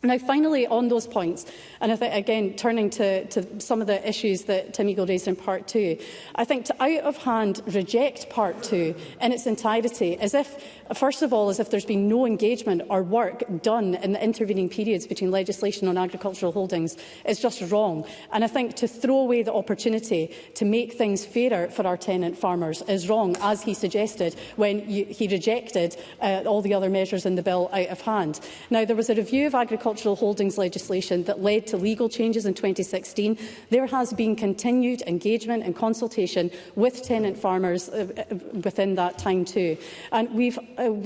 Now, finally, on those points, and I think, again, turning to some of the issues that Tim Eagle raised in Part 2, I think to out of hand reject Part 2 in its entirety, as if, first of all, as if there's been no engagement or work done in the intervening periods between legislation on agricultural holdings, is just wrong. And I think to throw away the opportunity to make things fairer for our tenant farmers is wrong, as he suggested when he rejected all the other measures in the bill out of hand. Now, there was a review of agricultural holdings legislation that led to legal changes in 2016. There has been continued engagement and consultation with tenant farmers within that time too. And we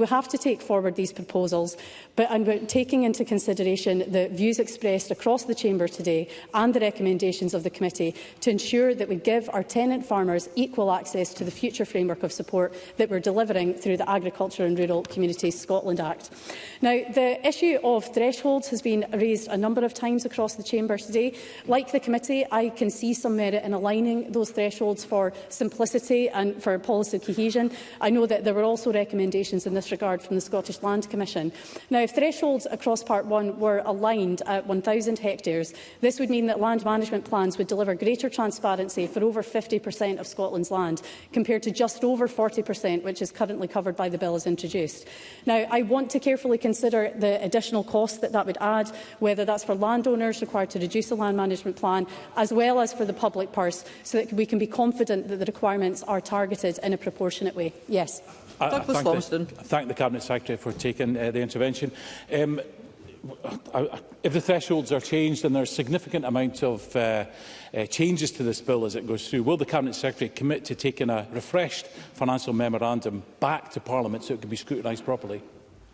have to take forward these proposals, and we're taking into consideration the views expressed across the Chamber today and the recommendations of the committee to ensure that we give our tenant farmers equal access to the future framework of support that we're delivering through the Agriculture and Rural Communities Scotland Act. Now, the issue of thresholds has been raised a number of times across the Chamber today. Like the committee, I can see some merit in aligning those thresholds for simplicity and for policy cohesion. I know that there were also recommendations in this regard from the Scottish Land Commission. Now, if thresholds across Part 1 were aligned at 1,000 hectares, this would mean that land management plans would deliver greater transparency for over 50% of Scotland's land, compared to just over 40%, which is currently covered by the bill as introduced. Now, I want to carefully consider the additional costs that would add, whether that's for landowners required to reduce a land management plan, as well as for the public purse, so that we can be confident that the requirements are targeted in a proportionate way. Yes. Douglas Lumsden. I thank the Cabinet Secretary for taking the intervention. If the thresholds are changed and there's a significant amount of changes to this bill as it goes through, will the Cabinet Secretary commit to taking a refreshed financial memorandum back to Parliament so it can be scrutinised properly?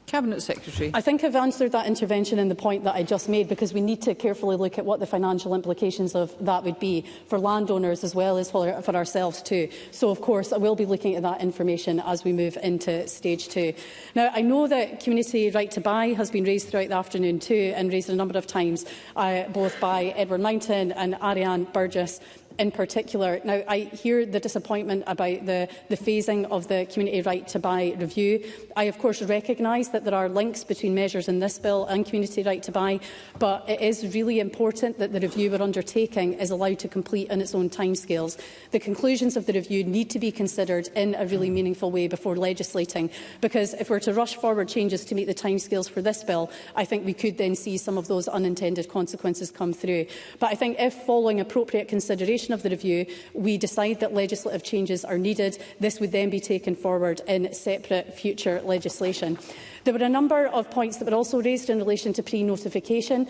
Cabinet Secretary. I think I've answered that intervention in the point that I just made, because we need to carefully look at what the financial implications of that would be for landowners as well as for ourselves too. So, of course, I will be looking at that information as we move into stage 2. Now, I know that community right to buy has been raised throughout the afternoon too, and raised a number of times, both by Edward Mountain and Ariane Burgess in particular. Now, I hear the disappointment about the phasing of the community right to buy review. I, of course, recognise that there are links between measures in this bill and community right to buy, but it is really important that the review we're undertaking is allowed to complete on its own timescales. The conclusions of the review need to be considered in a really meaningful way before legislating, because if we're to rush forward changes to meet the timescales for this bill, I think we could then see some of those unintended consequences come through. But I think if, following appropriate consideration of the review, we decide that legislative changes are needed, this would then be taken forward in separate future legislation. There were a number of points that were also raised in relation to pre-notification.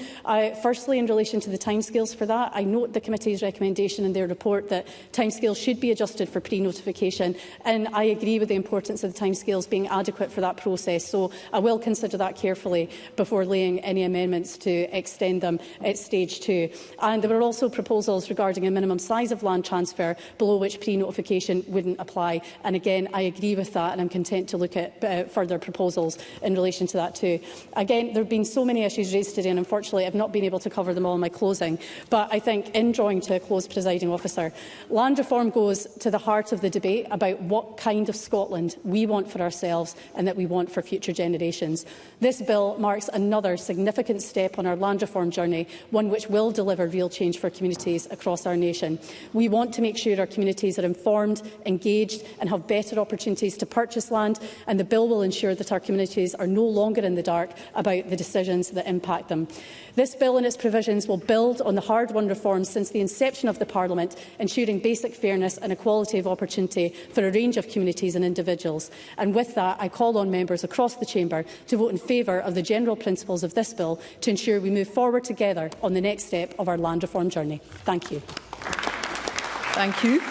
Firstly, in relation to the timescales for that, I note the committee's recommendation in their report that timescales should be adjusted for pre-notification, and I agree with the importance of the timescales being adequate for that process. So I will consider that carefully before laying any amendments to extend them at stage 2. And there were also proposals regarding a minimum size of land transfer below which pre-notification wouldn't apply. And again, I agree with that, and I'm content to look at further proposals in relation to that too. Again, there have been so many issues raised today, and unfortunately I've not been able to cover them all in my closing. But I think, in drawing to a close, Presiding Officer, land reform goes to the heart of the debate about what kind of Scotland we want for ourselves and that we want for future generations. This bill marks another significant step on our land reform journey, one which will deliver real change for communities across our nation. We want to make sure our communities are informed, engaged and have better opportunities to purchase land, and the bill will ensure that our communities are no longer in the dark about the decisions that impact them. This bill and its provisions will build on the hard-won reforms since the inception of the Parliament, ensuring basic fairness and equality of opportunity for a range of communities and individuals. And with that, I call on members across the Chamber to vote in favour of the general principles of this bill to ensure we move forward together on the next step of our land reform journey. Thank you. Thank you.